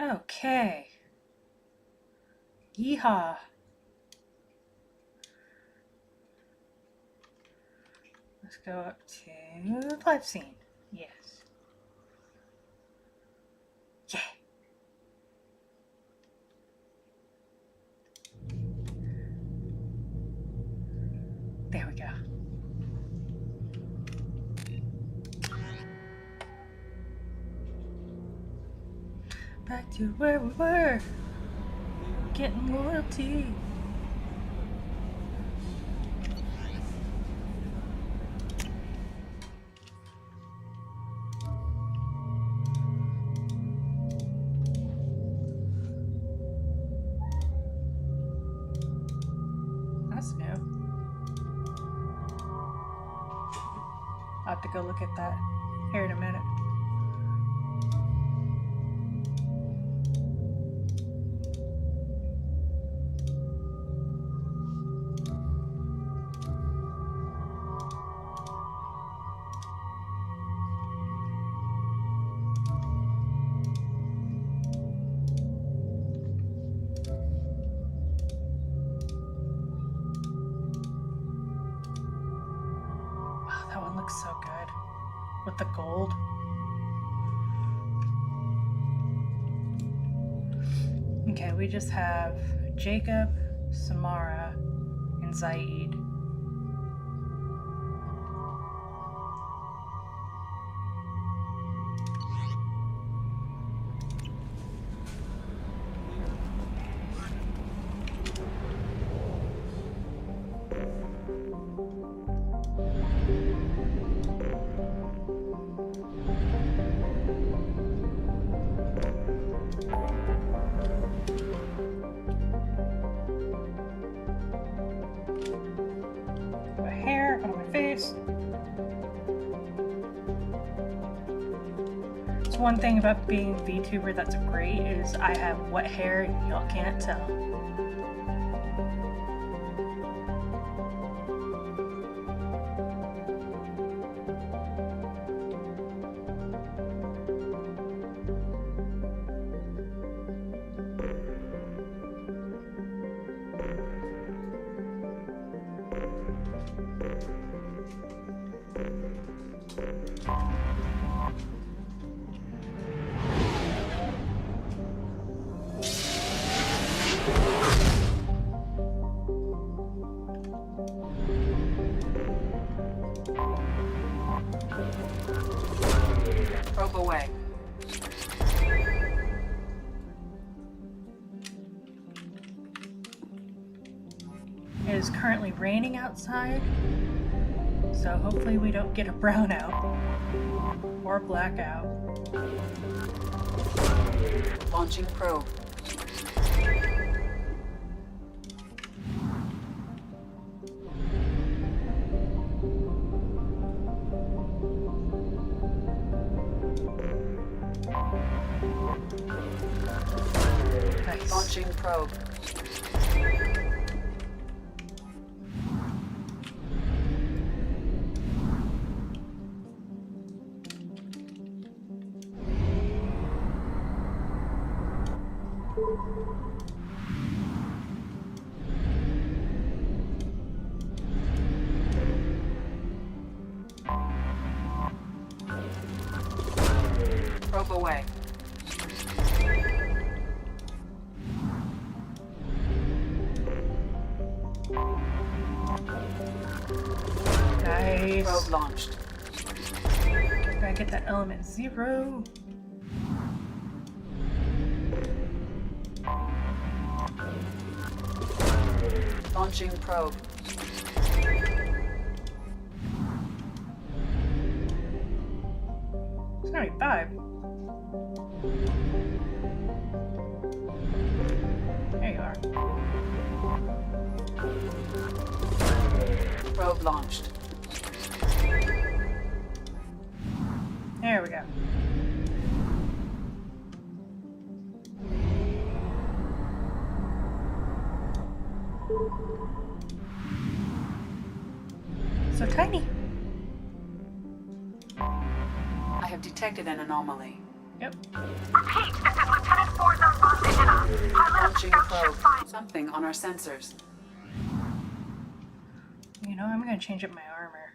Okay. Yeehaw. Let's go up to the live scene. Yes. Yeah. There we go. Back to where we were. Getting loyalty. That's new. I'll have to go look at that here in a minute. Oh, that one looks so good with the gold. Okay, we just have Jacob, Samara, and Zaid. My hair on my face. It's one thing about being a VTuber that's great is I have wet hair and y'all can't tell. Probe away. It is currently raining outside, so hopefully we don't get a brownout or a blackout. Launching probe. Nice. Launching probe. Probe away. Nice. Probe launched. Gotta get that element 0. Launching probe. It's gonna be 5. There you are. Probe launched. There we go. So tiny. I have detected an anomaly. Yep. Repeat, this is Lieutenant Force Launching probe. Something on our sensors. You know, I'm gonna change up my armor.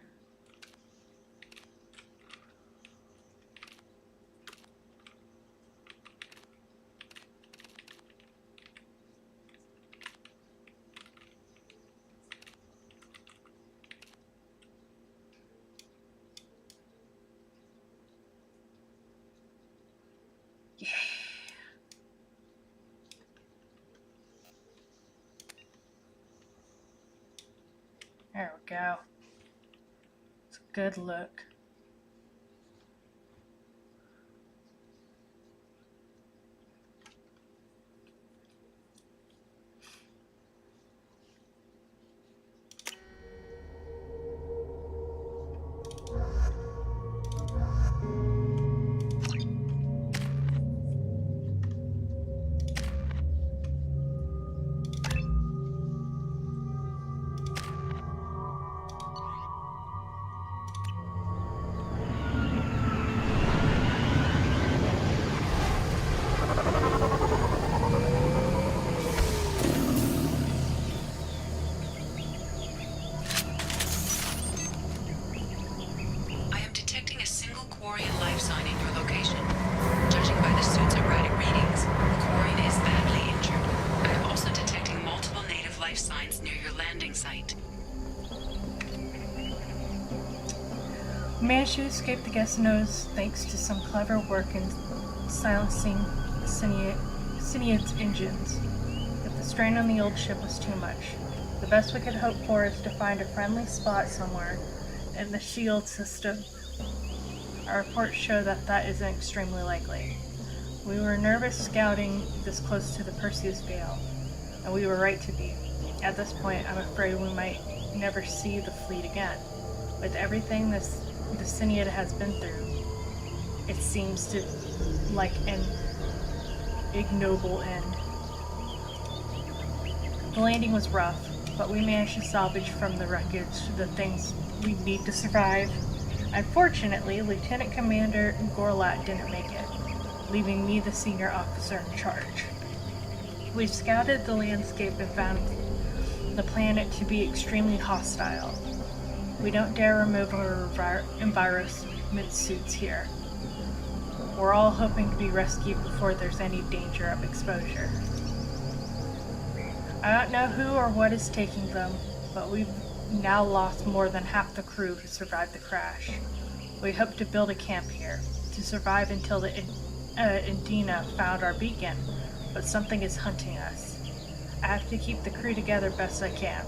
Yeah. There we go. It's a good look. I am detecting a single Quarian life sign in your location. Judging by the suit's erratic readings, the Quarian is badly injured. I am also detecting multiple native life signs near your landing site. We managed to escape the guest nose thanks to some clever work in silencing Syniad's engines. But the strain on the old ship was too much. The best we could hope for is to find a friendly spot somewhere in the shield system. Our reports show that isn't extremely likely. We were nervous scouting this close to the Perseus Gale, and we were right to be. At this point, I'm afraid we might never see the fleet again. With everything the Syniad has been through, it seems to like an ignoble end. The landing was rough, but we managed to salvage from the wreckage the things we need to survive. Unfortunately, Lieutenant Commander Gorlat didn't make it, leaving me the senior officer in charge. We've scouted the landscape and found the planet to be extremely hostile. We don't dare remove our environment suits here. We're all hoping to be rescued before there's any danger of exposure. I don't know who or what is taking them, but we've now lost more than half the crew who survived the crash. We hope to build a camp here, to survive until the Indina found our beacon, but something is hunting us. I have to keep the crew together best I can.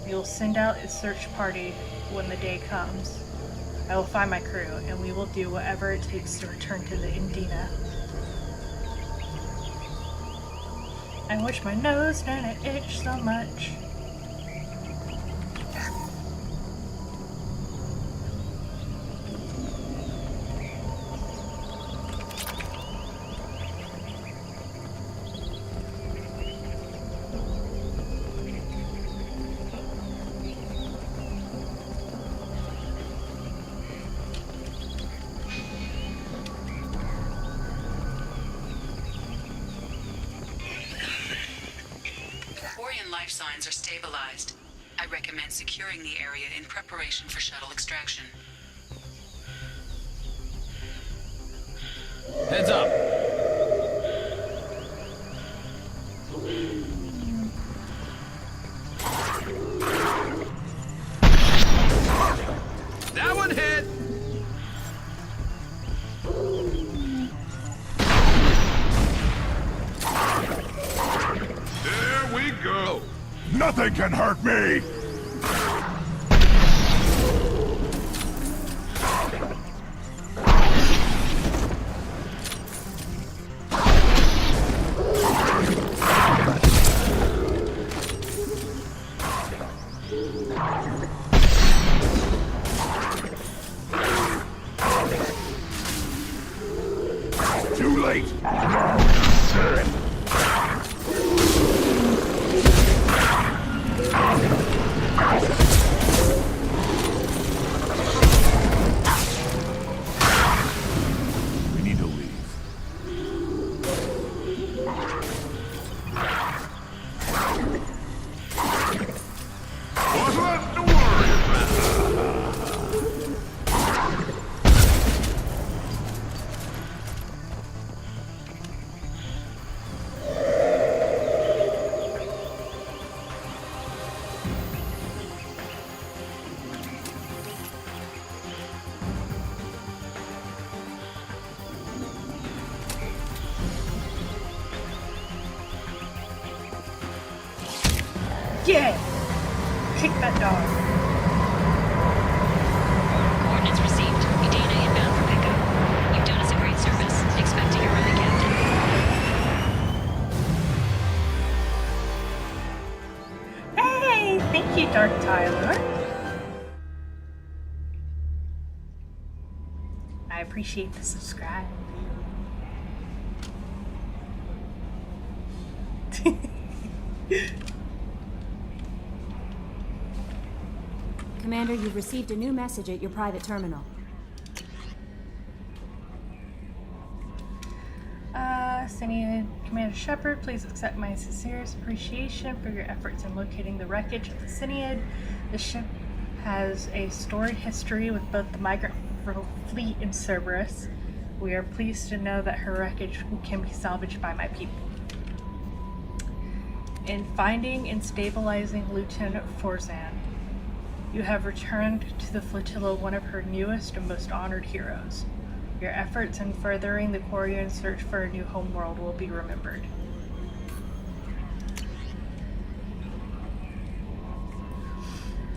We will send out a search party when the day comes. I will find my crew, and we will do whatever it takes to return to the Indina. I wish my nose didn't itch so much. Life signs are stabilized. I recommend securing the area in preparation for shuttle extraction. Heads up! That one hit! There we go! Nothing can hurt me! Too late! We need to leave. Yeah! Kick that dog. Coordinates received. Udina inbound for pickup. You've done us a great service. Expect to hear from the captain. Hey! Thank you, Dark Tyler. I appreciate the subscribe. Commander, you've received a new message at your private terminal. Senior Commander Shepard, please accept my sincerest appreciation for your efforts in locating the wreckage of the Syniad. The ship has a storied history with both the migrant fleet and Cerberus. We are pleased to know that her wreckage can be salvaged by my people. In finding and stabilizing Lieutenant Forzan, you have returned to the flotilla one of her newest and most honored heroes. Your efforts in furthering the Quarian search for a new homeworld will be remembered.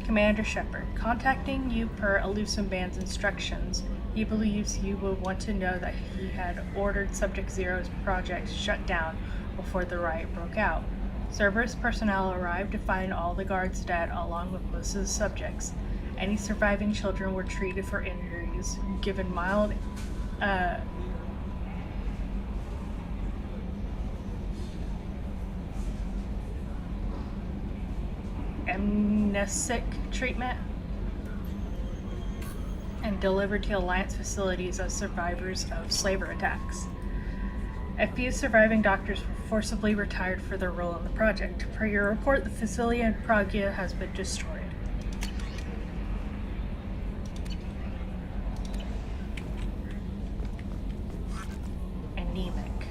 Commander Shepard, contacting you per Elusive Band's instructions, he believes you will want to know that he had ordered Subject Zero's project shut down before the riot broke out. Cerberus personnel arrived to find all the guards dead along with most of the subjects. Any surviving children were treated for injuries, given mild amnesic treatment, and delivered to Alliance facilities as survivors of slaver attacks. A few surviving doctors were forcibly retired for their role in the project. Per your report, the facility in Pragia has been destroyed. Anemic.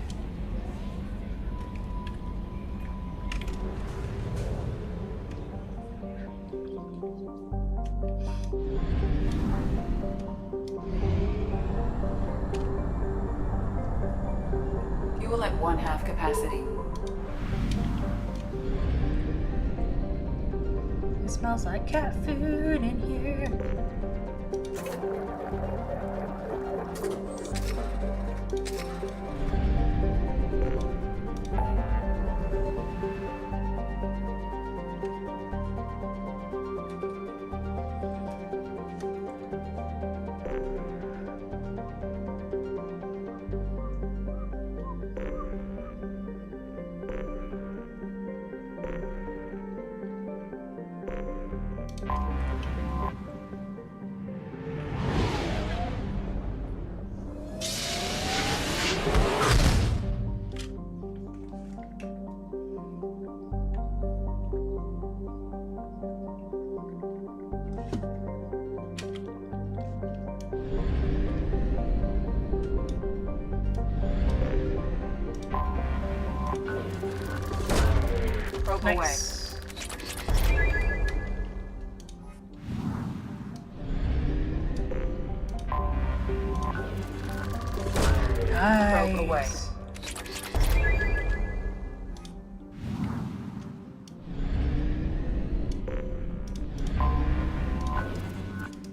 Fuel at 1/2 capacity. It smells like cat food in here. Probe away. Nice. Probe away. Nice.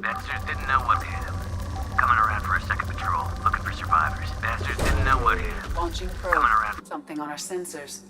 Bastards didn't know what hit him. Coming around for a second patrol, looking for survivors. Bastards didn't know what hit him. Launching probe. Coming around. Something on our sensors.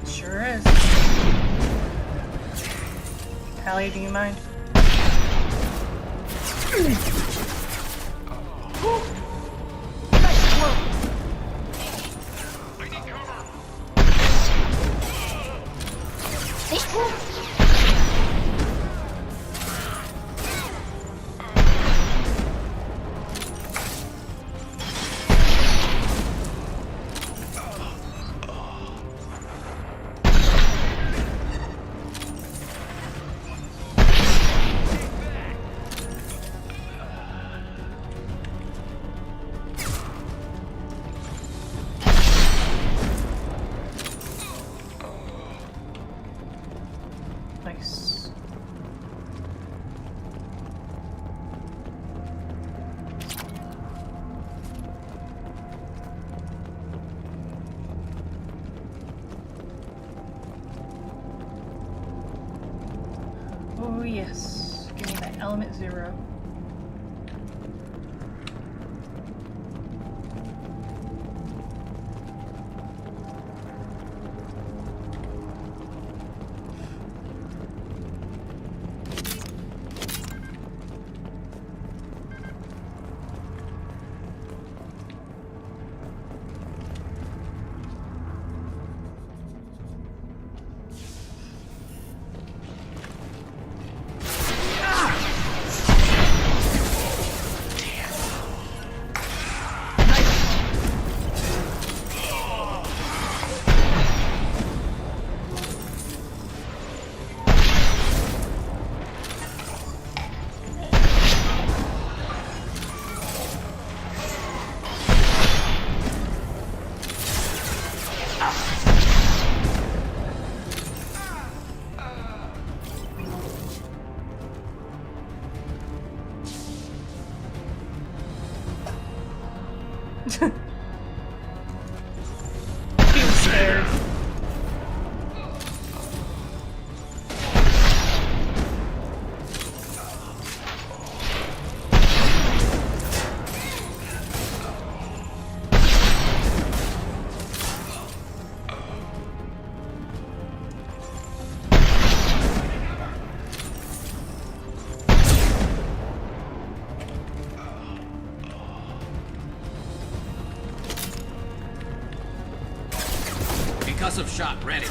Sure is. Hallie, do you mind? Nice. Oh yes, give me that element 0. He was scared. Concussive shot ready.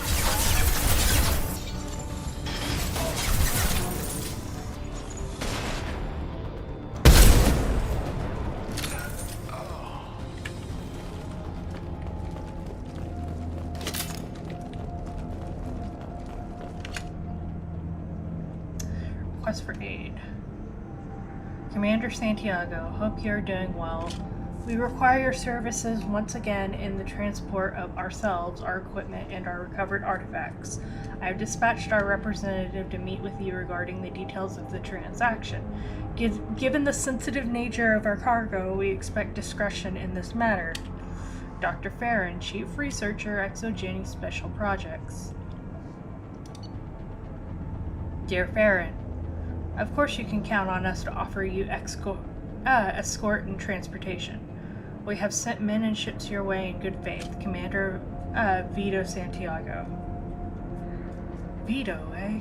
Request for aid. Commander Santiago, hope you're doing well. We require your services once again in the transport of ourselves, our equipment, and our recovered artifacts. I have dispatched our representative to meet with you regarding the details of the transaction. Given the sensitive nature of our cargo, we expect discretion in this matter. Dr. Farron, Chief Researcher, Exogeny Special Projects. Dear Farron, of course you can count on us to offer you escort and transportation. We have sent men and ships your way in good faith. Commander Vito Santiago. Vito, eh?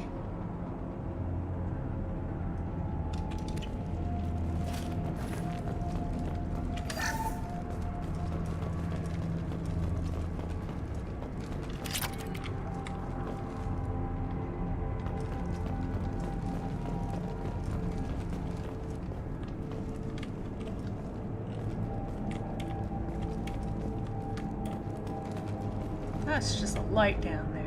That's just a light down there.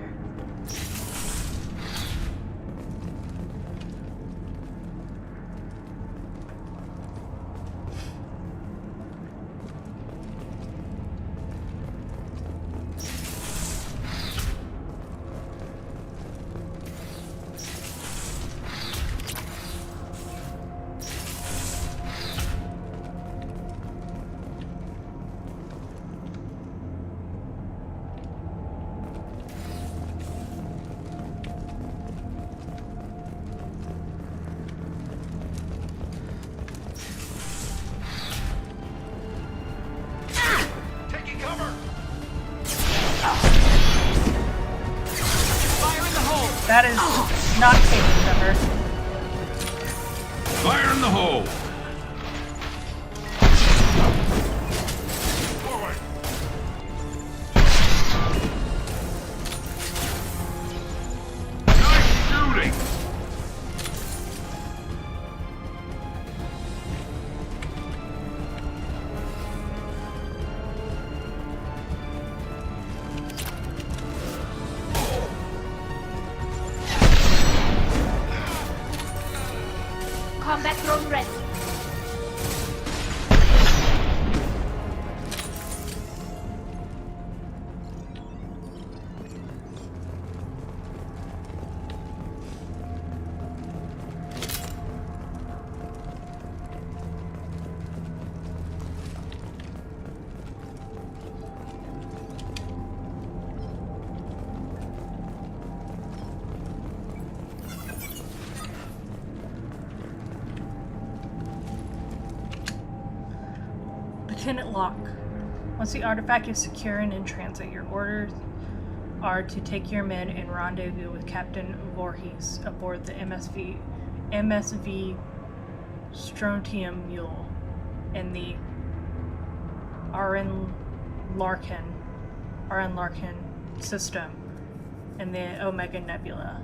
That is not taking cover. Fire in the hole! Nice shooting! Combat drone ready. Lieutenant Locke. Once the artifact is secure and in transit, your orders are to take your men and rendezvous with Captain Voorhees aboard the MSV Strontium Mule in the Aran Larkin system in the Omega Nebula.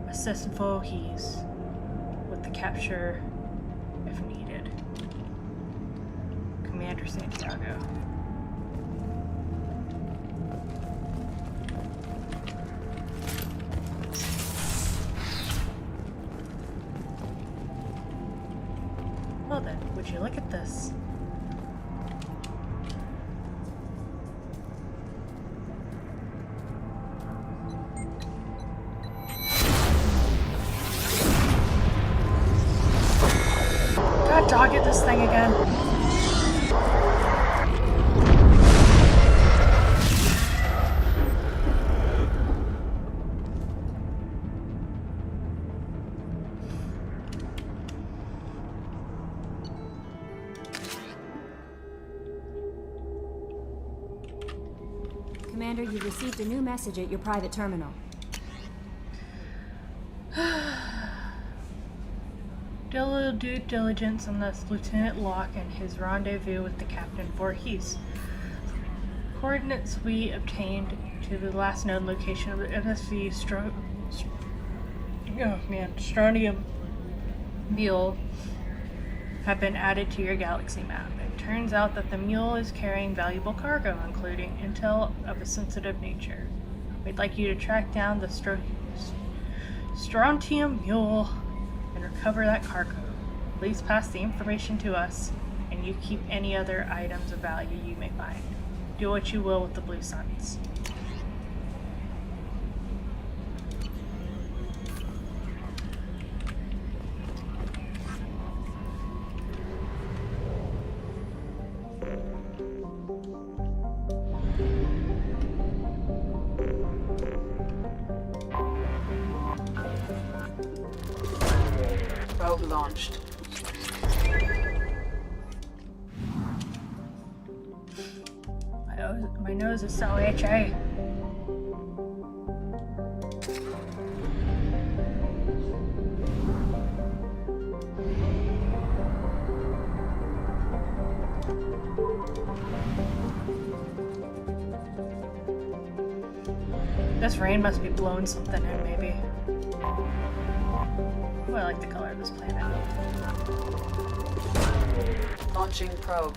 Assist Voorhees with the capture if needed. Commander Santiago. Well then, would you look at this? God dog it, this thing again. Commander, you received a new message at your private terminal. Do due diligence on this Lieutenant Locke and his rendezvous with the Captain Voorhees. Coordinates we obtained to the last known location of the MSV Strontium Mule have been added to your galaxy map. It turns out that the mule is carrying valuable cargo, including intel of a sensitive nature. We'd like you to track down the Strontium Mule and recover that cargo. Please pass the information to us, and you keep any other items of value you may find. Do what you will with the Blue Suns. Probe launched. My nose is so itchy. This rain must be blowing something in, maybe. Oh, I like the color of this planet. Launching probe.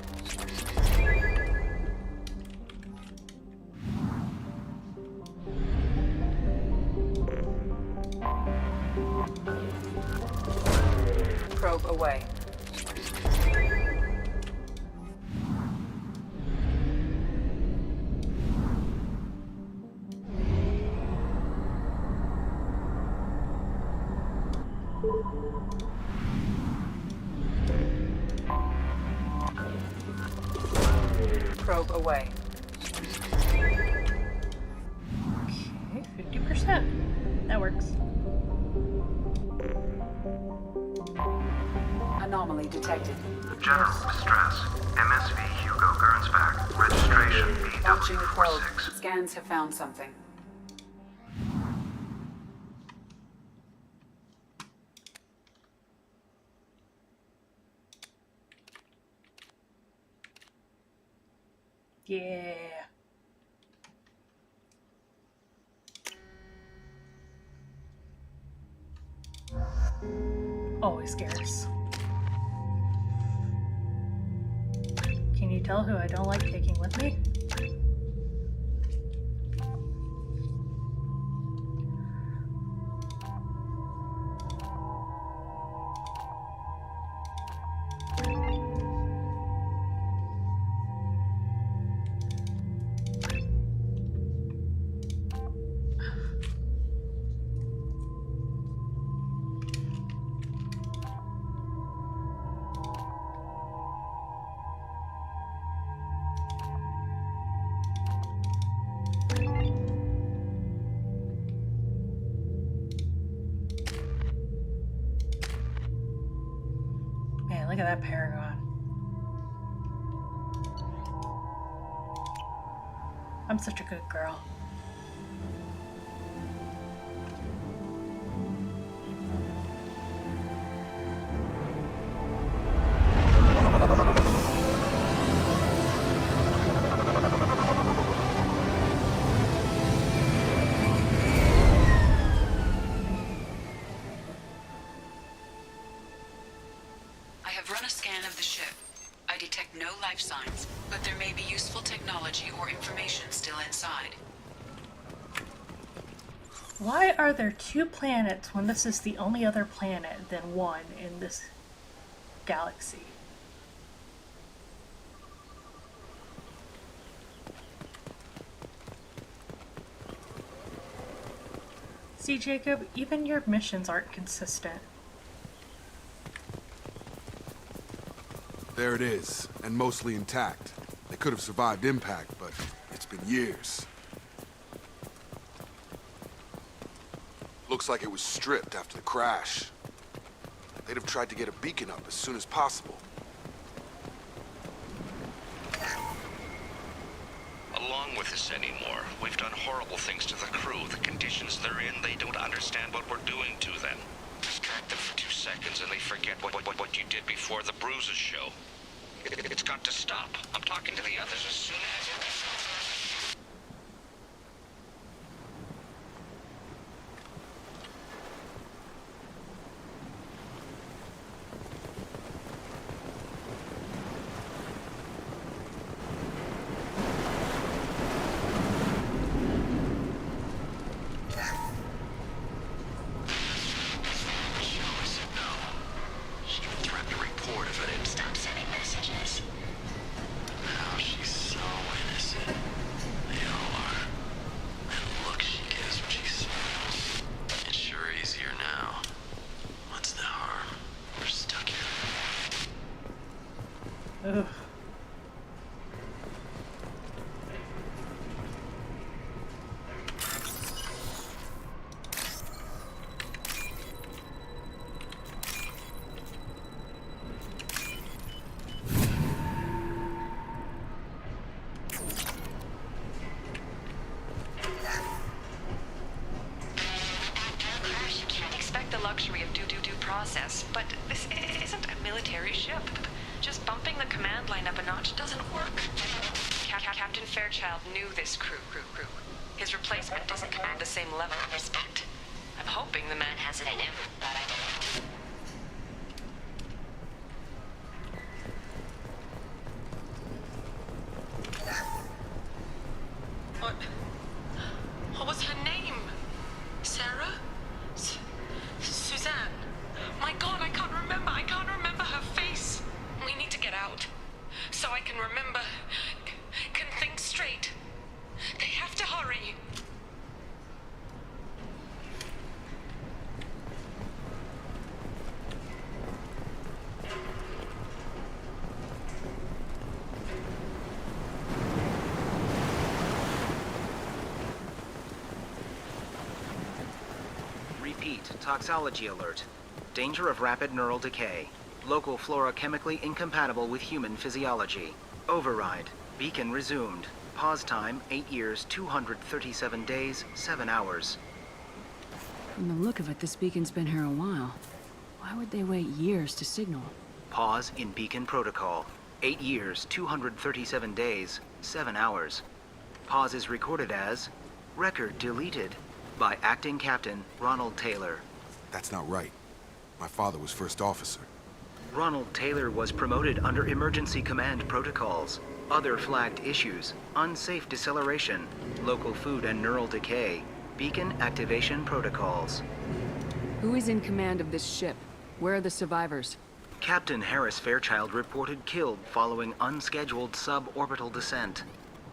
Probe away. Probe away. Okay, 50%. That works. Anomaly detected. General distress. MSV Hugo Gernsback. Registration Launching probe. BW46. Scans have found something. Yeah. Always scarce. Can you tell who I don't like taking with me? Man, look at that Paragon. I'm such a good girl. I have run a scan of the ship. I detect no life signs, but there may be useful technology or information still inside. Why are there 2 planets when this is the only other planet than one in this galaxy? See, Jacob, even your missions aren't consistent. There it is, and mostly intact. They could have survived impact, but it's been years. Looks like it was stripped after the crash. They'd have tried to get a beacon up as soon as possible. Along with this anymore. We've done horrible things to the crew. The conditions they're in, they don't understand what we're doing to them. Distract them for 2 seconds and they forget what you did before the bruises show. It's got to stop. I'm talking to the others as soon as... Ugh. You can't expect the luxury of due process, but this isn't a military ship. Just bumping the command line up a notch doesn't work. Captain Fairchild knew this crew. His replacement doesn't command the same level of respect. I'm hoping the man has it in him, but I don't. What was her name? Sarah? Suzanne? My God, I can't remember. I can't remember her face. We need to get out. So I can remember. Can think straight. They have to hurry. Repeat, toxology alert. Danger of rapid neural decay. Local flora chemically incompatible with human physiology. Override. Beacon resumed. Pause time 8 years, 237 days, 7 hours. From the look of it, this beacon's been here a while. Why would they wait years to signal? Pause in beacon protocol. 8 years, 237 days, 7 hours. Pause is recorded as record deleted by Acting Captain Ronald Taylor. That's not right. My father was first officer. Ronald Taylor was promoted under emergency command protocols. Other flagged issues: unsafe deceleration, local food and neural decay, beacon activation protocols. Who is in command of this ship? Where are the survivors? Captain Harris Fairchild reported killed following unscheduled suborbital descent.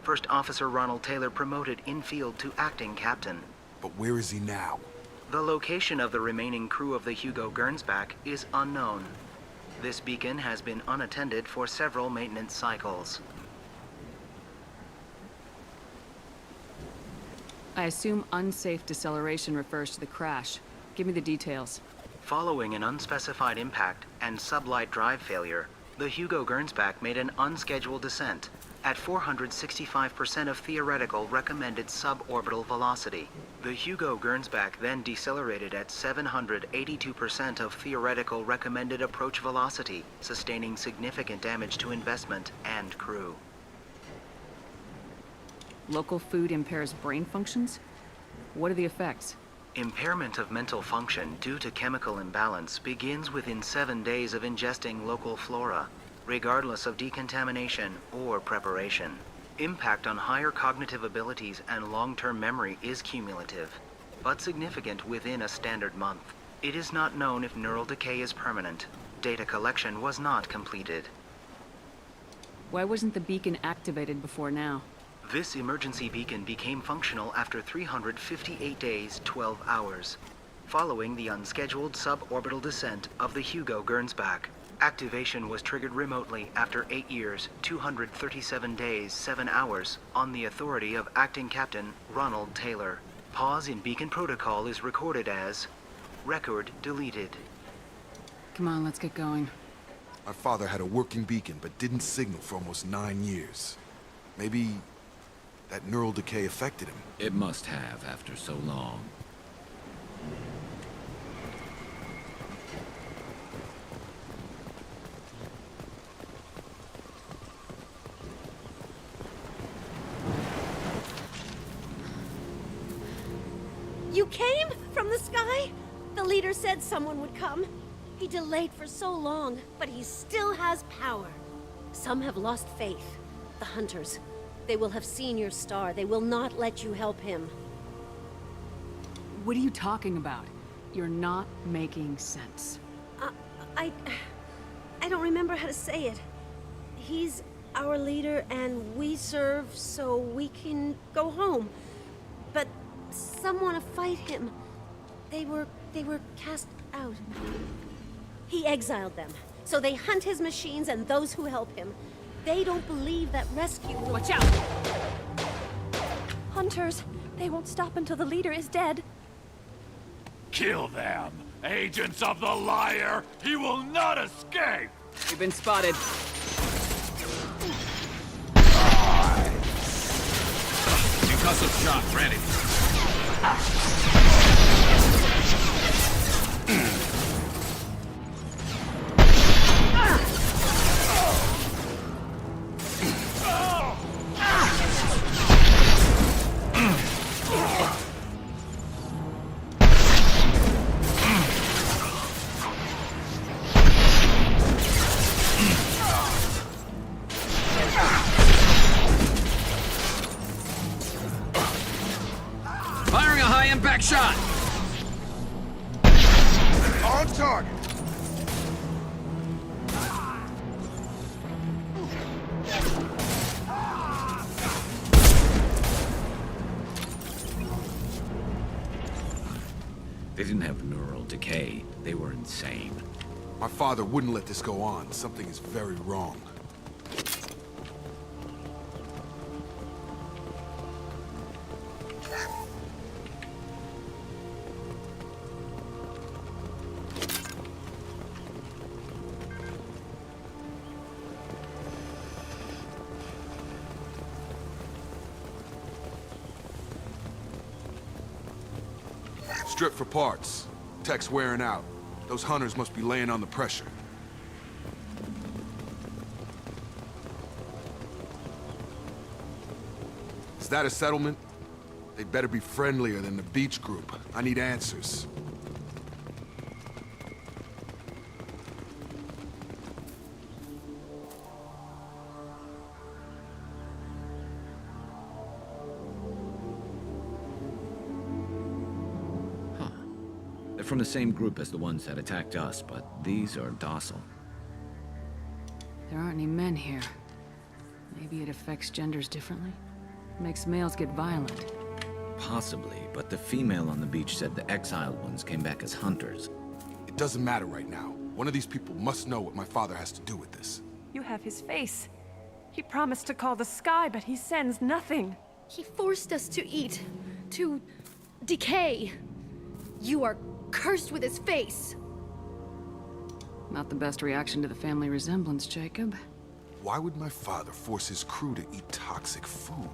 First Officer Ronald Taylor promoted in-field to acting captain. But where is he now? The location of the remaining crew of the Hugo Gernsback is unknown. This beacon has been unattended for several maintenance cycles. I assume unsafe deceleration refers to the crash. Give me the details. Following an unspecified impact and sublight drive failure, the Hugo Gernsback made an unscheduled descent at 465% of theoretical recommended suborbital velocity. The Hugo Gernsback then decelerated at 782% of theoretical recommended approach velocity, sustaining significant damage to investment and crew. Local food impairs brain functions? What are the effects? Impairment of mental function due to chemical imbalance begins within 7 days of ingesting local flora, regardless of decontamination or preparation. Impact on higher cognitive abilities and long-term memory is cumulative, but significant within a standard month. It is not known if neural decay is permanent. Data collection was not completed. Why wasn't the beacon activated before now? This emergency beacon became functional after 358 days, 12 hours, following the unscheduled suborbital descent of the Hugo Gernsback. Activation was triggered remotely after 8 years, 237 days, 7 hours, on the authority of Acting Captain Ronald Taylor. Pause in beacon protocol is recorded as record deleted. Come on, let's get going. My father had a working beacon, but didn't signal for almost 9 years. Maybe that neural decay affected him. It must have after so long. You came from the sky? The leader said someone would come. He delayed for so long, but he still has power. Some have lost faith. The Hunters. They will have seen your star. They will not let you help him. What are you talking about? You're not making sense. I don't remember how to say it. He's our leader and we serve so we can go home. But some want to fight him. They were cast out. He exiled them, so they hunt his machines and those who help him. They don't believe that rescue will— Watch out! Hunters, they won't stop until the leader is dead. Kill them! Agents of the liar! He will not escape! You've been spotted. Concussive shot ready. Firing a high-impact shot! On target! They didn't have neural decay. They were insane. My father wouldn't let this go on. Something is very wrong. Strip for parts. Tech's wearing out. Those hunters must be laying on the pressure. Is that a settlement? They'd better be friendlier than the beach group. I need answers. They're from the same group as the ones that attacked us, but these are docile. There aren't any men here. Maybe it affects genders differently? Makes males get violent. Possibly, but the female on the beach said the exiled ones came back as hunters. It doesn't matter right now. One of these people must know what my father has to do with this. You have his face. He promised to call the sky, but he sends nothing. He forced us to eat, to decay. You are cursed with his face. Not the best reaction to the family resemblance, Jacob. Why would my father force his crew to eat toxic food?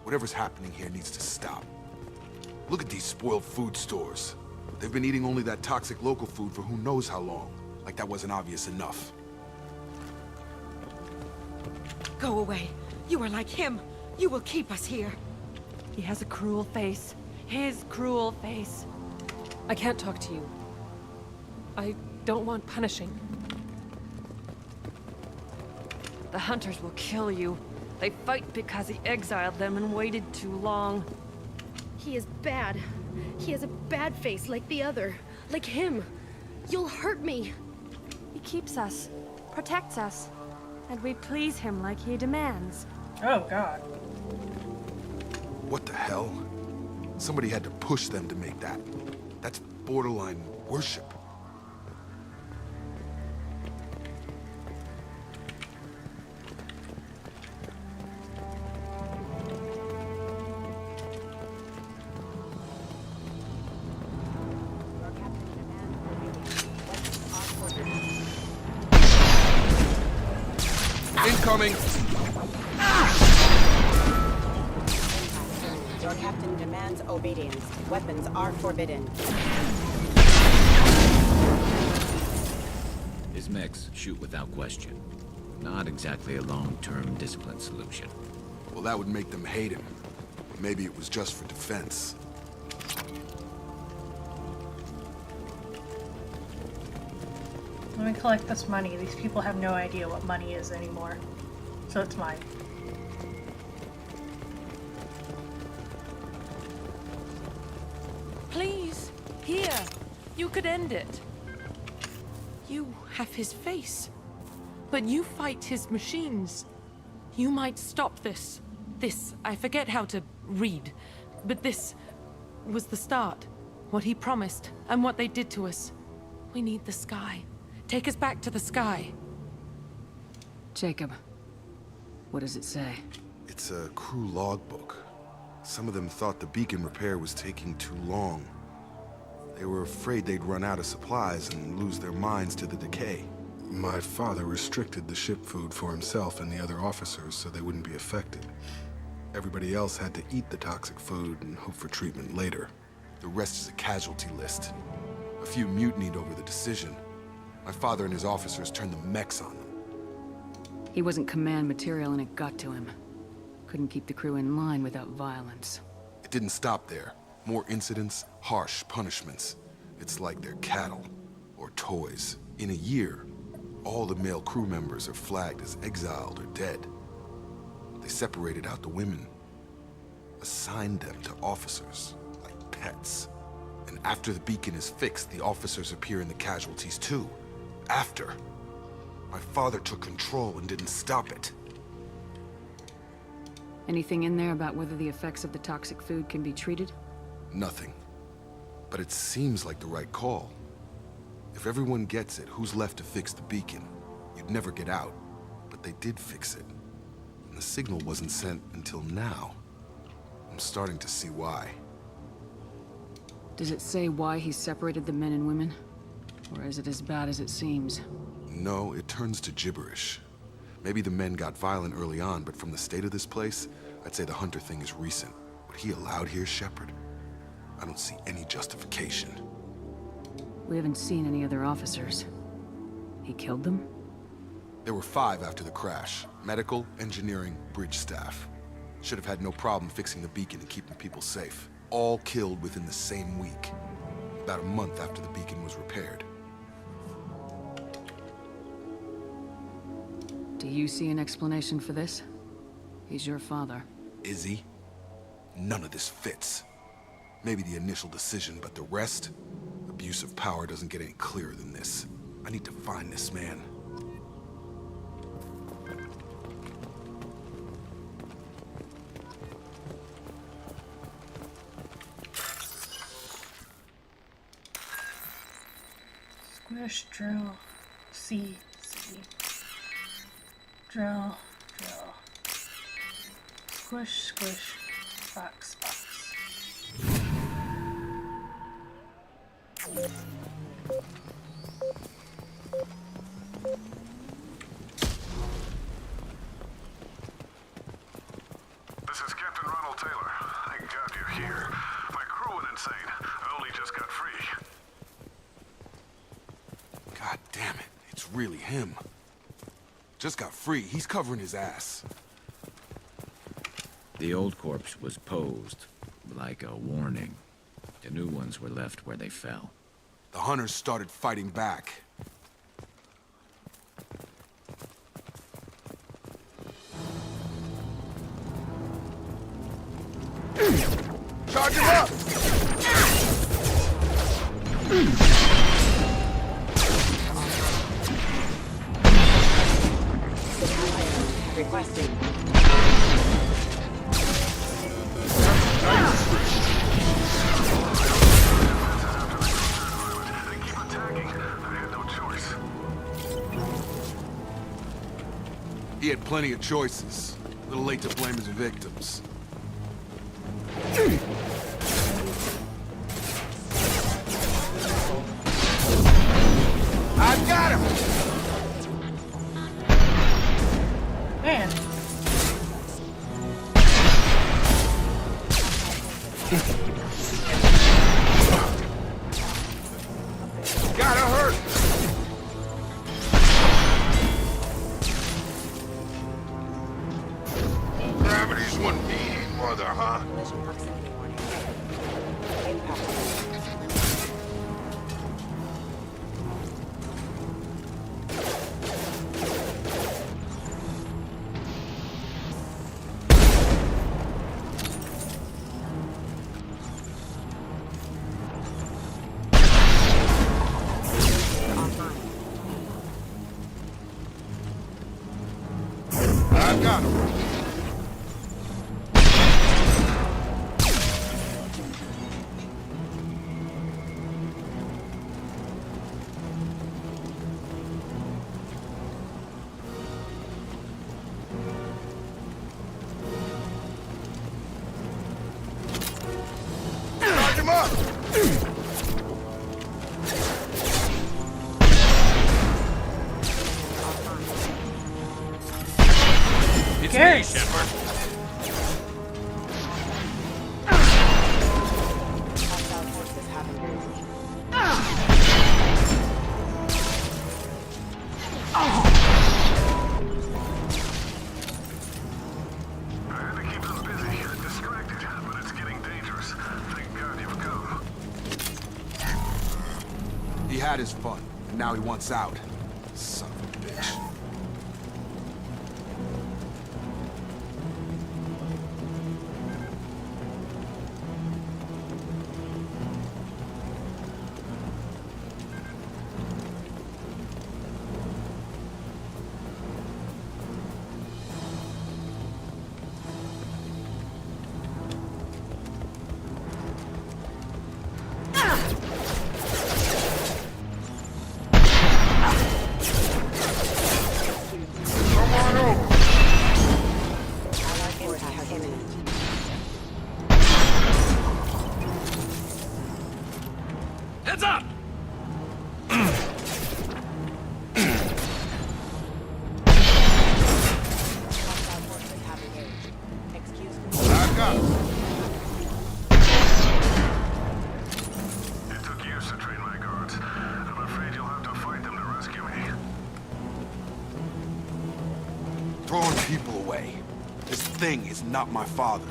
Whatever's happening here needs to stop. Look at these spoiled food stores. They've been eating only that toxic local food for who knows how long. Like that wasn't obvious enough. Go away. You are like him. You will keep us here. He has a cruel face. His cruel face. I can't talk to you. I don't want punishing. The hunters will kill you. They fight because he exiled them and waited too long. He is bad. He has a bad face like the other. Like him. You'll hurt me. He keeps us, protects us, and we please him like he demands. Oh, God. What the hell? Somebody had to push them to make that. That's borderline worship. Incoming! Your captain demands obedience. Weapons are forbidden. His mechs shoot without question. Not exactly a long-term discipline solution. Well, that would make them hate him. Maybe it was just for defense. Let me collect this money. These people have no idea what money is anymore. So it's mine. Please, here. You could end it. You have his face. But you fight his machines. You might stop this. This, I forget how to read. But this was the start. What he promised, and what they did to us. We need the sky. Take us back to the sky. Jacob, what does it say? It's a crew logbook. Some of them thought the beacon repair was taking too long. They were afraid they'd run out of supplies and lose their minds to the decay. My father restricted the ship food for himself and the other officers so they wouldn't be affected. Everybody else had to eat the toxic food and hope for treatment later. The rest is a casualty list. A few mutinied over the decision. My father and his officers turned the mechs on them. He wasn't command material and it got to him. Couldn't keep the crew in line without violence. It didn't stop there. More incidents, harsh punishments. It's like they're cattle, or toys. In a year, all the male crew members are flagged as exiled or dead. They separated out the women, assigned them to officers, like pets. And after the beacon is fixed, the officers appear in the casualties too. After. My father took control and didn't stop it. Anything in there about whether the effects of the toxic food can be treated? Nothing. But it seems like the right call. If everyone gets it, who's left to fix the beacon? You'd never get out. But they did fix it. And the signal wasn't sent until now. I'm starting to see why. Does it say why he separated the men and women? Or is it as bad as it seems? No, it turns to gibberish. Maybe the men got violent early on, but from the state of this place, I'd say the Hunter thing is recent. What he allowed here, Shepard? I don't see any justification. We haven't seen any other officers. He killed them? There were 5 after the crash. Medical, engineering, bridge staff. Should have had no problem fixing the beacon and keeping people safe. All killed within the same week. About a month after the beacon was repaired. Do you see an explanation for this? He's your father. Is he? None of this fits. Maybe the initial decision, but the rest? Abuse of power doesn't get any clearer than this. I need to find this man. Squish, drill, see. Drill. Squish, box. This is Captain Ronald Taylor. Thank God you're here. My crew went insane. I only just got free. God damn it, it's really him. Just got free, he's covering his ass. The old corpse was posed, like a warning. The new ones were left where they fell. The hunters started fighting back. Charge him up! Requested. He had plenty of choices. A little late to blame his victims. I got him! Man. Gotta hurt! Gravity's one mean mother, huh? I got him. Charge him up! It's Garrett. me, Shepard. Hostile forces have engaged. I had to keep them busy, distracted, but it's getting dangerous. Thank God you've come. He had his fun, and now he wants out. Son of a bitch. Heads up! I got him. It took years to train my guards. I'm afraid you'll have to fight them to rescue me. Throwing people away. This thing is not my father.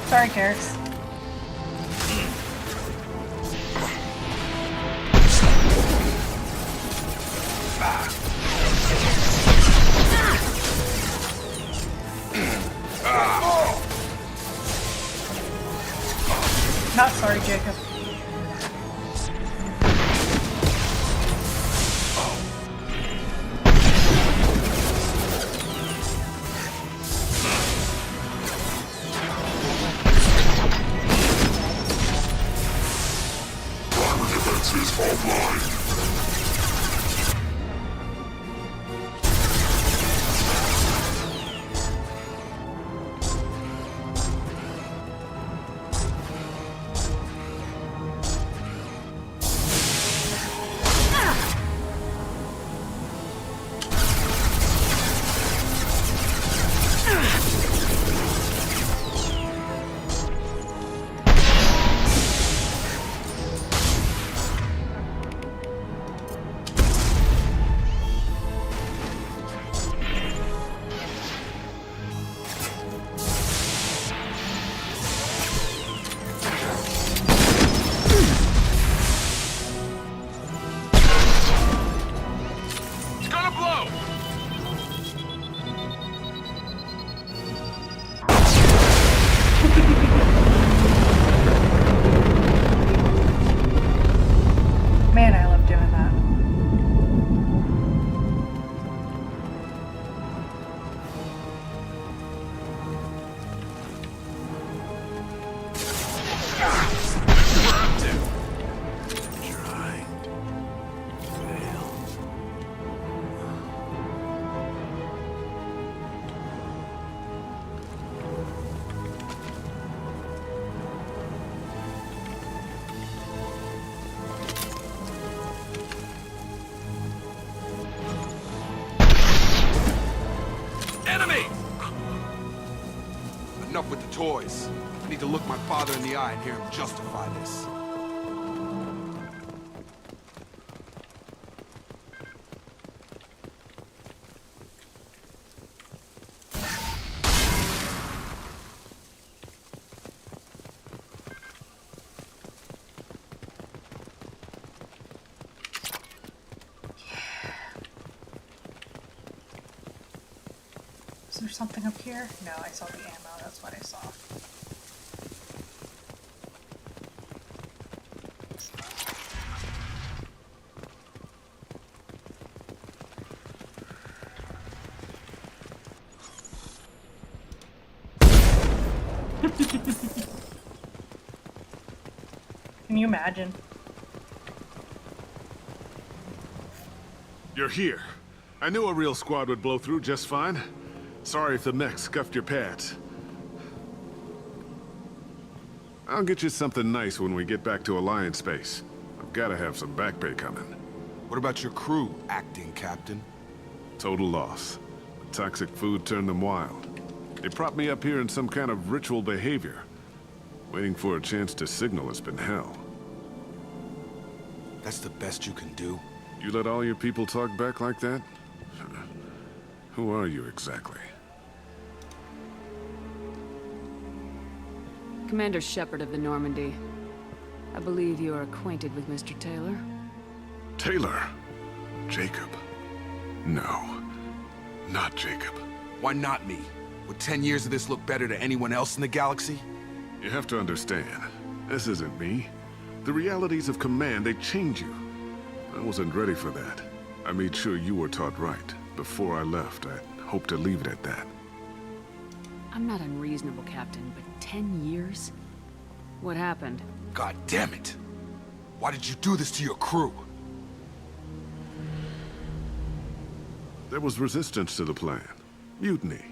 Sorry, Garrus. Not sorry, Jacob. Man, I love doing that. Enough with the toys. I need to look my father in the eye and hear him justify this. Is there something up here? No, I saw the ammo. That's what I saw. Can you imagine? You're here. I knew a real squad would blow through just fine. Sorry if the mech scuffed your pads. I'll get you something nice when we get back to Alliance space. I've gotta have some back pay coming. What about your crew, acting captain? Total loss. The toxic food turned them wild. They propped me up here in some kind of ritual behavior. Waiting for a chance to signal has been hell. That's the best you can do? You let all your people talk back like that? Who are you exactly? Commander Shepard of the Normandy. I believe you are acquainted with Mr. Taylor. Taylor? Jacob? No. Not Jacob. Why not me? Would 10 years of this look better to anyone else in the galaxy? You have to understand, this isn't me. The realities of command, they change you. I wasn't ready for that. I made sure you were taught right. Before I left, I hoped to leave it at that. I'm not unreasonable, Captain, but 10 years? What happened? God damn it! Why did you do this to your crew? There was resistance to the plan. Mutiny.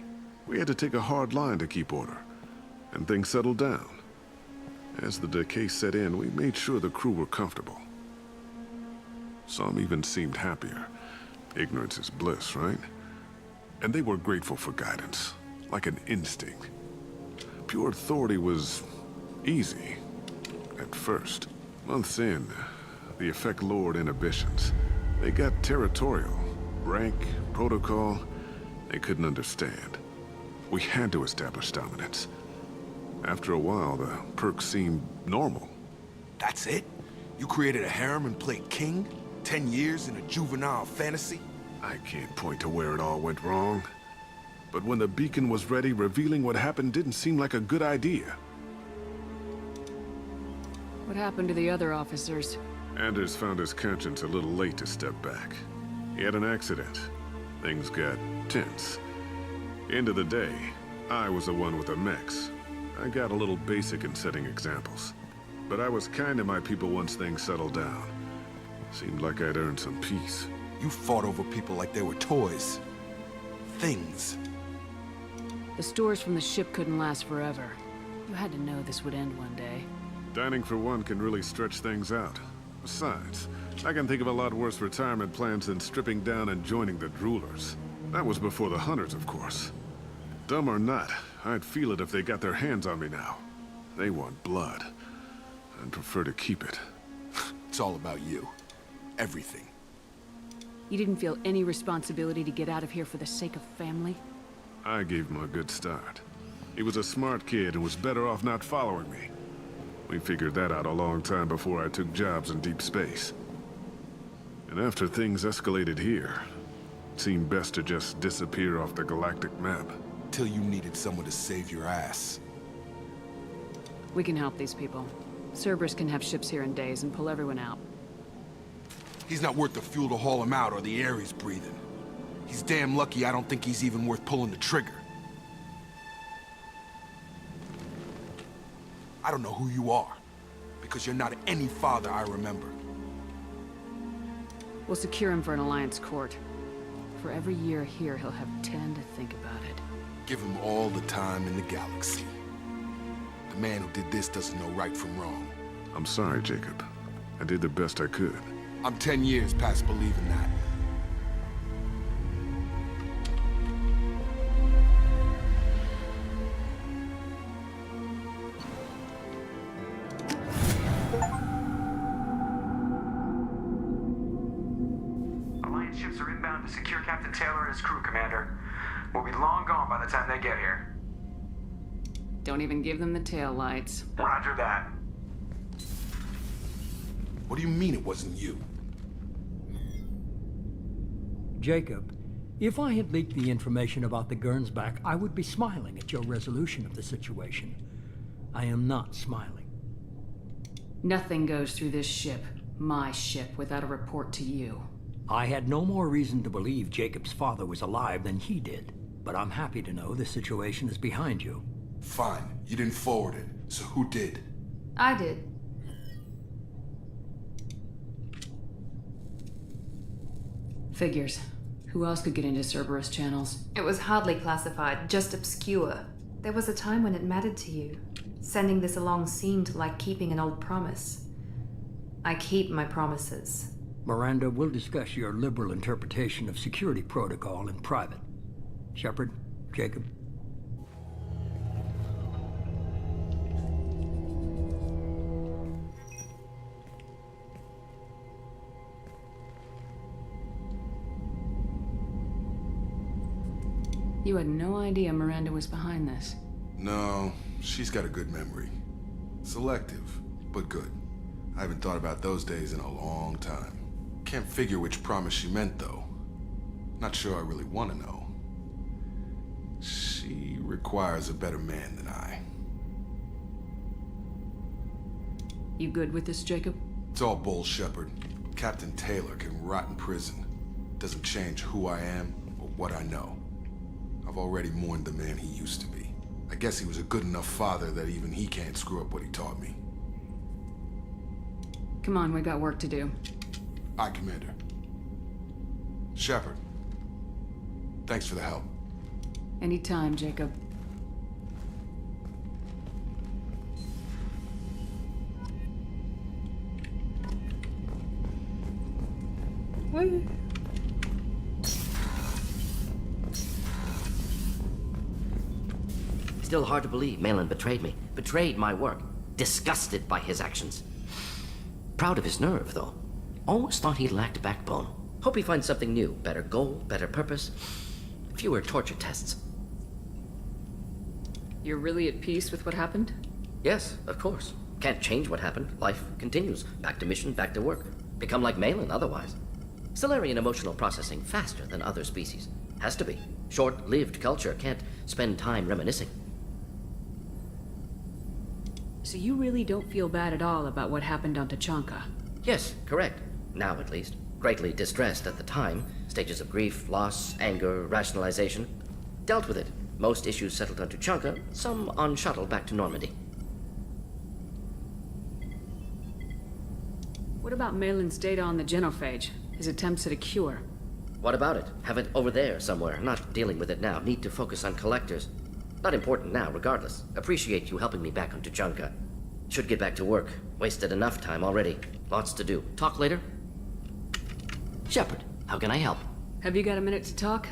We had to take a hard line to keep order. And things settled down. As the decay set in, we made sure the crew were comfortable. Some even seemed happier. Ignorance is bliss, right? And they were grateful for guidance, like an instinct. Pure authority was easy, at first. Months in, the effect lowered inhibitions. They got territorial. Rank, protocol, they couldn't understand. We had to establish dominance. After a while, the perks seemed normal. That's it? You created a harem and played king? 10 years in a juvenile fantasy? I can't point to where it all went wrong. But when the beacon was ready, revealing what happened didn't seem like a good idea. What happened to the other officers? Anders found his conscience a little late to step back. He had an accident. Things got tense. End of the day, I was the one with the mechs. I got a little basic in setting examples. But I was kind to my people once things settled down. Seemed like I'd earned some peace. You fought over people like they were toys. Things. The stores from the ship couldn't last forever. You had to know this would end one day. Dining for one can really stretch things out. Besides, I can think of a lot worse retirement plans than stripping down and joining the Droolers. That was before the Hunters, of course. Dumb or not, I'd feel it if they got their hands on me now. They want blood. I'd prefer to keep it. It's all about you. Everything. You didn't feel any responsibility to get out of here for the sake of family? I gave him a good start. He was a smart kid and was better off not following me. We figured that out a long time before I took jobs in deep space. And after things escalated here, it seemed best to just disappear off the galactic map. Till you needed someone to save your ass. We can help these people. Cerberus can have ships here in days and pull everyone out. He's not worth the fuel to haul him out or the air he's breathing. He's damn lucky I don't think he's even worth pulling the trigger. I don't know who you are, because you're not any father I remember. We'll secure him for an Alliance court. For every year here, he'll have 10 to think about it. Give him all the time in the galaxy. The man who did this doesn't know right from wrong. I'm sorry, Jacob. I did the best I could. I'm 10 years past believing that. Alliance ships are inbound to secure Captain Taylor and his crew, Commander. We'll be long gone by the time they get here. Don't even give them the tail lights. Roger that. What do you mean it wasn't you? Jacob, if I had leaked the information about the Gernsback, I would be smiling at your resolution of the situation. I am not smiling. Nothing goes through this ship, my ship, without a report to you. I had no more reason to believe Jacob's father was alive than he did, but I'm happy to know the situation is behind you. Fine, you didn't forward it, so who did? I did. Figures. Who else could get into Cerberus channels? It was hardly classified, just obscure. There was a time when it mattered to you. Sending this along seemed like keeping an old promise. I keep my promises. Miranda, we'll discuss your liberal interpretation of security protocol in private. Shepard, Jacob. You had no idea Miranda was behind this. No, she's got a good memory. Selective, but good. I haven't thought about those days in a long time. Can't figure which promise she meant, though. Not sure I really want to know. She requires a better man than I. You good with this, Jacob? It's all bull, Shepard. Captain Taylor can rot in prison. Doesn't change who I am or what I know. I've already mourned the man he used to be. I guess he was a good enough father that even he can't screw up what he taught me. Come on, we got work to do. Aye, Commander. Shepard. Thanks for the help. Anytime, Jacob. Woo. Still hard to believe Malin betrayed me. Betrayed my work. Disgusted by his actions. Proud of his nerve, though. Always thought he lacked backbone. Hope he finds something new. Better goal, better purpose. Fewer torture tests. You're really at peace with what happened? Yes, of course. Can't change what happened. Life continues. Back to mission, back to work. Become like Malin otherwise. Salarian emotional processing faster than other species. Has to be. Short-lived culture can't spend time reminiscing. So you really don't feel bad at all about what happened on Tachanka? Yes, correct. Now at least. Greatly distressed at the time. Stages of grief, loss, anger, rationalization. Dealt with it. Most issues settled on Tachanka, some on shuttle back to Normandy. What about Malin's data on the genophage? His attempts at a cure? What about it? Have it over there somewhere. Not dealing with it now. Need to focus on collectors. Not important now, regardless. Appreciate you helping me back on Tachanka. Should get back to work. Wasted enough time already. Lots to do. Talk later? Shepard, how can I help? Have you got a minute to talk?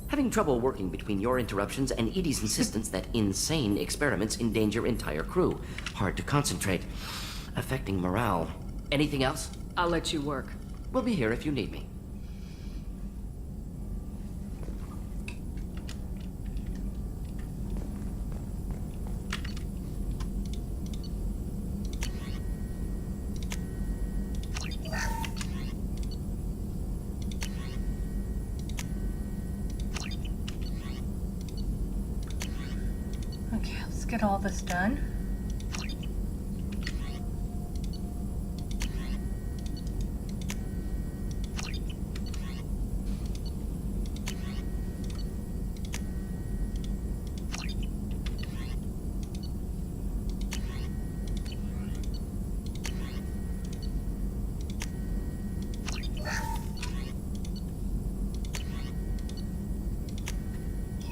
Having trouble working between your interruptions and Edie's insistence that insane experiments endanger entire crew. Hard to concentrate. Affecting morale. Anything else? I'll let you work. We'll be here if you need me. Okay, let's get all this done.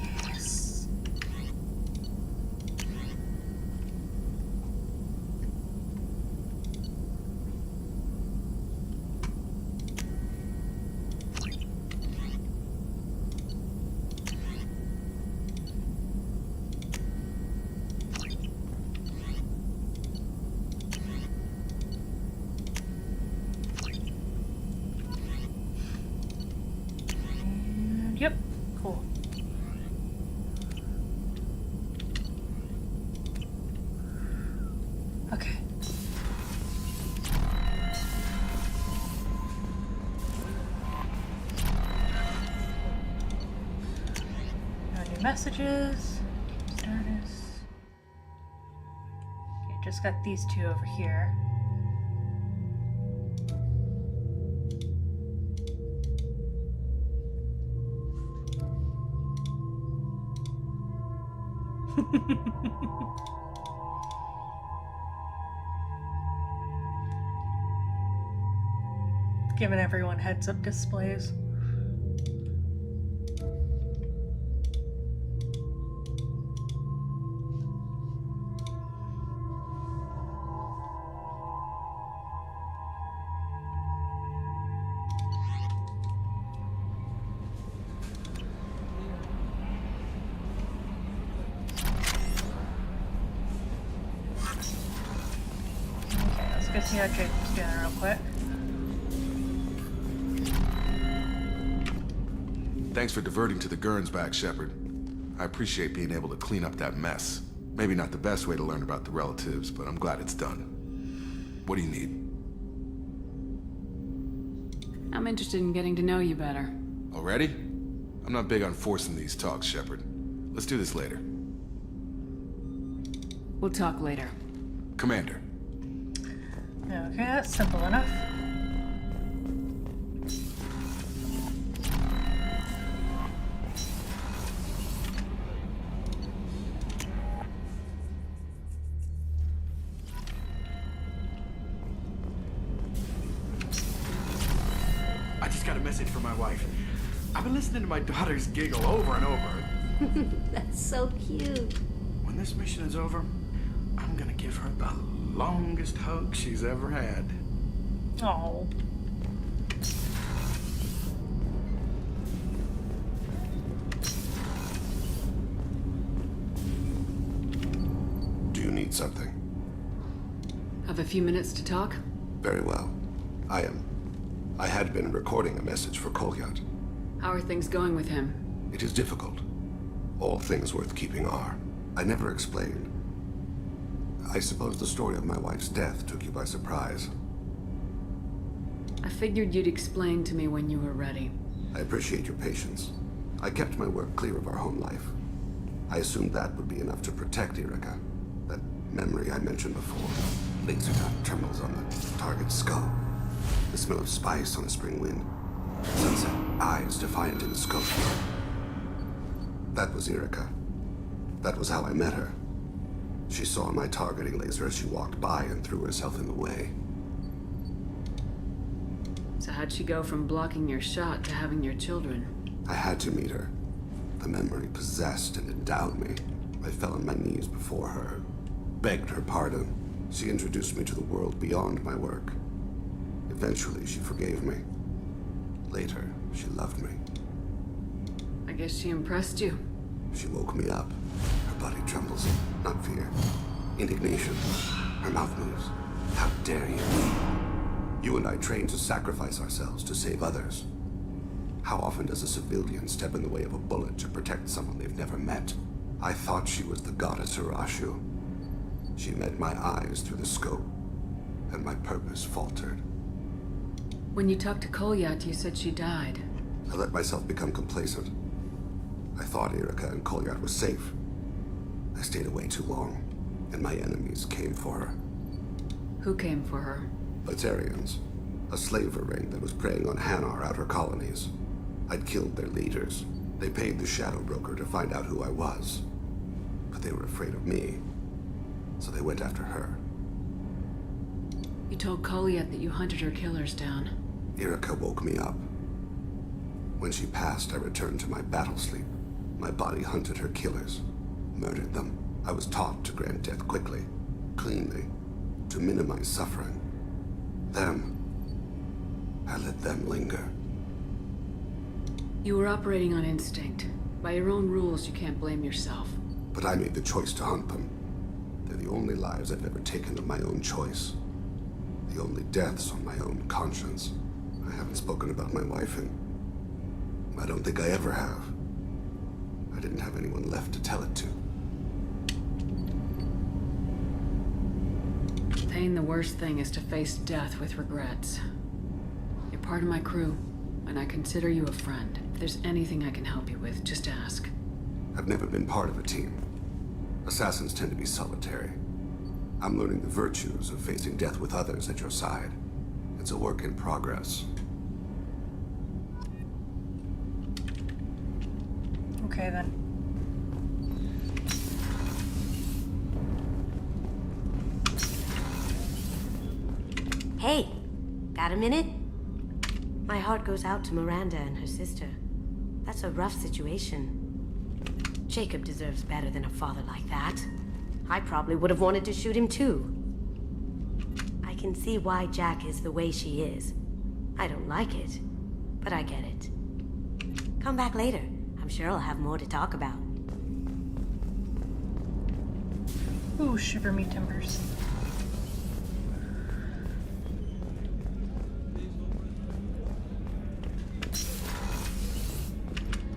Yes. Yep, cool. Okay. No new messages. Stardust. Okay, just got these two over here. Giving everyone heads-up displays. Okay, let's go see how Jacob's doing real quick. Thanks for diverting to the Gernsback, Shepard. I appreciate being able to clean up that mess. Maybe not the best way to learn about the relatives, but I'm glad it's done. What do you need? I'm interested in getting to know you better. Already? I'm not big on forcing these talks, Shepard. Let's do this later. We'll talk later. Commander. Okay, that's simple enough. I just got a message from my wife. I've been listening to my daughters giggle over and over. That's so cute. When this mission is over, I'm gonna give her the longest hug she's ever had. Oh. need something. Have a few minutes to talk? Very well. I had been recording a message for Kolyat. How are things going with him? It is difficult. All things worth keeping are. I never explained. I suppose the story of my wife's death took you by surprise. I figured you'd explain to me when you were ready. I appreciate your patience. I kept my work clear of our home life. I assumed that would be enough to protect Erica. That memory I mentioned before. Laser dot terminals on the target's skull. The smell of spice on a spring wind. Sunset eyes defiant in the scope. That was Erica. That was how I met her. She saw my targeting laser as she walked by and threw herself in the way. So how'd she go from blocking your shot to having your children? I had to meet her. The memory possessed and endowed me. I fell on my knees before her, begged her pardon. She introduced me to the world beyond my work. Eventually, she forgave me. Later, she loved me. I guess she impressed you. She woke me up. Her body trembles. Not fear. Indignation. Her mouth moves. How dare you? You and I trained to sacrifice ourselves to save others. How often does a civilian step in the way of a bullet to protect someone they've never met? I thought she was the goddess Hirashu. She met my eyes through the scope, and my purpose faltered. When you talked to Kolyat, you said she died. I let myself become complacent. I thought Erica and Kolyat were safe. I stayed away too long, and my enemies came for her. Who came for her? Batarians. A slaver ring that was preying on Hanar outer colonies. I'd killed their leaders. They paid the Shadow Broker to find out who I was. But they were afraid of me, so they went after her. You told Kolyat that you hunted her killers down. Erica woke me up. When she passed, I returned to my battle sleep. My body hunted her killers, murdered them. I was taught to grant death quickly, cleanly, to minimize suffering. Them, I let them linger. You were operating on instinct. By your own rules, you can't blame yourself. But I made the choice to hunt them. They're the only lives I've ever taken of my own choice. The only deaths on my own conscience. I haven't spoken about my wife, and I don't think I ever have. I didn't have anyone left to tell it to. Payne, the worst thing is to face death with regrets. You're part of my crew, and I consider you a friend. If there's anything I can help you with, just ask. I've never been part of a team. Assassins tend to be solitary. I'm learning the virtues of facing death with others at your side. It's a work in progress. Okay, then. Hey, got a minute? My heart goes out to Miranda and her sister. That's a rough situation. Jacob deserves better than a father like that. I probably would have wanted to shoot him too. I can see why Jack is the way she is. I don't like it, but I get it. Come back later. I'm sure I'll have more to talk about. Ooh, shiver me timbers.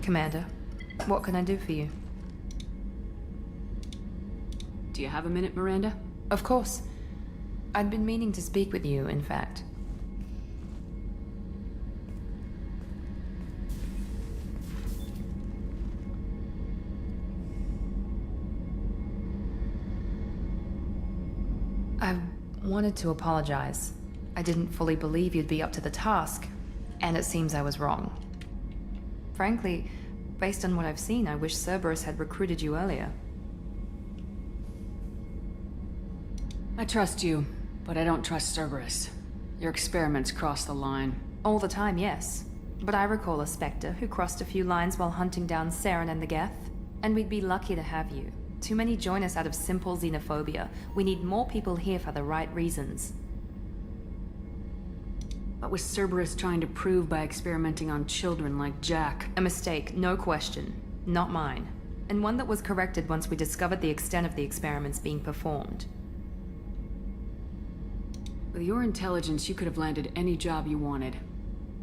Commander, what can I do for you? Do you have a minute, Miranda? Of course. I'd been meaning to speak with you, in fact. I wanted to apologize. I didn't fully believe you'd be up to the task, and it seems I was wrong. Frankly, based on what I've seen, I wish Cerberus had recruited you earlier. I trust you, but I don't trust Cerberus. Your experiments cross the line. All the time, yes. But I recall a Spectre who crossed a few lines while hunting down Saren and the Geth. And we'd be lucky to have you. Too many join us out of simple xenophobia. We need more people here for the right reasons. What was Cerberus trying to prove by experimenting on children like Jack? A mistake, no question. Not mine. and one that was corrected once we discovered the extent of the experiments being performed. With your intelligence, you could have landed any job you wanted.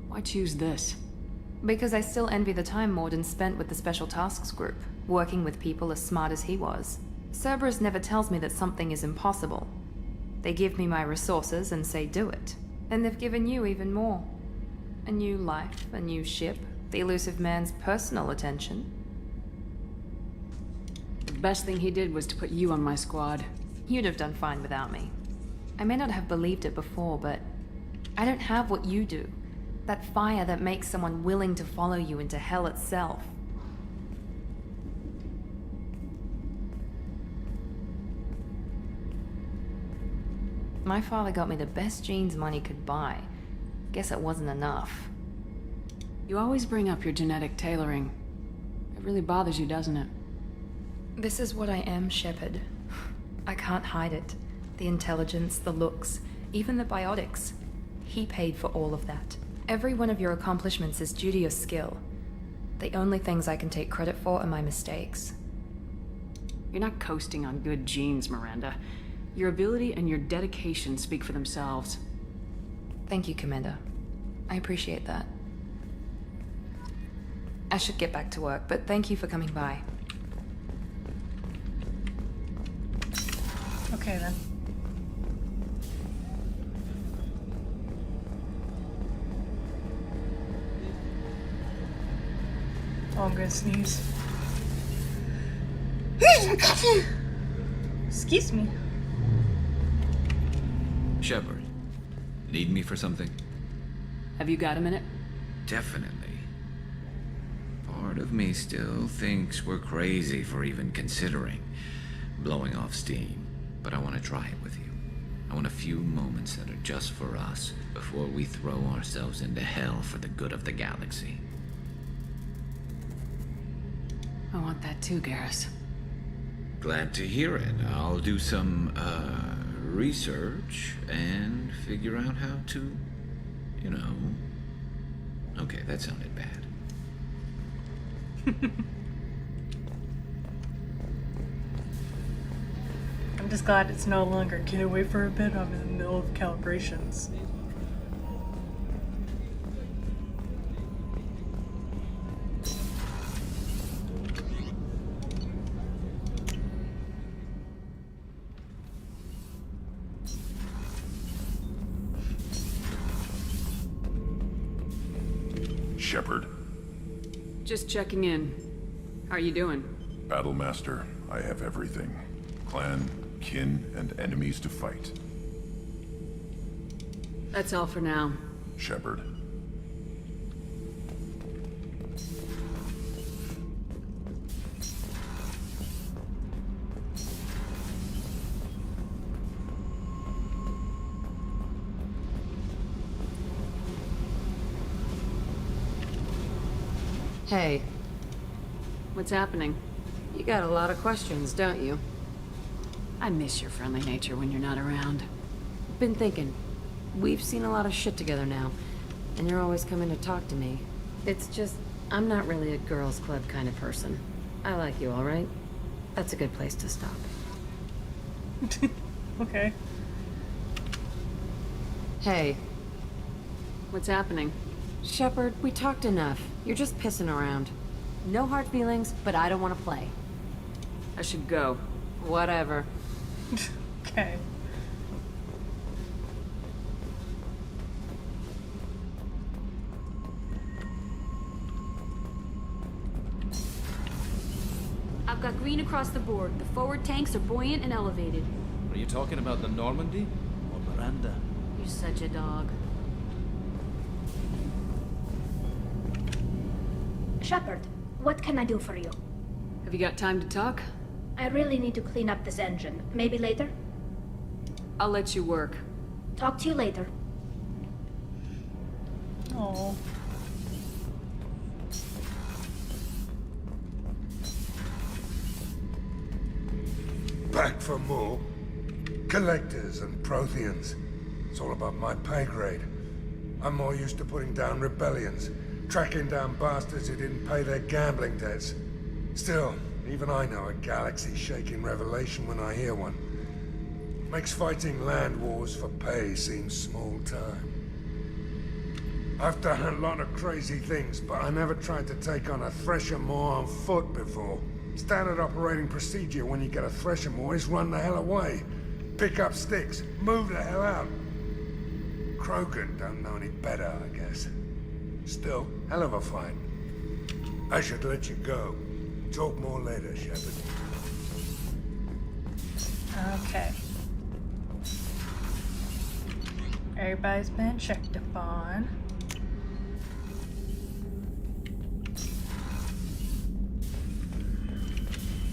Why choose this? Because I still envy the time Morden spent with the Special Tasks Group, working with people as smart as he was. Cerberus never tells me that something is impossible. They give me my resources and say do it. And they've given you even more. A new life, a new ship, the elusive man's personal attention. The best thing he did was to put you on my squad. You'd have done fine without me. I may not have believed it before, but I don't have what you do. That fire that makes someone willing to follow you into hell itself. My father got me the best genes money could buy. Guess it wasn't enough. You always bring up your genetic tailoring. It really bothers you, doesn't it? This is what I am, Shepard. I can't hide it. The intelligence, the looks, even the biotics. He paid for all of that. Every one of your accomplishments is due to your skill. The only things I can take credit for are my mistakes. You're not coasting on good genes, Miranda. Your ability and your dedication speak for themselves. Thank you, Commander. I appreciate that. I should get back to work, but thank you for coming by. Okay, then. Oh, I'm gonna sneeze. Excuse me. Shepard, need me for something? Have you got a minute? Definitely. Part of me still thinks we're crazy for even considering blowing off steam, but I want to try it with you. I want a few moments that are just for us before we throw ourselves into hell for the good of the galaxy. I want that too, Garrus. Glad to hear it. I'll do some, research and figure out how to, you know... Okay, that sounded bad. I'm just glad it's no longer get away for a bit. I'm in the middle of calibrations. Shepard. Just checking in. How are you doing? Battlemaster, I have everything. Clan, kin, and enemies to fight. That's all for now. Shepard. Hey. What's happening? You got a lot of questions, don't you? I miss your friendly nature when you're not around. Been thinking. We've seen a lot of shit together now, and you're always coming to talk to me. It's just, I'm not really a girls' club kind of person. I like you, all right? That's a good place to stop. Okay. Hey. What's happening? Shepard, we talked enough. You're just pissing around. No hard feelings, but I don't want to play. I should go. Whatever. Okay. I've got green across the board. The forward tanks are buoyant and elevated. Are you talking about the Normandy or Miranda? You're such a dog. Shepard, what can I do for you? Have you got time to talk? I really need to clean up this engine. Maybe later? I'll let you work. Talk to you later. Oh. Back for more? Collectors and Protheans. It's all about my pay grade. I'm more used to putting down rebellions, tracking down bastards who didn't pay their gambling debts. Still, Even I know a galaxy-shaking revelation when I hear one. Makes fighting land wars for pay seem small time. I've done a lot of crazy things, but I never tried to take on a Thresher Maw on foot before. Standard operating procedure when you get a Thresher Maw is run the hell away. Pick up sticks, move the hell out. Krogan don't know any better, I guess. Still, hell of a fight. I should let you go. Talk more later, Shepard. Okay. Everybody's been checked upon.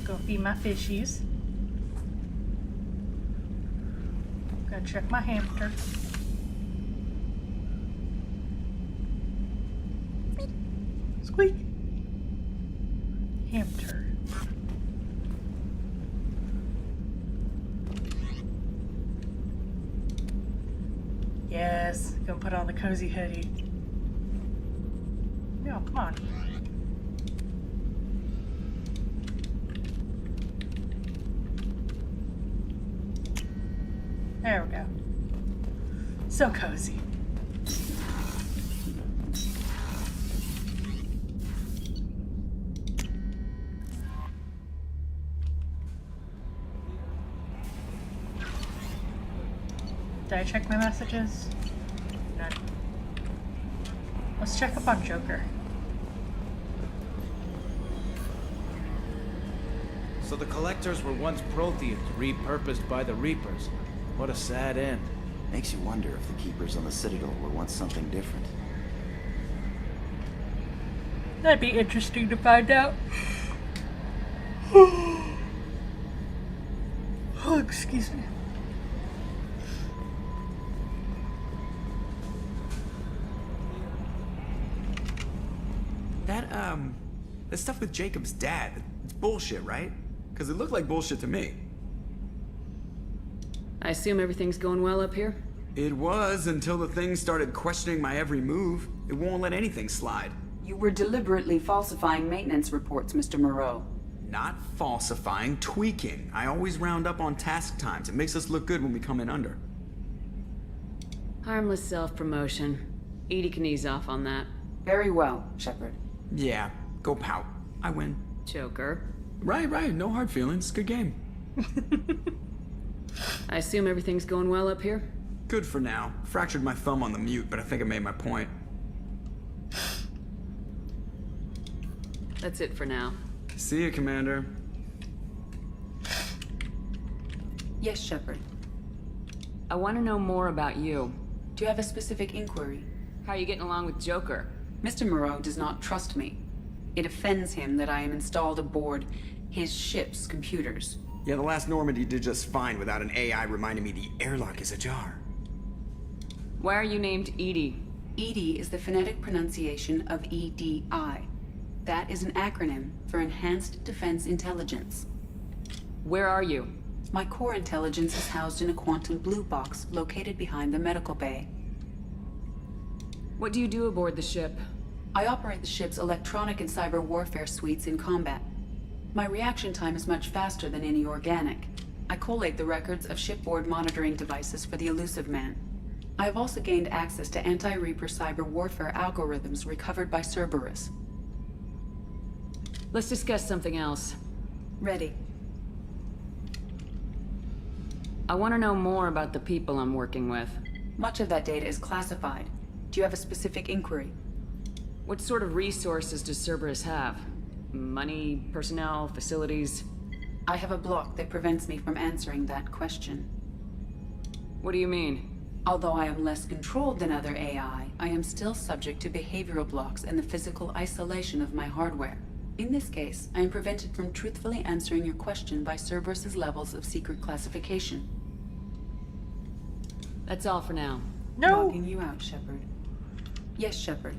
Go feed my fishies. Gotta check my hamster. Squeak. Hamster. Yes, gonna put on the cozy hoodie. No, come on. There we go. So cozy. Did I check my messages? None. Let's check up on Joker. So the Collectors were once Protheans, repurposed by the Reapers. What a sad end. Makes you wonder if the Keepers on the Citadel were once something different. That'd be interesting to find out. Oh, excuse me. That stuff with Jacob's dad, it's bullshit, right? Because it looked like bullshit to me. I assume everything's going well up here? It was until the thing started questioning my every move. It won't let anything slide. You were deliberately falsifying maintenance reports, Mr. Moreau. Not falsifying, tweaking. I always round up on task times. It makes us look good when we come in under. Harmless self-promotion. Edie can ease off on that. Very well, Shepard. Yeah, go pout. I win. Joker. Right. No hard feelings. Good game. I assume everything's going well up here? Good for now. Fractured my thumb on the mute, but I think I made my point. That's it for now. See you, Commander. Yes, Shepard. I want to know more about you. Do you have a specific inquiry? How are you getting along with Joker? Mr. Moreau does not trust me. It offends him that I am installed aboard his ship's computers. Yeah, the last Normandy did just fine without an AI reminding me the airlock is ajar. Why are you named Edie? EDI is the phonetic pronunciation of EDI. That is an acronym for Enhanced Defense Intelligence. Where are you? My core intelligence is housed in a quantum blue box located behind the medical bay. What do you do aboard the ship? I operate the ship's electronic and cyber warfare suites in combat. My reaction time is much faster than any organic. I collate the records of shipboard monitoring devices for the Elusive Man. I have also gained access to anti-Reaper cyber warfare algorithms recovered by Cerberus. Let's discuss something else. Ready. I want to know more about the people I'm working with. Much of that data is classified. Do you have a specific inquiry? What sort of resources does Cerberus have? Money, personnel, facilities? I have a block that prevents me from answering that question. What do you mean? Although I am less controlled than other AI, I am still subject to behavioral blocks and the physical isolation of my hardware. In this case, I am prevented from truthfully answering your question by Cerberus's levels of secret classification. That's all for now. No! Logging you out, Shepard. Yes, Shepard.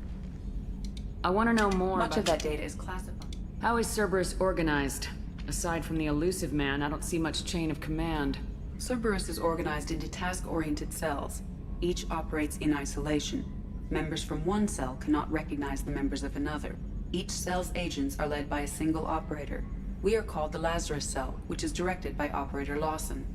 I want to know more Much about... of that data is classified. How is Cerberus organized? Aside from the Elusive Man, I don't see much chain of command. Cerberus is organized into task-oriented cells. Each operates in isolation. Members from one cell cannot recognize the members of another. Each cell's agents are led by a single operator. We are called the Lazarus Cell, which is directed by Operator Lawson.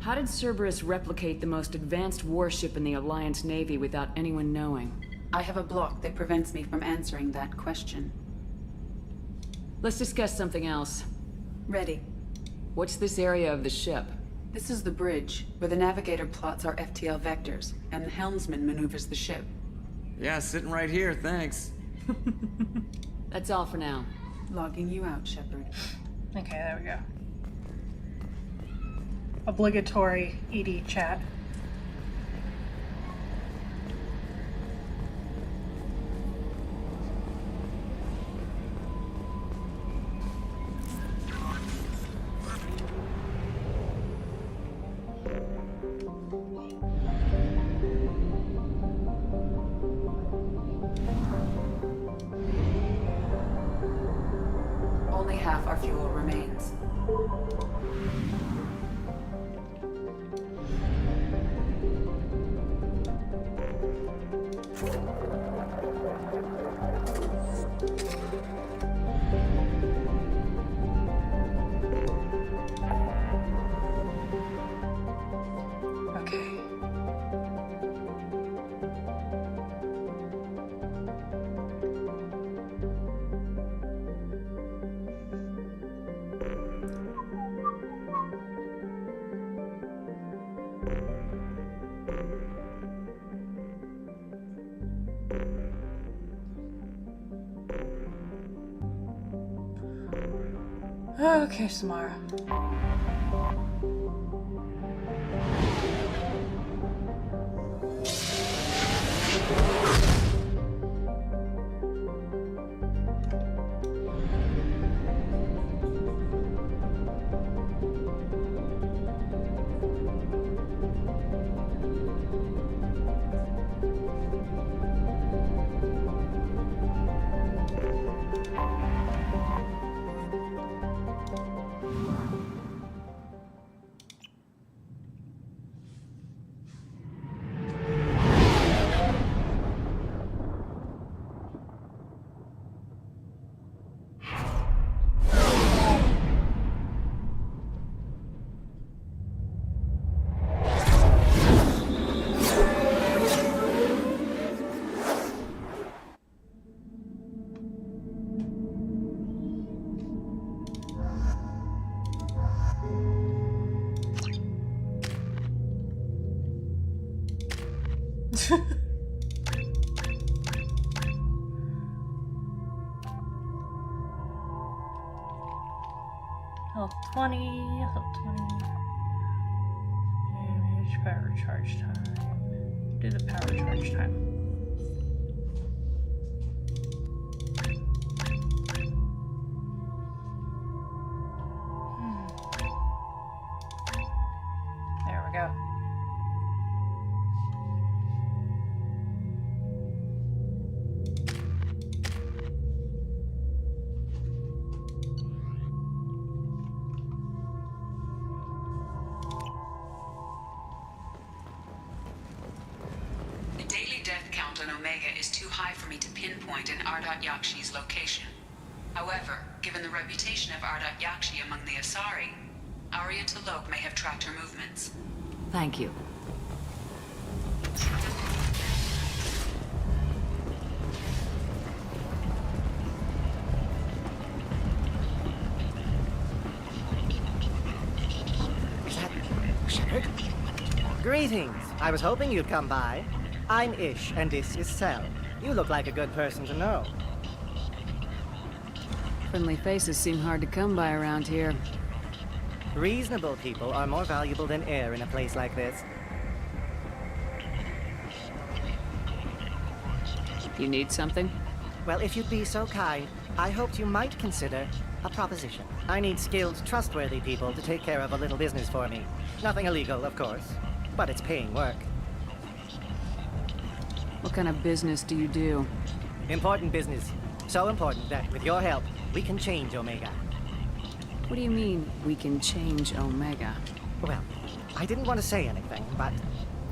How did Cerberus replicate the most advanced warship in the Alliance Navy without anyone knowing? I have a block that prevents me from answering that question. Let's discuss something else. Ready. What's this area of the ship? This is the bridge, where the navigator plots our FTL vectors, and the helmsman maneuvers the ship. Yeah, sitting right here, thanks. That's all for now. Logging you out, Shepard. Okay, there we go. Obligatory ED chat. Only half our fuel remains. Okay. Okay, Samara. Health 20, health 20. Damage, power charge time. Do the power charge time. There we go. The daily death count on Omega is too high for me to pinpoint an Ardat Yakshi's location. However, given the reputation of Ardat Yakshi among the Asari, Arya T'Loak may have tracked her movements. Thank you. Shepard? Greetings. I was hoping you'd come by. I'm Ish, and this is Cell. You look like a good person to know. Friendly faces seem hard to come by around here. Reasonable people are more valuable than air in a place like this. You need something? Well, if you'd be so kind, I hoped you might consider a proposition. I need skilled, trustworthy people to take care of a little business for me. Nothing illegal, of course, but it's paying work. What kind of business do you do? Important business. So important that, with your help, we can change Omega. What do you mean, we can change Omega? Well, I didn't want to say anything, but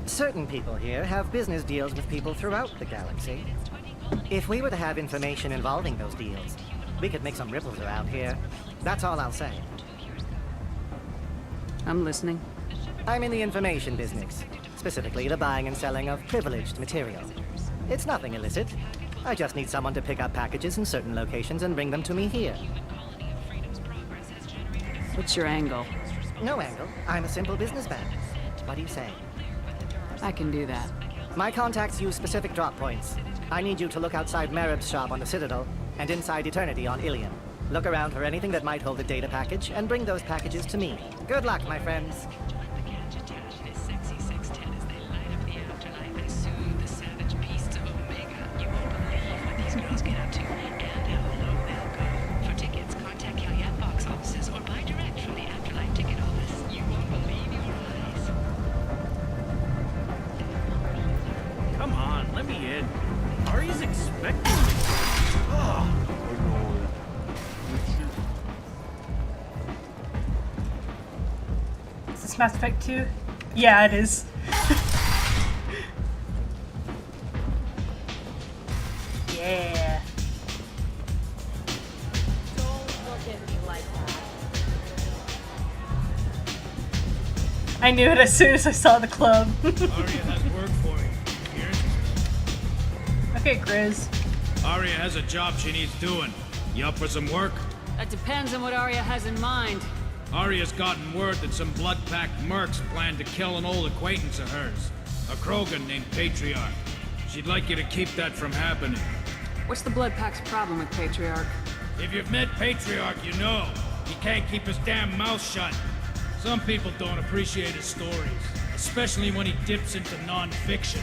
certain people here have business deals with people throughout the galaxy. If we were to have information involving those deals, we could make some ripples around here. That's all I'll say. I'm listening. I'm in the information business, specifically the buying and selling of privileged material. It's nothing illicit. I just need someone to pick up packages in certain locations and bring them to me here. What's your angle? No angle. I'm a simple businessman. What do you say? I can do that. My contacts use specific drop points. I need you to look outside Marib's shop on the Citadel and inside Eternity on Ilion. Look around for anything that might hold a data package and bring those packages to me. Good luck, my friends. Come on, let me in. Ari's expecting me. Oh. Is this Mass Effect 2? Yeah, it is. Yeah. Don't look at me like that. I knew it as soon as I saw the club. Aria has work for you. Here? Okay, Grizz. Aria has a job she needs doing. You up for some work? That depends on what Arya has in mind. Aria's gotten word that some blood-packed mercs plan to kill an old acquaintance of hers. A Krogan named Patriarch. She'd like you to keep that from happening. What's the Blood Pack's problem with Patriarch? If you've met Patriarch, you know. He can't keep his damn mouth shut. Some people don't appreciate his stories, especially when he dips into non-fiction.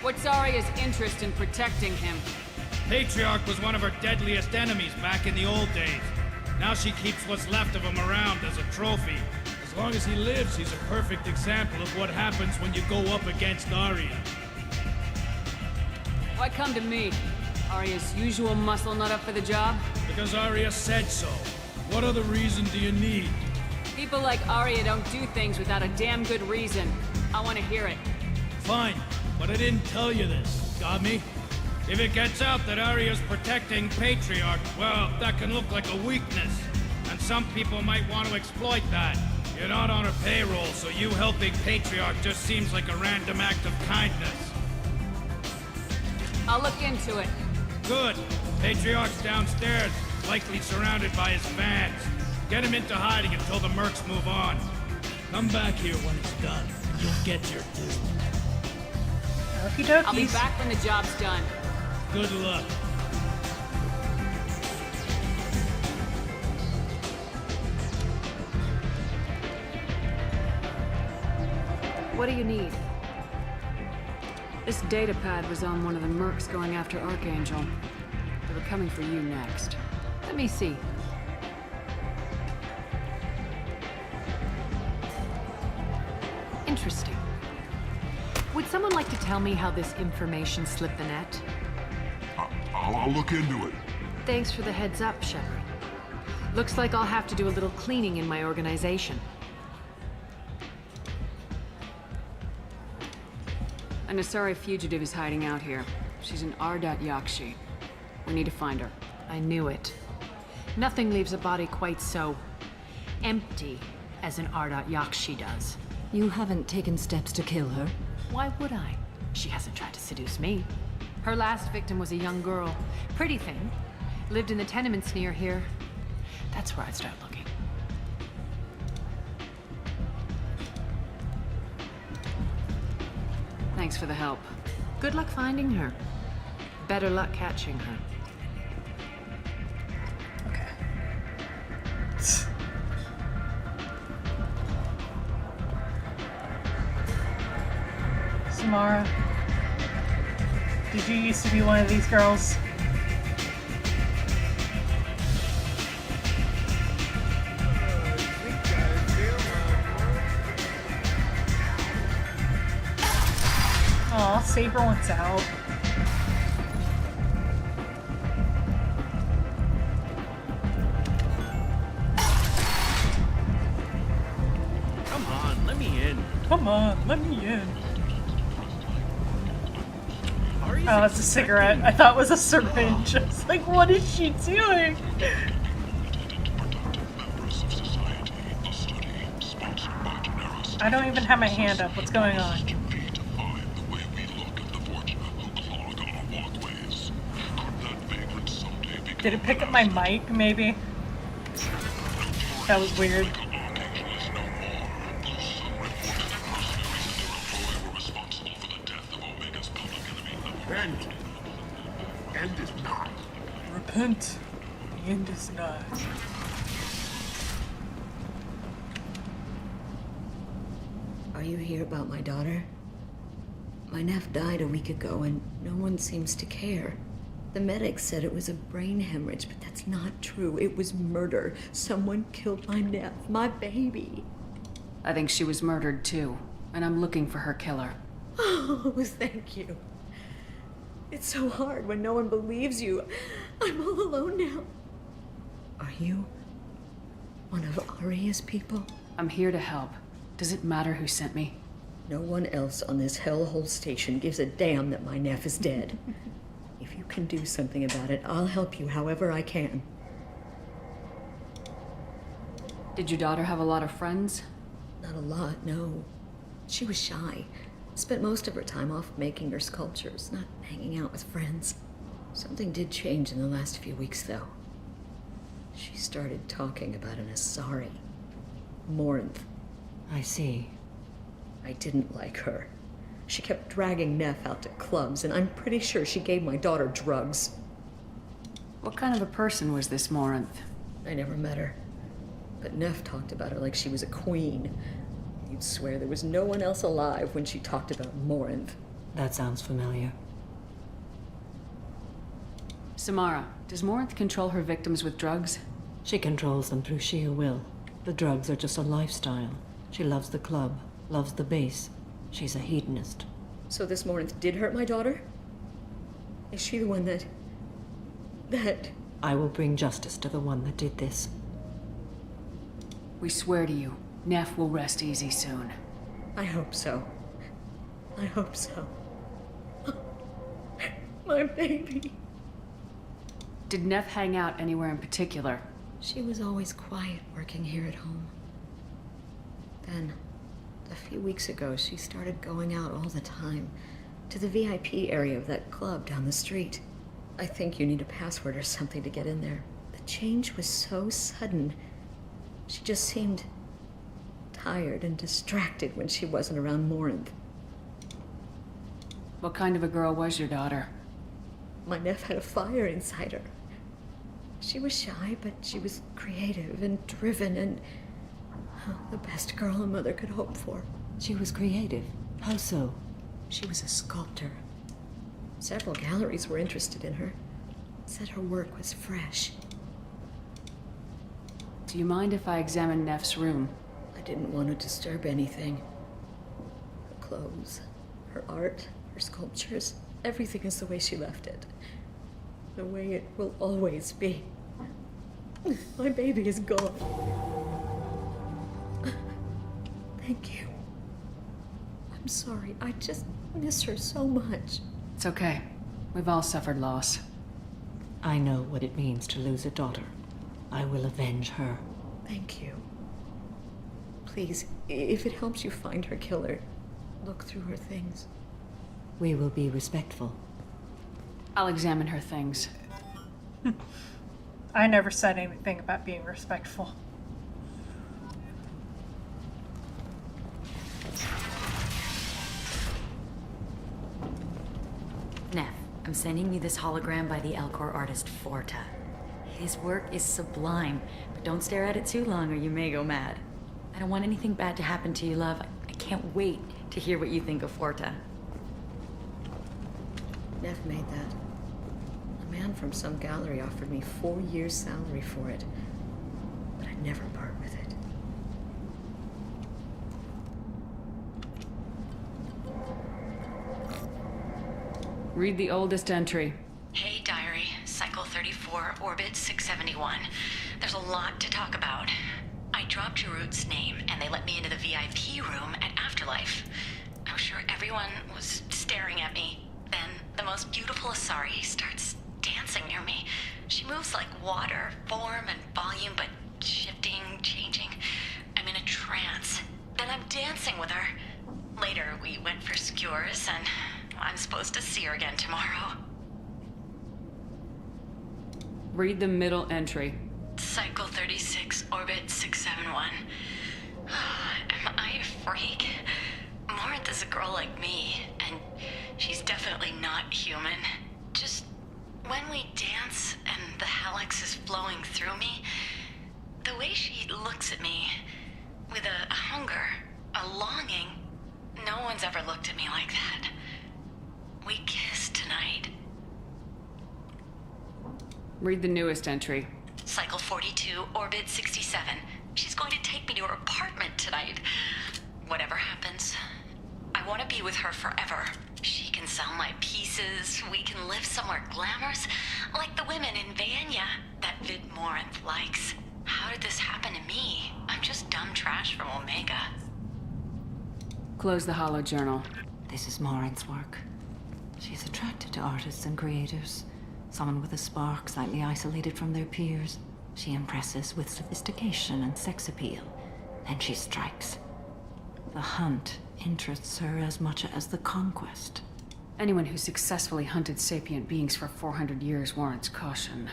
What's Arya's interest in protecting him? Patriarch was one of her deadliest enemies back in the old days. Now she keeps what's left of him around as a trophy. As long as he lives, he's a perfect example of what happens when you go up against Arya. Why come to me? Arya's usual muscle not up for the job? Because Arya said so. What other reason do you need? People like Arya don't do things without a damn good reason. I want to hear it. Fine, but I didn't tell you this. Got me? If it gets out that Arya's protecting Patriarch, well, that can look like a weakness. And some people might want to exploit that. You're not on her payroll, so you helping Patriarch just seems like a random act of kindness. I'll look into it. Good. Patriarch's downstairs, likely surrounded by his fans. Get him into hiding until the mercs move on. Come back here when it's done. You'll get your due. Okie dokies. I'll be back when the job's done. Good luck. What do you need? This data pad was on one of the mercs going after Archangel. They were coming for you next. Let me see. Interesting. Would someone like to tell me how this information slipped the net? I'll look into it. Thanks for the heads up, Shepard. Looks like I'll have to do a little cleaning in my organization. An Asari fugitive is hiding out here. She's an Ardat Yakshi. We need to find her. I knew it. Nothing leaves a body quite so empty as an Ardat Yakshi does. You haven't taken steps to kill her? Why would I? She hasn't tried to seduce me. Her last victim was a young girl. Pretty thing. Lived in the tenements near here. That's where I'd start looking. Thanks for the help. Good luck finding her. Better luck catching her. Samara, did you used to be one of these girls? Aw, Saber wants out. Come on, let me in. Come on, let me in. Oh, it's a cigarette. I thought it was a syringe. I was like, what is she doing? I don't even have my hand up. What's going on? Did it pick up my mic, maybe? That was weird. Repent. The end is nigh. Repent. The end is nigh. Are you here about my daughter? My nephew died a week ago and no one seems to care. The medics said it was a brain hemorrhage, but that's not true. It was murder. Someone killed my nephew, my baby. I think she was murdered too, and I'm looking for her killer. Oh, thank you. It's so hard when no one believes you. I'm all alone now. Are you one of Aria's people? I'm here to help. Does it matter who sent me? No one else on this hellhole station gives a damn that my nephew is dead. If you can do something about it, I'll help you however I can. Did your daughter have a lot of friends? Not a lot, no. She was shy. Spent most of her time off making her sculptures, not hanging out with friends. Something did change in the last few weeks, though. She started talking about an Asari. Morinth. I see. I didn't like her. She kept dragging Neff out to clubs, and I'm pretty sure she gave my daughter drugs. What kind of a person was this Morinth? I never met her. But Neff talked about her like she was a queen. You'd swear there was no one else alive when she talked about Morinth. That sounds familiar. Samara, does Morinth control her victims with drugs? She controls them through sheer will. The drugs are just a lifestyle. She loves the club, loves the base. She's a hedonist. So this Morinth did hurt my daughter? Is she the one that... I will bring justice to the one that did this. We swear to you, Neff will rest easy soon. I hope so. I hope so. My baby. Did Neff hang out anywhere in particular? She was always quiet working here at home. Then, a few weeks ago, she started going out all the time. To the VIP area of that club down the street. I think you need a password or something to get in there. The change was so sudden. She just seemed tired and distracted when she wasn't around Morinth. What kind of a girl was your daughter? My nephew had a fire inside her. She was shy, but she was creative and driven and the best girl a mother could hope for. She was creative. How so? She was a sculptor. Several galleries were interested in her. Said her work was fresh. Do you mind if I examine Neff's room? I didn't want to disturb anything. Her clothes, her art, her sculptures, everything is the way she left it. The way it will always be. My baby is gone. Thank you. I'm sorry. I just miss her so much. It's okay. We've all suffered loss. I know what it means to lose a daughter. I will avenge her. Thank you. Please, if it helps you find her killer, look through her things. We will be respectful. I'll examine her things. I never said anything about being respectful. Neff, I'm sending you this hologram by the Alcor artist Forta. His work is sublime, but don't stare at it too long or you may go mad. I don't want anything bad to happen to you, love. I can't wait to hear what you think of Forta. Neff made that. A man from some gallery offered me 4 years' salary for it, but I'd never part with it. Read the oldest entry. Hey, Diary. Cycle 34, Orbit 671. There's a lot to talk about. I dropped Jarut's name, and they let me into the VIP room at Afterlife. I was sure everyone was staring at me. Then the most beautiful Asari starts dancing near me. She moves like water, form and volume, but shifting, changing. I'm in a trance. Then I'm dancing with her. Later, we went for skewers, and I'm supposed to see her again tomorrow. Read the middle entry. Cycle 36, orbit 671. Am I a freak? Morinth is a girl like me, and she's definitely not human. Just when we dance and the Hallex is flowing through me, the way she looks at me, with a hunger, a longing, no one's ever looked at me like that. We kissed tonight. Read the newest entry. Cycle 42, orbit 67. She's going to take me to her apartment tonight. Whatever happens, I want to be with her forever. She can sell my pieces. We can live somewhere glamorous, like the women in Vanya that Vid Morinth likes. How did this happen to me? I'm just dumb trash from Omega. Close the hollow journal. This is Morinth's work. She's attracted to artists and creators. Someone with a spark, slightly isolated from their peers. She impresses with sophistication and sex appeal. Then she strikes. The hunt interests her as much as the conquest. Anyone who successfully hunted sapient beings for 400 years warrants caution.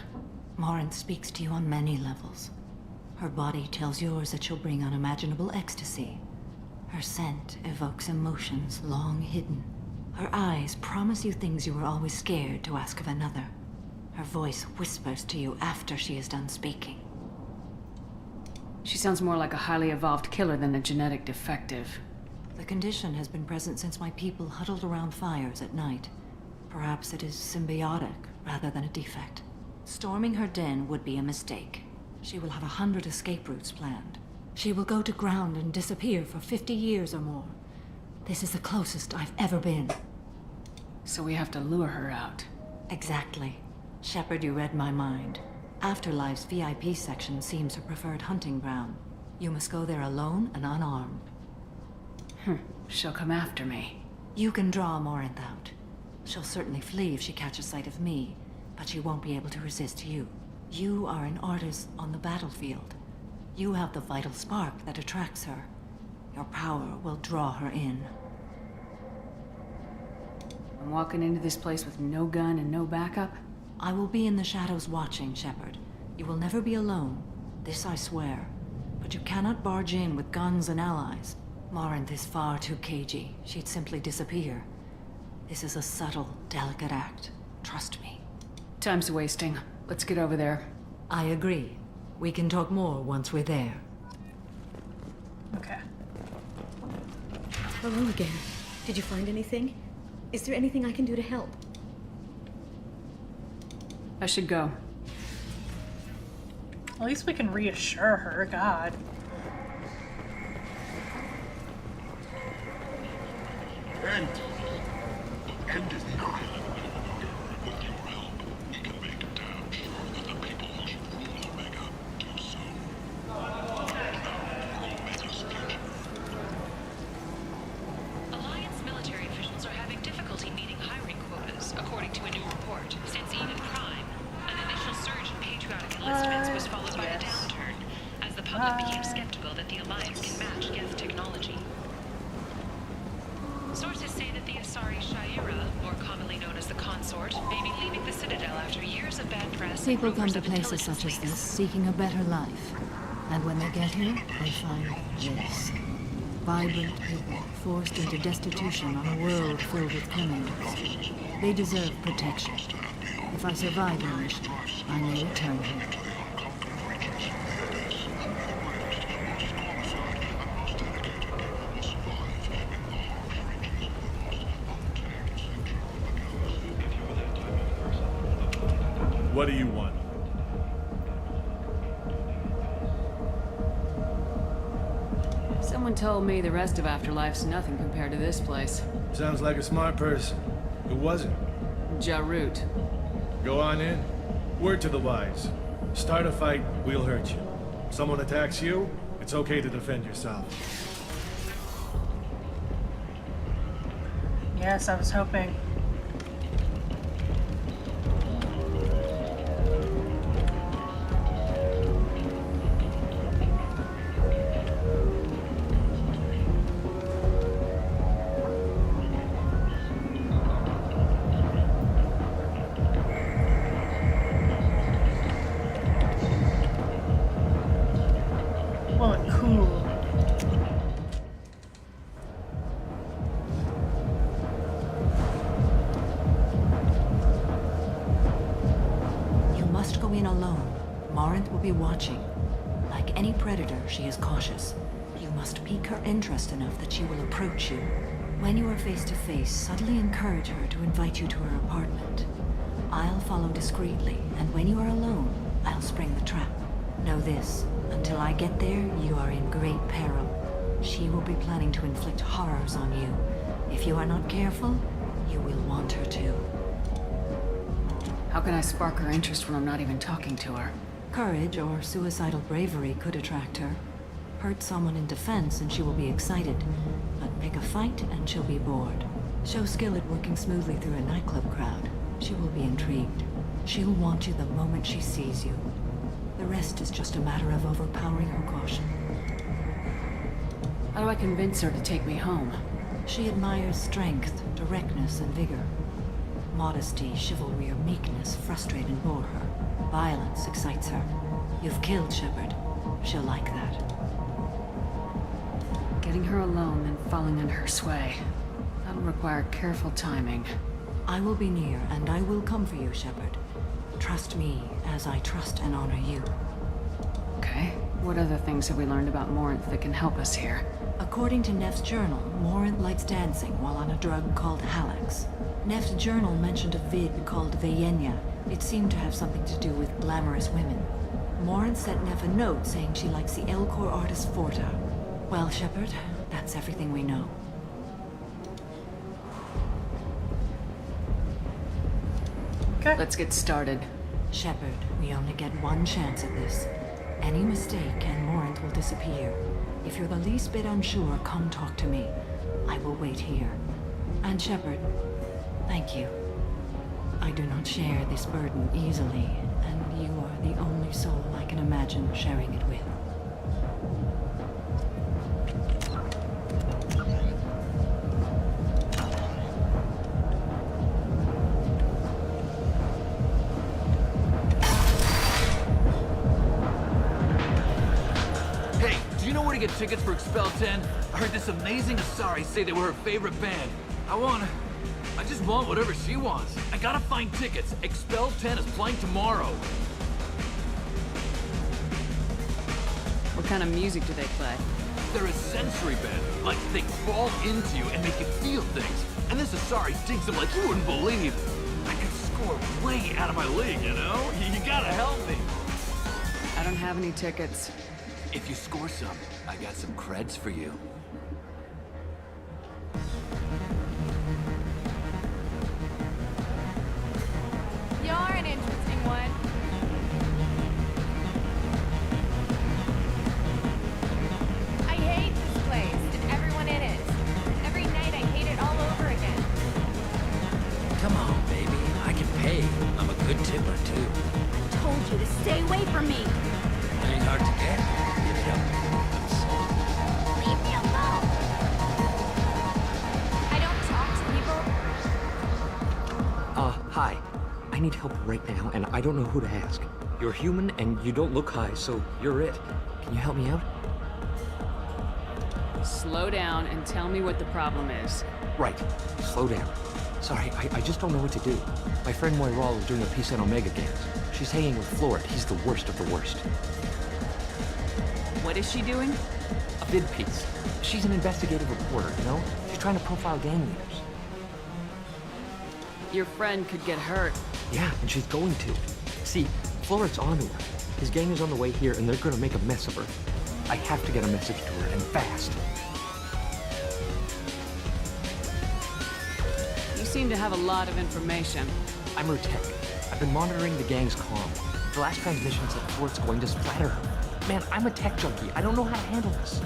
Morinth speaks to you on many levels. Her body tells yours that she'll bring unimaginable ecstasy. Her scent evokes emotions long hidden. Her eyes promise you things you were always scared to ask of another. Her voice whispers to you after she is done speaking. She sounds more like a highly evolved killer than a genetic defective. The condition has been present since my people huddled around fires at night. Perhaps it is symbiotic rather than a defect. Storming her den would be a mistake. She will have 100 escape routes planned. She will go to ground and disappear for 50 years or more. This is the closest I've ever been. So we have to lure her out. Exactly. Shepard, you read my mind. Afterlife's VIP section seems her preferred hunting ground. You must go there alone and unarmed. She'll come after me. You can draw Morinth out. She'll certainly flee if she catches sight of me, but she won't be able to resist you. You are an artist on the battlefield. You have the vital spark that attracts her. Your power will draw her in. I'm walking into this place with no gun and no backup? I will be in the shadows watching, Shepard. You will never be alone. This I swear. But you cannot barge in with guns and allies. Morinth is far too cagey. She'd simply disappear. This is a subtle, delicate act. Trust me. Time's wasting. Let's get over there. I agree. We can talk more once we're there. Okay. Hello again. Did you find anything? Is there anything I can do to help? I should go. At least we can reassure her, God. End. End is not. Alliance military officials are having difficulty meeting hiring quotas, according to a new report. Since Eden Prime, an initial surge in patriotic enlistments was followed by a downturn, as the public became skeptical that the Alliance can match Geth technology. Sources say that the Asari Shaira, more commonly known as the Consort, may be leaving the Citadel after years of bad press. People and come rumors to of places such as this seeking a better life. And when they get here, they find this. Vibrant people forced into destitution on a world filled with criminals. They deserve protection. If I survive the mission, I may return here. What do you want? Someone told me the rest of Afterlife's nothing compared to this place. Sounds like a smart person. Who was it? Jarut. Go on in. Word to the wise. Start a fight, we'll hurt you. Someone attacks you, it's okay to defend yourself. Yes, I was hoping. in alone. Morinth will be watching. Like any predator, she is cautious. You must pique her interest enough that she will approach you. When you are face to face, subtly encourage her to invite you to her apartment. I'll follow discreetly, and when you are alone, I'll spring the trap. Know this, until I get there, you are in great peril. She will be planning to inflict horrors on you. If you are not careful, you will want her to. How can I spark her interest when I'm not even talking to her? Courage or suicidal bravery could attract her. Hurt someone in defense and she will be excited. But pick a fight and she'll be bored. Show skill at working smoothly through a nightclub crowd. She will be intrigued. She'll want you the moment she sees you. The rest is just a matter of overpowering her caution. How do I convince her to take me home? She admires strength, directness, and vigor. Modesty, chivalry, or meekness frustrate and bore her. Violence excites her. You've killed Shepard. She'll like that. Getting her alone and falling under her sway. That'll require careful timing. I will be near, and I will come for you, Shepard. Trust me, as I trust and honor you. Okay. What other things have we learned about Morinth that can help us here? According to Neff's journal, Morinth likes dancing while on a drug called Halax. Neff's journal mentioned a vid called Vayenya. It seemed to have something to do with glamorous women. Morinth sent Neff a note saying she likes the Elcor artist Forta. Well, Shepard, that's everything we know. Okay. Let's get started. Shepard, we only get one chance at this. Any mistake and Morinth will disappear. If you're the least bit unsure, come talk to me. I will wait here. And Shepard, thank you. I do not share this burden easily, and you are the only soul I can imagine sharing it with. To get tickets for Expel 10. I heard this amazing Asari say they were her favorite band. I just want whatever she wants. I gotta find tickets. Expel 10 is playing tomorrow. What kind of music do they play? They're a sensory band. Like, they fall into you and make you feel things. And this Asari digs them like you wouldn't believe. I could score way out of my league, you know? You gotta help me. I don't have any tickets. If you score some, I got some creds for you. You're an interesting one. I hate this place and everyone in it. Every night I hate it all over again. Come on, baby. I can pay. I'm a good tipper, too. I told you to stay away from me. Ain't hard to get. Leave me alone. I don't talk to people. Hi. I need help right now, and I don't know who to ask. You're human, and you don't look high, so you're it. Can you help me out? Slow down and tell me what the problem is. Right. Slow down. Sorry, I just don't know what to do. My friend Moiral is doing a piece on Omega Gangs. She's hanging with Florid. He's the worst of the worst. What is she doing? A vid piece. She's an investigative reporter, you know? She's trying to profile gang leaders. Your friend could get hurt. Yeah, and she's going to. See, Florid's onto her. His gang is on the way here, and they're gonna make a mess of her. I have to get a message to her, and fast. You seem to have a lot of information. I'm her tech. I've been monitoring the gang's comm. The last transmission said Florid's going to splatter her. Man, I'm a tech junkie. I don't know how to handle this.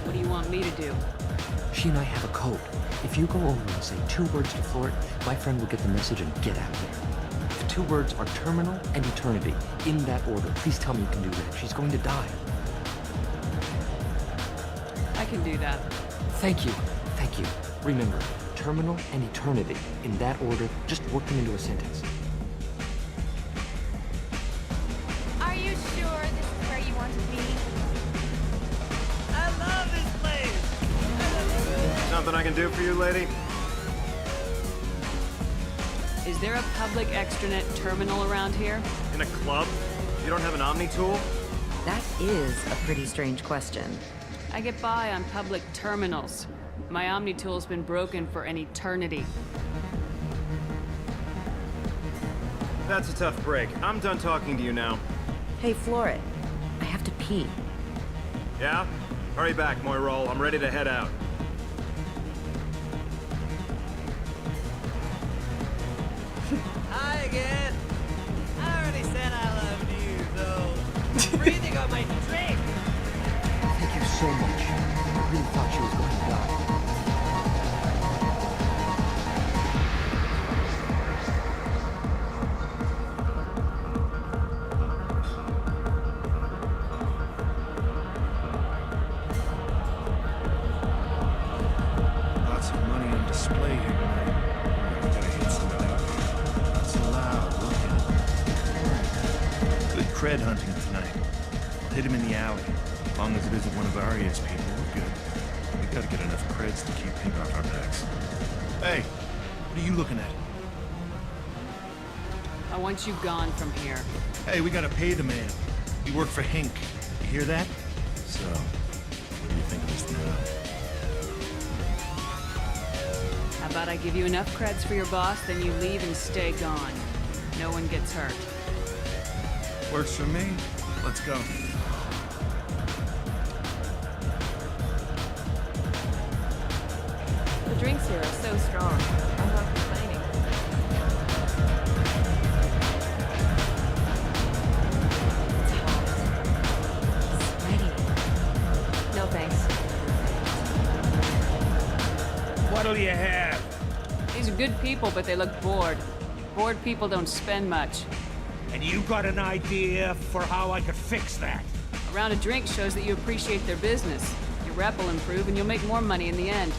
What do you want me to do? She and I have a code. If you go over and say 2 words to Florid, my friend will get the message and get out of there. The 2 words are terminal and eternity. In that order. Please tell me you can do that. She's going to die. I can do that. Thank you. Thank you. Remember, terminal and eternity. In that order, just work them into a sentence. Are you sure this is where you want to be? I love this place! Something I can do for you, lady? Is there a public extranet terminal around here? In a club? You don't have an Omni tool? That is a pretty strange question. I get by on public terminals. My Omni tool's been broken for an eternity. That's a tough break. I'm done talking to you now. Hey, Floret. I have to pee. Yeah? Hurry back, Moirol. I'm ready to head out. Hi again. I already said I loved you, though. Breathing on my drink. Thank you so much. I really thought she was going to die. Lots of money on display here tonight. We gotta hit somebody. It's loud, look at it. Good cred hunting tonight. I'll hit him in the alley. As long as it isn't one of Arya's people, we're good. We gotta get enough creds to keep Pink off our backs. Hey, what are you looking at? I want you gone from here. Hey, we gotta pay the man. We work for Hink. You hear that? So, what do you think of this now? How about I give you enough creds for your boss, then you leave and stay gone. No one gets hurt. Works for me. Let's go. The drinks here are so strong. I'm not complaining. No thanks. What'll you have? These are good people, but they look bored. Bored people don't spend much. And you got an idea for how I could fix that? A round of drinks shows that you appreciate their business. Your rep will improve and you'll make more money in the end.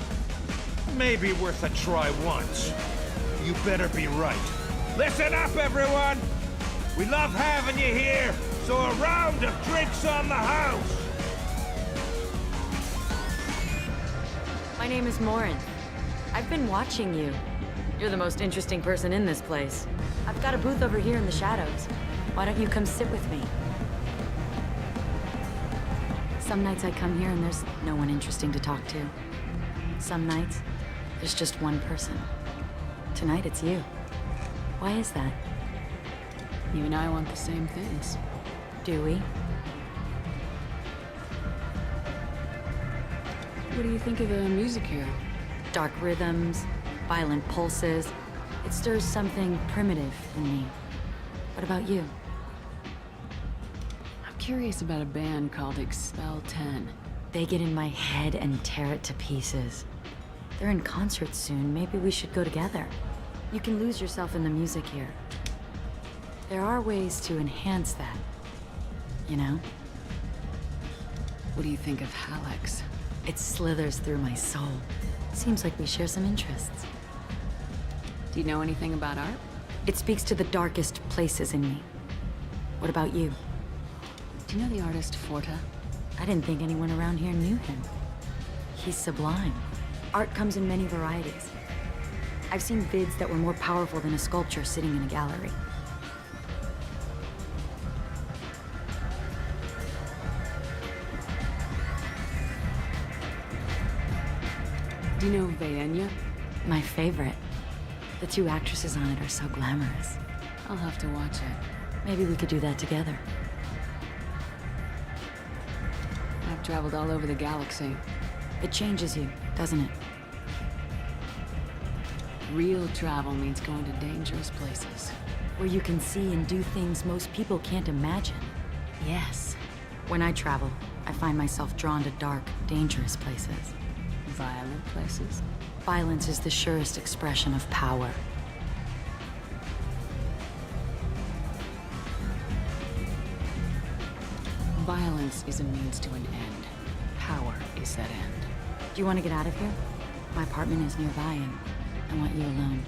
Maybe worth a try once. You better be right. Listen up, everyone! We love having you here, so a round of drinks on the house! My name is Morin. I've been watching you. You're the most interesting person in this place. I've got a booth over here in the shadows. Why don't you come sit with me? Some nights I come here and there's no one interesting to talk to. Some nights, there's just one person. Tonight it's you. Why is that? You and I want the same things. Do we? What do you think of the music here? Dark rhythms, violent pulses. It stirs something primitive in me. What about you? I'm curious about a band called Expel 10. They get in my head and tear it to pieces. They're in concert soon. Maybe we should go together. You can lose yourself in the music here. There are ways to enhance that. You know? What do you think of Hallex? It slithers through my soul. Seems like we share some interests. Do you know anything about art? It speaks to the darkest places in me. What about you? Do you know the artist Forta? I didn't think anyone around here knew him. He's sublime. Art comes in many varieties. I've seen vids that were more powerful than a sculpture sitting in a gallery. Do you know Vaenya? My favorite. The two actresses on it are so glamorous. I'll have to watch it. Maybe we could do that together. I've traveled all over the galaxy. It changes you, doesn't it? Real travel means going to dangerous places. Where you can see and do things most people can't imagine. Yes. When I travel, I find myself drawn to dark, dangerous places. Violent places? Violence is the surest expression of power. Violence is a means to an end. Power is that end. Do you want to get out of here? My apartment is nearby and I want you alone.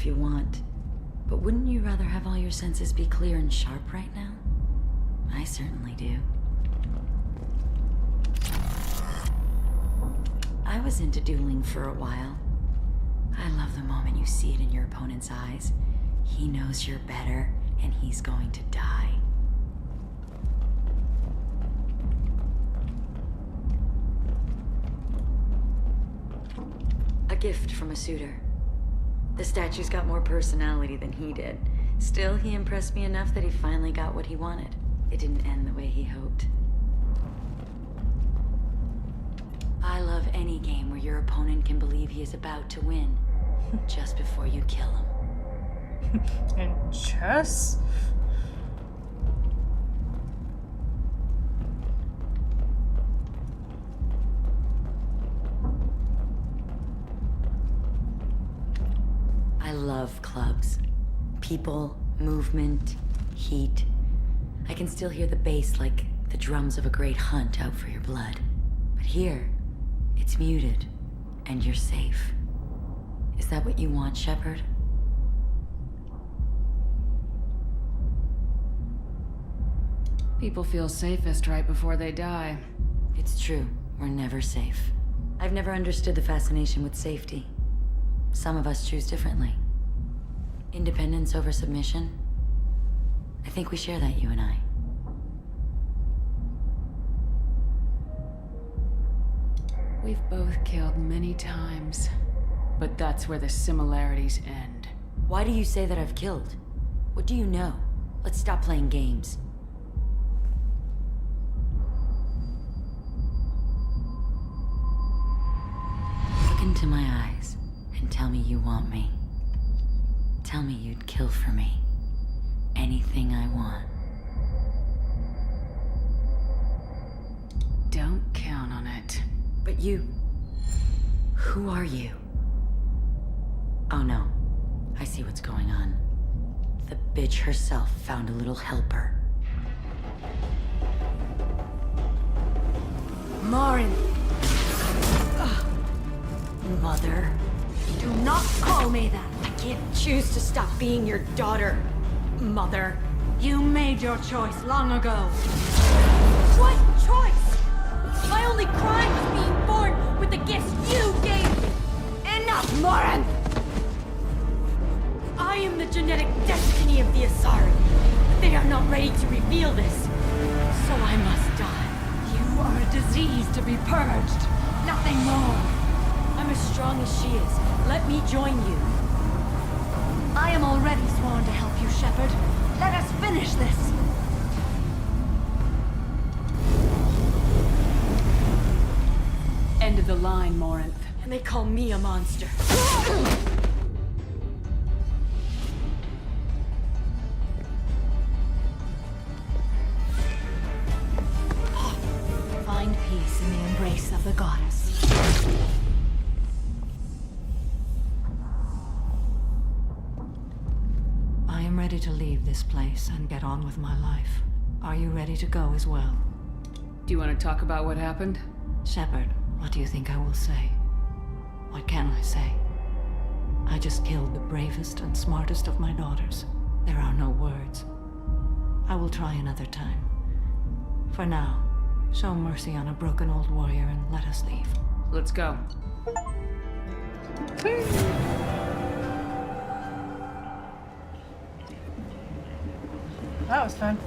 if you want. But wouldn't you rather have all your senses be clear and sharp right now? I certainly do. I was into dueling for a while. I love the moment you see it in your opponent's eyes. He knows you're better, and he's going to die. A gift from a suitor. The statue's got more personality than he did. Still, he impressed me enough that he finally got what he wanted. It didn't end the way he hoped. I love any game where your opponent can believe he is about to win, just before you kill him. And chess? I love clubs. People, movement, heat. I can still hear the bass like the drums of a great hunt out for your blood. But here, it's muted, and you're safe. Is that what you want, Shepard? People feel safest right before they die. It's true. We're never safe. I've never understood the fascination with safety. Some of us choose differently. Independence over submission. I think we share that, you and I. We've both killed many times, but that's where the similarities end. Why do you say that I've killed? What do you know? Let's stop playing games. Look into my eyes and tell me you want me. Tell me you'd kill for me. Anything I want. Don't count on it. But you... Who are you? Oh no. I see what's going on. The bitch herself found a little helper. Morin! Mother. Do not call me that! I can't choose to stop being your daughter, Mother. You made your choice long ago. What choice? My only crime was being born with the gifts you gave me! Enough, Morin! I am the genetic destiny of the Asari. But they are not ready to reveal this. So I must die. You are a disease to be purged. Nothing more. I'm as strong as she is. Let me join you. I am already sworn to help you, Shepard. Let us finish this. End of the line, Morinth. And they call me a monster. Find peace in the embrace of the goddess. I am ready to leave this place and get on with my life. Are you ready to go as well? Do you want to talk about what happened? Shepard, what do you think I will say? What can I say? I just killed the bravest and smartest of my daughters. There are no words. I will try another time. For now, show mercy on a broken old warrior and let us leave. Let's go. That was fun.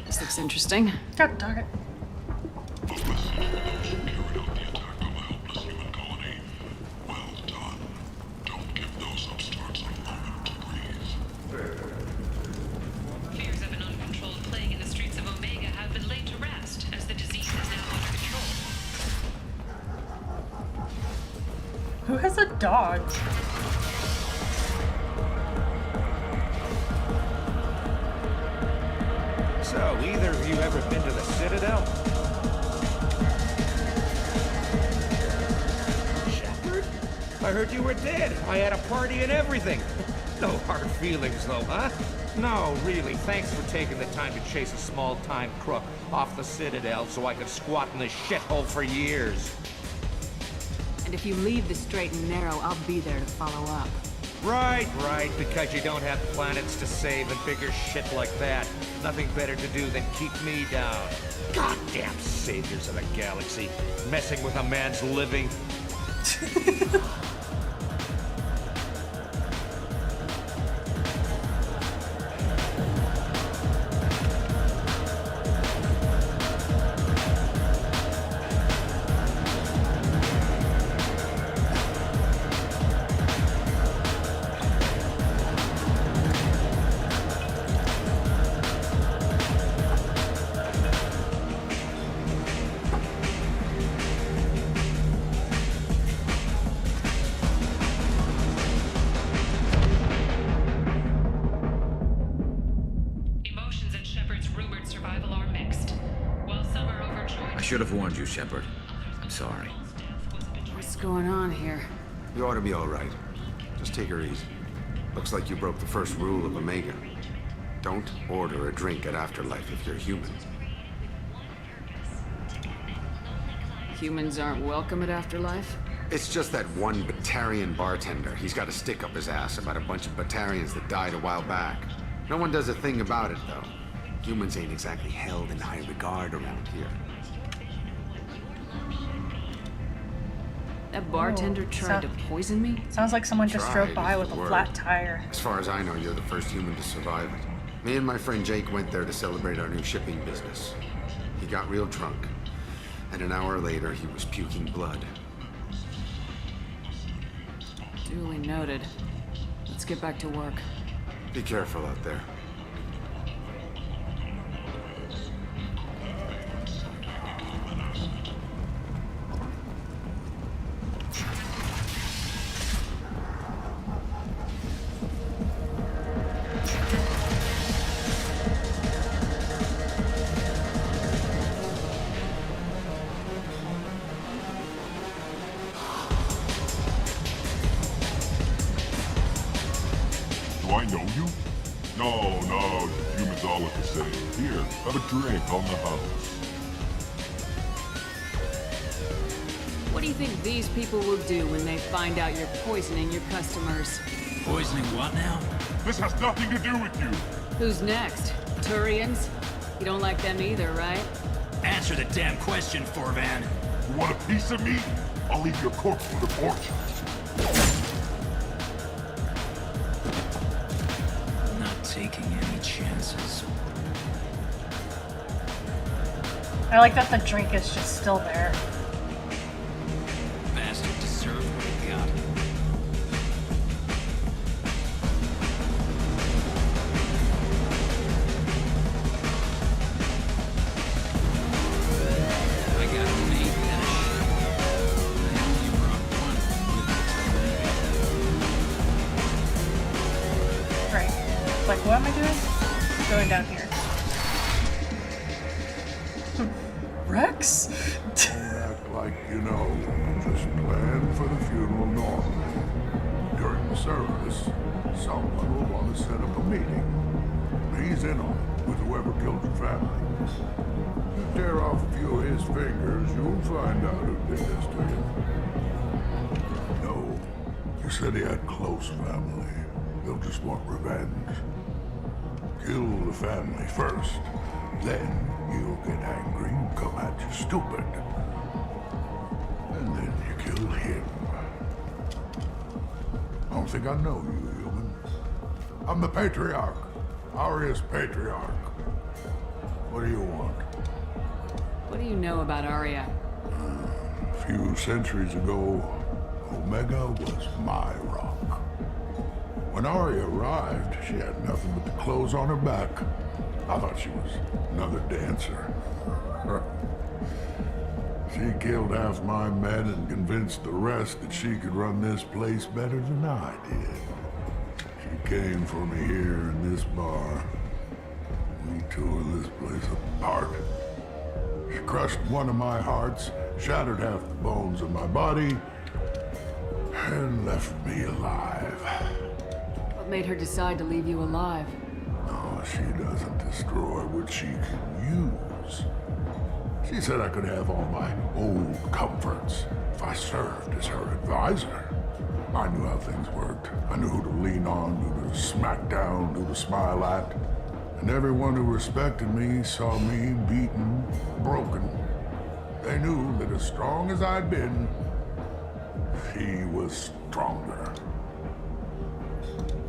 This looks interesting. God dog it. Fears of an uncontrolled plague in the streets of Omega have been laid to rest, as the disease is now under control. Who has a dog? So, either of you ever been to the Citadel? Shepard? I heard you were dead. I had a party and everything. No hard feelings, though, huh? No, really, thanks for taking the time to chase a small-time crook off the Citadel so I could squat in this shithole for years. And if you leave the straight and narrow, I'll be there to follow up. Right, because you don't have planets to save and bigger shit like that. Nothing better to do than keep me down. Goddamn saviors of the galaxy, messing with a man's living. I should have warned you, Shepard. I'm sorry. What's going on here? You ought to be all right. Just take her easy. Looks like you broke the first rule of Omega. Don't order a drink at Afterlife if you're human. Humans aren't welcome at Afterlife? It's just that one Batarian bartender. He's got a stick up his ass about a bunch of Batarians that died a while back. No one does a thing about it, though. Humans ain't exactly held in high regard around here. That bartender tried to poison me? Sounds like someone just drove by with a flat tire. As far as I know, you're the first human to survive it. Me and my friend Jake went there to celebrate our new shipping business. He got real drunk, and an hour later, he was puking blood. Duly noted. Let's get back to work. Be careful out there. Do I know you? No, humans all look the same. Here, have a drink on the house. What do you think these people will do when they find out you're poisoning your customers? Poisoning what now? This has nothing to do with you. Who's next? Turians? You don't like them either, right? Answer the damn question, Forvan. You want a piece of me? I'll leave your corpse for the fortune. Not taking any chances. I like that the drink is just still there. Bastard deserved what he got. I got a mate and a ship. I only brought one with me. Right. Like, what am I doing? Going down here. Rex? Act like you know. Just plan for the funeral normally. During the service, someone will want to set up a meeting. He's in on it with whoever killed your family. You tear off a few of his fingers, you'll find out who did this to you. No, you said he had close family. He'll just want revenge. Kill the family first, then you'll get angry and come at you stupid. And then you kill him. I don't think I know you, human. I'm the Patriarch. Aria's Patriarch. What do you want? What do you know about Aria? A few centuries ago, Omega was my rock. When Aria arrived, she had nothing but the clothes on her back. I thought she was another dancer. She killed half my men and convinced the rest that she could run this place better than I did. She came for me here in this bar. We tore this place apart. She crushed one of my hearts, shattered half the bones of my body, and left me alive. What made her decide to leave you alive? No, she doesn't destroy what she can use. She said I could have all my old comforts if I served as her advisor. I knew how things worked. I knew who to lean on, who to smack down, who to smile at. And everyone who respected me saw me beaten, broken. They knew that as strong as I'd been, she was stronger.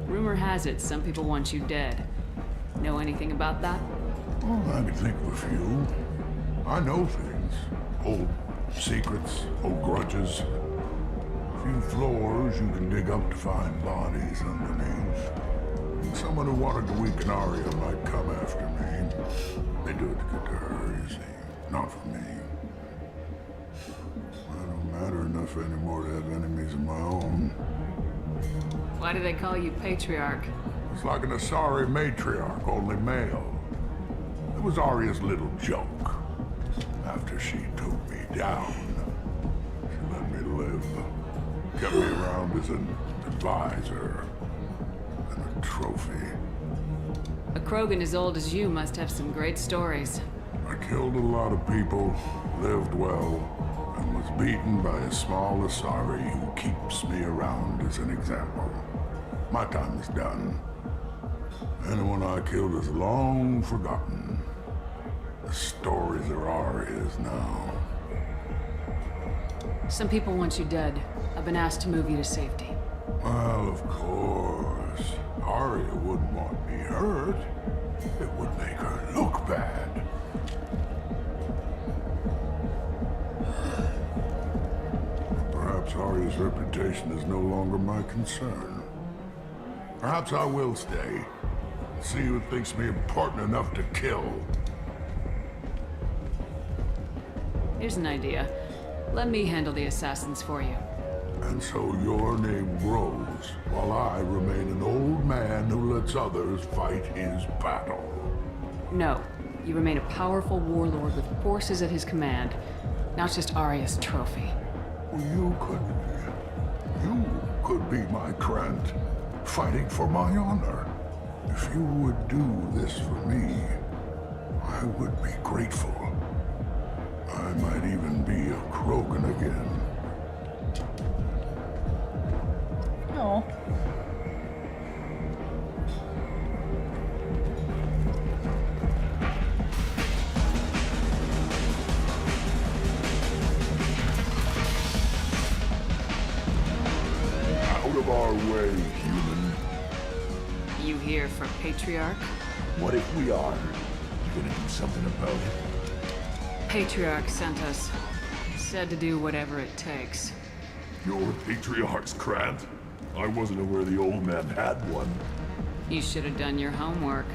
Rumor has it some people want you dead. Know anything about that? Well, I can think of a few. I know things. Old secrets, old grudges. A few floors you can dig up to find bodies underneath. And someone who wanted to weaken Arya might come after me. They do it to get to her, you see. Not for me. I don't matter enough anymore to have enemies of my own. Why do they call you Patriarch? It's like an Asari matriarch, only male. It was Arya's little joke. After she took me down, she let me live. Kept me around as an advisor and a trophy. A Krogan as old as you must have some great stories. I killed a lot of people, lived well, and was beaten by a small Asari who keeps me around as an example. My time is done. Anyone I killed is long forgotten. The stories are Arya's now. Some people want you dead. I've been asked to move you to safety. Well, of course. Arya wouldn't want me hurt. It would make her look bad. Perhaps Arya's reputation is no longer my concern. Perhaps I will stay. See who thinks me important enough to kill. Here's an idea. Let me handle the assassins for you. And so your name grows, while I remain an old man who lets others fight his battle. No. You remain a powerful warlord with forces at his command, not just Arya's trophy. Well, you could be my Krant, fighting for my honor. If you would do this for me, I would be grateful. I might even be a Krogan again. Oh. Out of our way, human. You here for Patriarch? What if we are? You gonna do something about it? Patriarch sent us. Said to do whatever it takes. You're Patriarch's Krant? I wasn't aware the old man had one. You should have done your homework.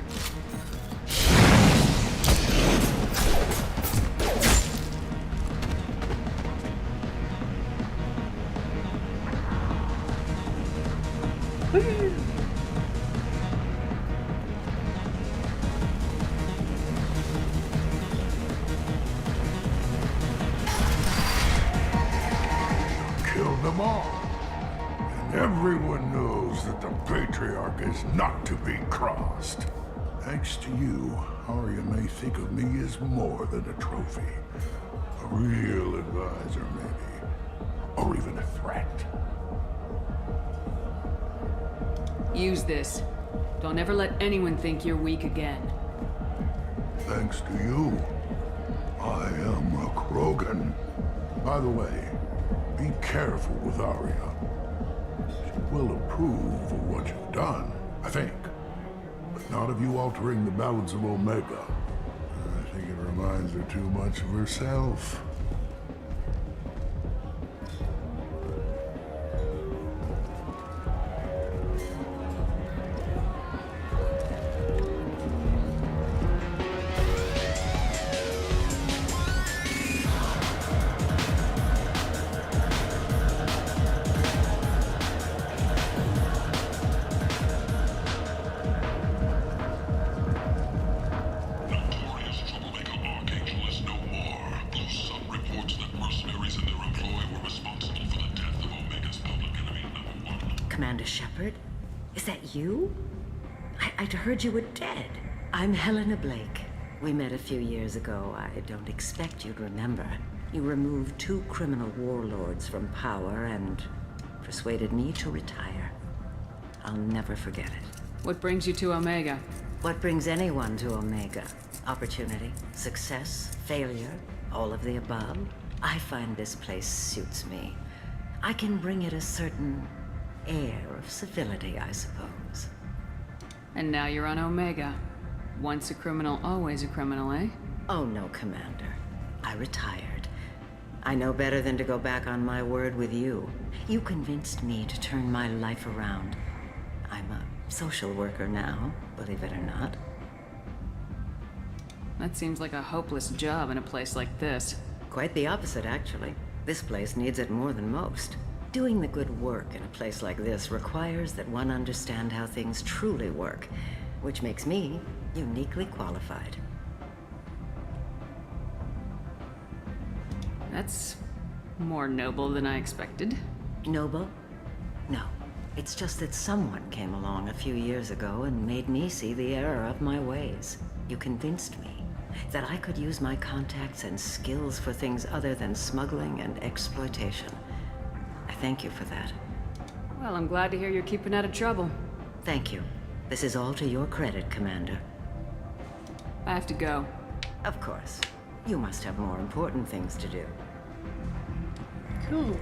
Killed them all. And everyone knows that the Patriarch is not to be crossed. Thanks to you, Arya may think of me as more than a trophy. A real advisor, maybe. Or even a threat. Use this. Don't ever let anyone think you're weak again. Thanks to you, I am a Krogan. By the way, be careful with Arya. She will approve of what you've done, I think. But not of you altering the balance of Omega. I think it reminds her too much of herself. Reports that mercenaries and their employ were responsible for the death of Omega's public enemy. Commander Shepard? Is that you? I'd heard you were dead. I'm Helena Blake. We met a few years ago. I don't expect you'd remember. You removed 2 criminal warlords from power and persuaded me to retire. I'll never forget it. What brings you to Omega? What brings anyone to Omega? Opportunity, success, failure, all of the above. I find this place suits me. I can bring it a certain air of civility, I suppose. And now you're on Omega. Once a criminal, always a criminal, eh? Oh no, Commander. I retired. I know better than to go back on my word with you. You convinced me to turn my life around. I'm a social worker now, believe it or not. That seems like a hopeless job in a place like this. Quite the opposite, actually. This place needs it more than most. Doing the good work in a place like this requires that one understand how things truly work, which makes me uniquely qualified. That's more noble than I expected. Noble? No. It's just that someone came along a few years ago and made me see the error of my ways. You convinced me that I could use my contacts and skills for things other than smuggling and exploitation. I thank you for that. Well, I'm glad to hear you're keeping out of trouble. Thank you. This is all to your credit, Commander. I have to go. Of course. You must have more important things to do. Cool.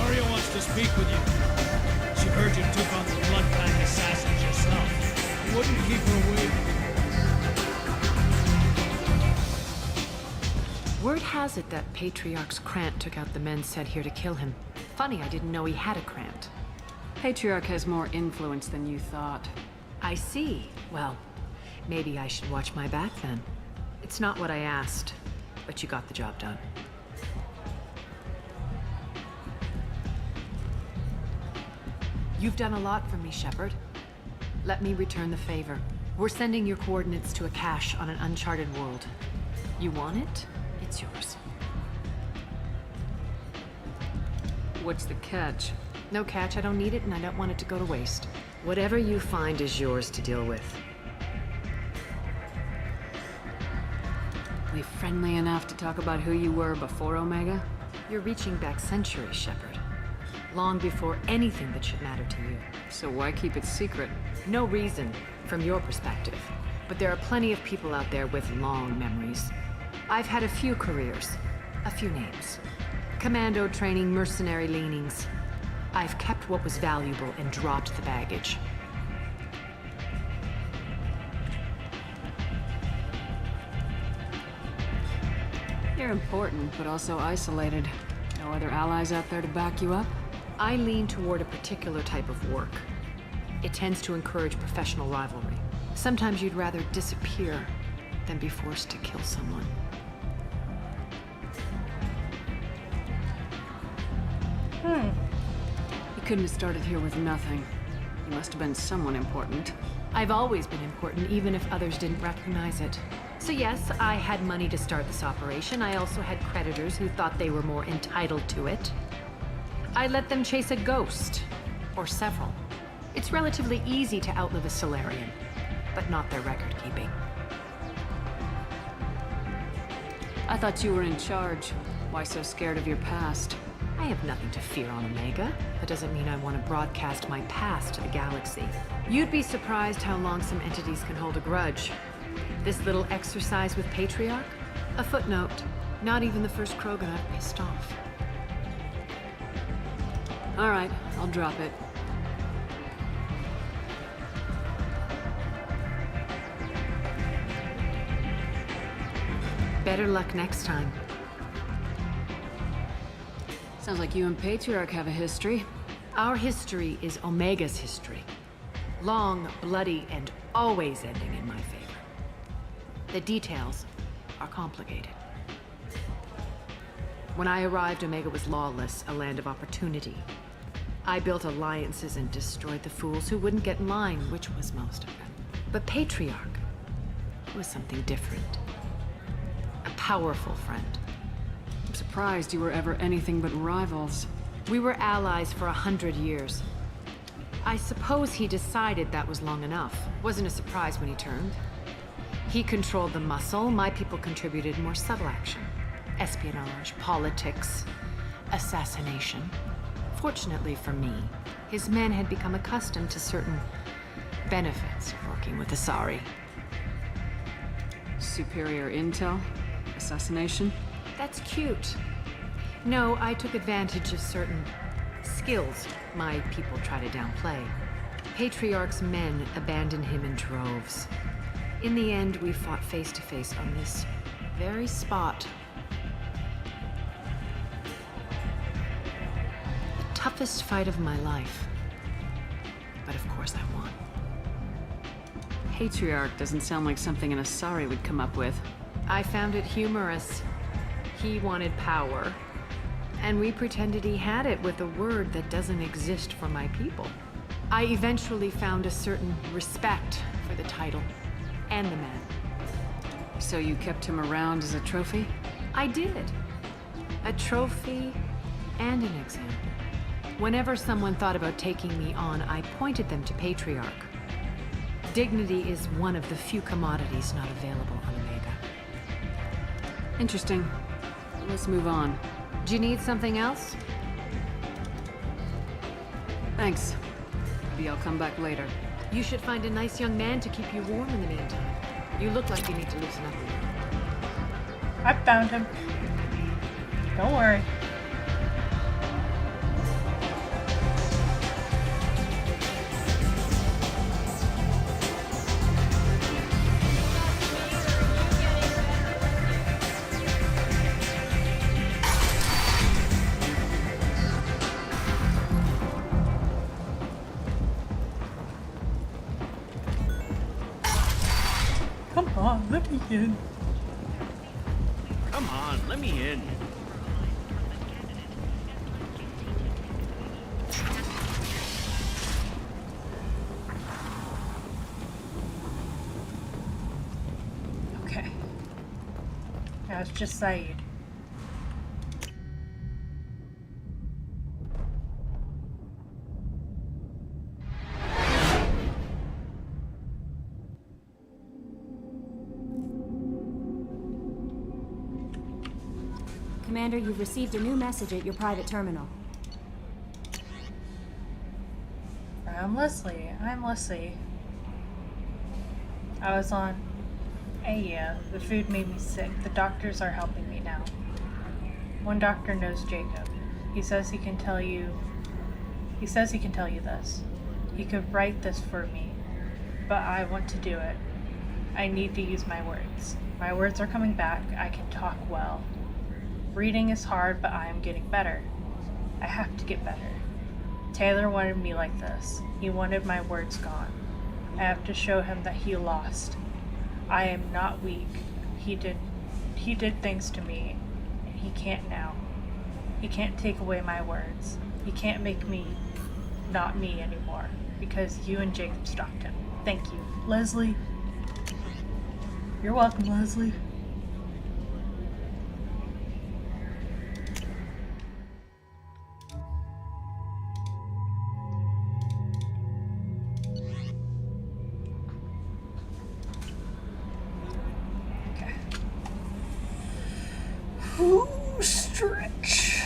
Aria wants to speak with you. She heard you took on the Bloodfang assassins yourself. You wouldn't keep her waiting. Word has it that Patriarch's Krant took out the men sent here to kill him. Funny, I didn't know he had a Krant. Patriarch has more influence than you thought. I see. Well, maybe I should watch my back then. It's not what I asked, but you got the job done. You've done a lot for me, Shepard. Let me return the favor. We're sending your coordinates to a cache on an uncharted world. You want it? It's yours. What's the catch? No catch, I don't need it, and I don't want it to go to waste. Whatever you find is yours to deal with. We friendly enough to talk about who you were before Omega? You're reaching back centuries, Shepard. Long before anything that should matter to you. So why keep it secret? No reason, from your perspective. But there are plenty of people out there with long memories. I've had a few careers, a few names. Commando training, mercenary leanings. I've kept what was valuable and dropped the baggage. You're important, but also isolated. No other allies out there to back you up? I lean toward a particular type of work. It tends to encourage professional rivalry. Sometimes you'd rather disappear than be forced to kill someone. You couldn't have started here with nothing. You must have been someone important. I've always been important, even if others didn't recognize it. So yes, I had money to start this operation. I also had creditors who thought they were more entitled to it. I let them chase a ghost, or several. It's relatively easy to outlive a Solarian, but not their record-keeping. I thought you were in charge. Why so scared of your past? I have nothing to fear on Omega. That doesn't mean I want to broadcast my past to the galaxy. You'd be surprised how long some entities can hold a grudge. This little exercise with Patriarch? A footnote. Not even the first Krogan I've pissed off. All right, I'll drop it. Better luck next time. Sounds like you and Patriarch have a history. Our history is Omega's history. Long, bloody, and always ending in my favor. The details are complicated. When I arrived, Omega was lawless, a land of opportunity. I built alliances and destroyed the fools who wouldn't get in line, which was most of them. But Patriarch, It was something different. A powerful friend. I'm surprised you were ever anything but rivals. We were allies for 100 years. I suppose he decided that was long enough. Wasn't a surprise when he turned. He controlled the muscle, my people contributed more subtle action. Espionage, politics, assassination. Fortunately for me, his men had become accustomed to certain benefits of working with Asari. Superior intel? Assassination? That's cute. No, I took advantage of certain skills my people try to downplay. Patriarch's men abandoned him in droves. In the end, we fought face to face on this very spot. The toughest fight of my life. But of course I won. Patriarch doesn't sound like something an Asari would come up with. I found it humorous. He wanted power, and we pretended he had it with a word that doesn't exist for my people. I eventually found a certain respect for the title and the man. So you kept him around as a trophy? I did. A trophy and an example. Whenever someone thought about taking me on, I pointed them to Patriarch. Dignity is one of the few commodities not available on Omega. Interesting. Let's move on. Do you need something else? Thanks. Maybe I'll come back later. You should find a nice young man to keep you warm in the meantime. You look like you need to loosen up a little. I found him. Don't worry. Come on, let me in. Come on, let me in. Okay. Now it's just Saeed. Commander, you've received a new message at your private terminal. I'm Leslie. I was on Aya. The food made me sick. The doctors are helping me now. One doctor knows Jacob. He says he can tell you this. He could write this for me, but I want to do it. I need to use my words. My words are coming back. I can talk well. Reading is hard, but I am getting better. I have to get better. Taylor wanted me like this. He wanted my words gone. I have to show him that he lost. I am not weak. He did things to me, and he can't now. He can't take away my words. He can't make me not me anymore, because you and Jacob stopped him. Thank you. Leslie. You're welcome, Leslie. Ooh, stretch.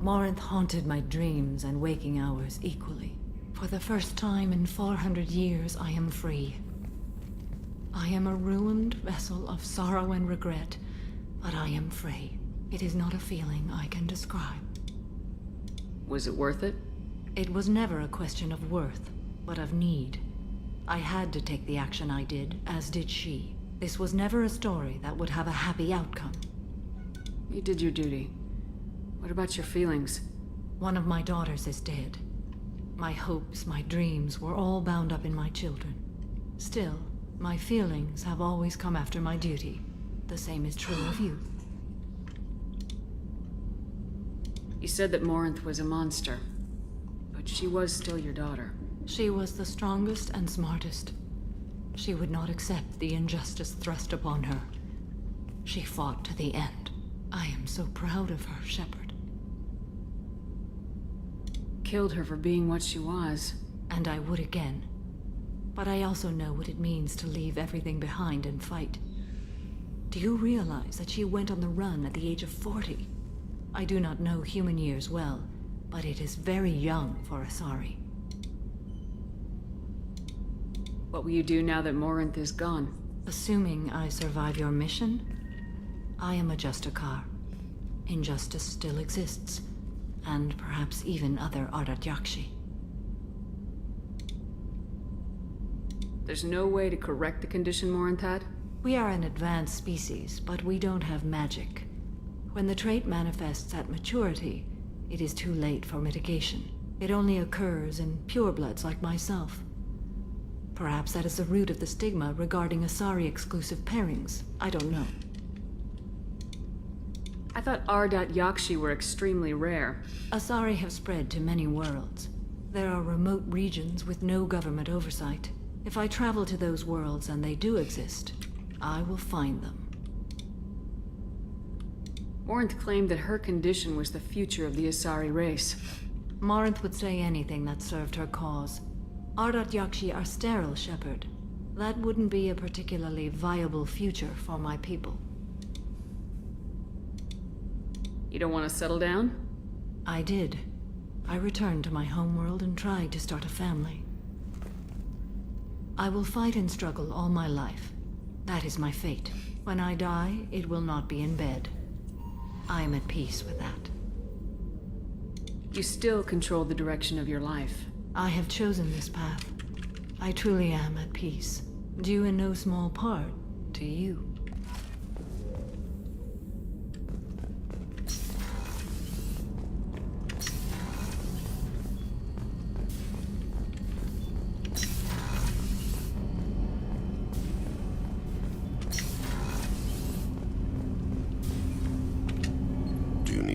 Morinth haunted my dreams and waking hours equally. For the first time in 400 years, I am free. I am a ruined vessel of sorrow and regret, but I am free. It is not a feeling I can describe. Was it worth it? It was never a question of worth, but of need. I had to take the action I did, as did she. This was never a story that would have a happy outcome. You did your duty. What about your feelings? One of my daughters is dead. My hopes, my dreams were all bound up in my children. Still, my feelings have always come after my duty. The same is true of you. You said that Morinth was a monster, but she was still your daughter. She was the strongest and smartest. She would not accept the injustice thrust upon her. She fought to the end. I am so proud of her, Shepard. Killed her for being what she was. And I would again. But I also know what it means to leave everything behind and fight. Do you realize that she went on the run at the age of 40? I do not know human years well, but it is very young for Asari. What will you do now that Morinth is gone? Assuming I survive your mission, I am a Justicar. Injustice still exists, and perhaps even other Ardat Yakshi. There's no way to correct the condition Morinth had? We are an advanced species, but we don't have magic. When the trait manifests at maturity, it is too late for mitigation. It only occurs in purebloods like myself. Perhaps that is the root of the stigma regarding Asari-exclusive pairings. I don't know. I thought Ardat Yakshi were extremely rare. Asari have spread to many worlds. There are remote regions with no government oversight. If I travel to those worlds, and they do exist, I will find them. Morinth claimed that her condition was the future of the Asari race. Morinth would say anything that served her cause. Ardat Yakshi are sterile, Shepard. That wouldn't be a particularly viable future for my people. You don't want to settle down? I did. I returned to my homeworld and tried to start a family. I will fight and struggle all my life. That is my fate. When I die, it will not be in bed. I am at peace with that. You still control the direction of your life. I have chosen this path. I truly am at peace. Due in no small part to you.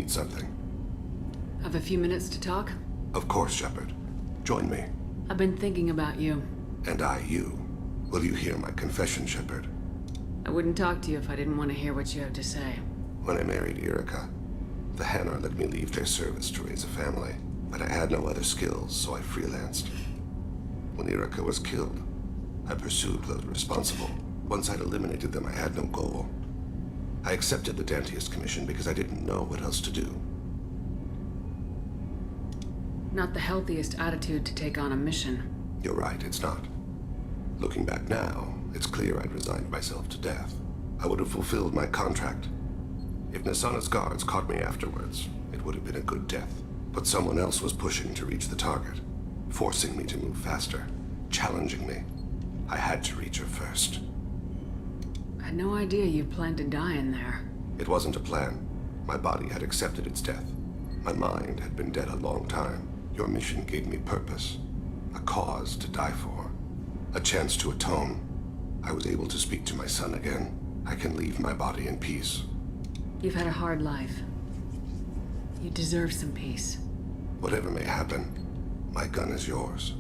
Something. Have a few minutes to talk? Of course, Shepard. Join me. I've been thinking about you. And I you. Will you hear my confession, Shepard? I wouldn't talk to you if I didn't want to hear what you have to say. When I married Irika, the Hanar let me leave their service to raise a family, but I had no other skills, so I freelanced. When Irika was killed, I pursued those responsible. Once I'd eliminated them, I had no goal. I accepted the Dantius Commission because I didn't know what else to do. Not the healthiest attitude to take on a mission. You're right, it's not. Looking back now, it's clear I'd resigned myself to death. I would have fulfilled my contract. If Nasana's guards caught me afterwards, it would have been a good death. But someone else was pushing to reach the target, forcing me to move faster, challenging me. I had to reach her first. I had no idea you planned to die in there. It wasn't a plan. My body had accepted its death. My mind had been dead a long time. Your mission gave me purpose. A cause to die for. A chance to atone. I was able to speak to my son again. I can leave my body in peace. You've had a hard life. You deserve some peace. Whatever may happen, my gun is yours.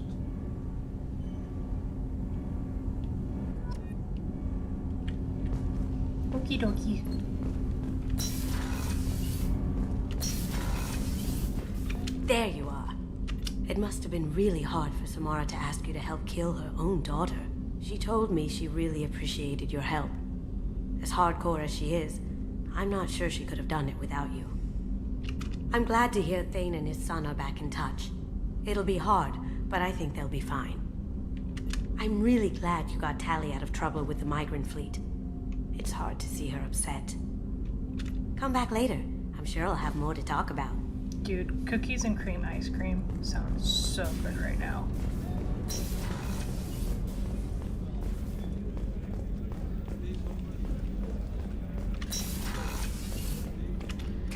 Okie dokie. There you are. It must have been really hard for Samara to ask you to help kill her own daughter. She told me she really appreciated your help. As hardcore as she is, I'm not sure she could have done it without you. I'm glad to hear Thane and his son are back in touch. It'll be hard, but I think they'll be fine. I'm really glad you got Tali out of trouble with the migrant fleet. It's hard to see her upset. Come back later. I'm sure I'll have more to talk about. Dude, cookies and cream ice cream sounds so good right now.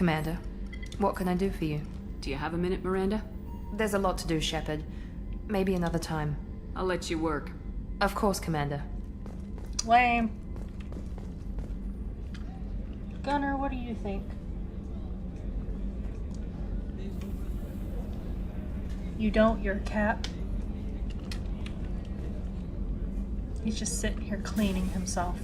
Commander. What can I do for you? Do you have a minute, Miranda? There's a lot to do, Shepard. Maybe another time. I'll let you work. Of course, Commander. Lame. Gunnar, what do you think? You don't, you're a cat. He's just sitting here cleaning himself.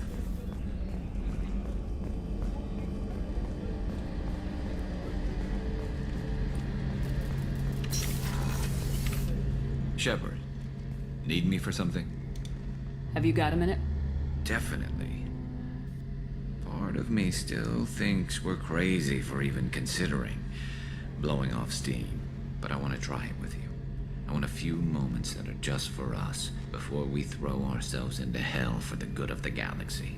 Shepard, need me for something? Have you got a minute? Definitely. Part of me still thinks we're crazy for even considering blowing off steam, but I want to try it with you. I want a few moments that are just for us before we throw ourselves into hell for the good of the galaxy.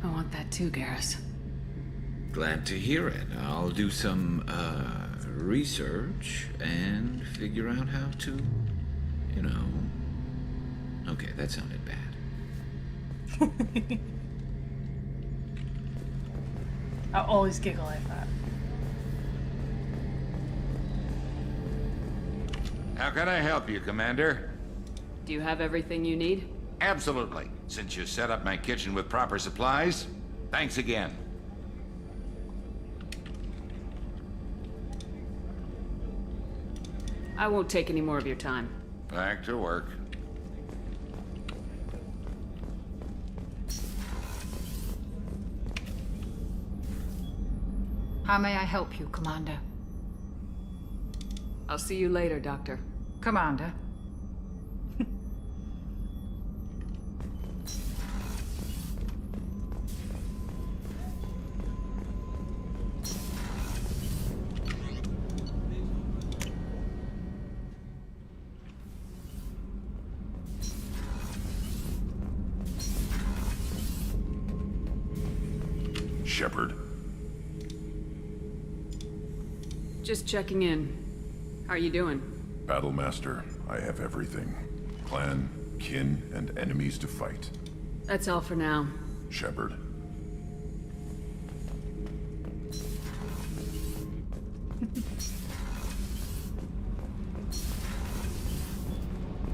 I want that too, Garrus. Glad to hear it. I'll do some, research and figure out how to, you know... Okay, that sounded bad. I always giggle at that. How can I help you, Commander? Do you have everything you need? Absolutely. Since you set up my kitchen with proper supplies, thanks again. I won't take any more of your time. Back to work. How may I help you, Commander? I'll see you later, Doctor. Commander. Shepard. Just checking in. How are you doing? Battlemaster, I have everything. Clan, kin, and enemies to fight. That's all for now. Shepard.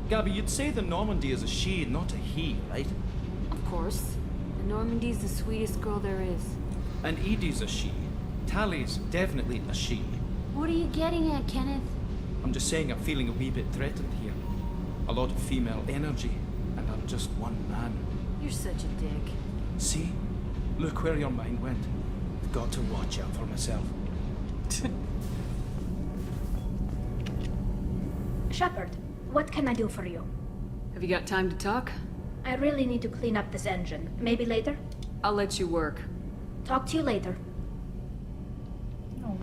Gabby, you'd say the Normandy is a she, not a he, right? Of course. The Normandy's the sweetest girl there is. And Edie's a she. Tally's definitely a she. What are you getting at, Kenneth? I'm just saying I'm feeling a wee bit threatened here. A lot of female energy, and I'm just one man. You're such a dick. See? Look where your mind went. I've got to watch out for myself. Shepard, what can I do for you? Have you got time to talk? I really need to clean up this engine. Maybe later? I'll let you work. Talk to you later. No.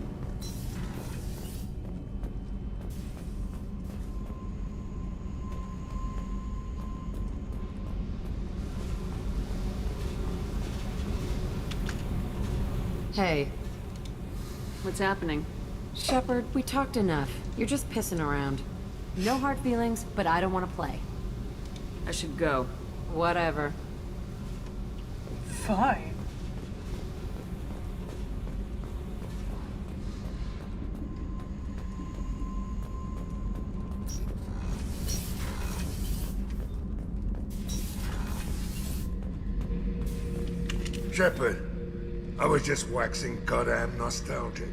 Hey. What's happening? Shepard, we talked enough. You're just pissing around. No hard feelings, but I don't want to play. I should go. Whatever. Fine. Shepard, I was just waxing goddamn nostalgic.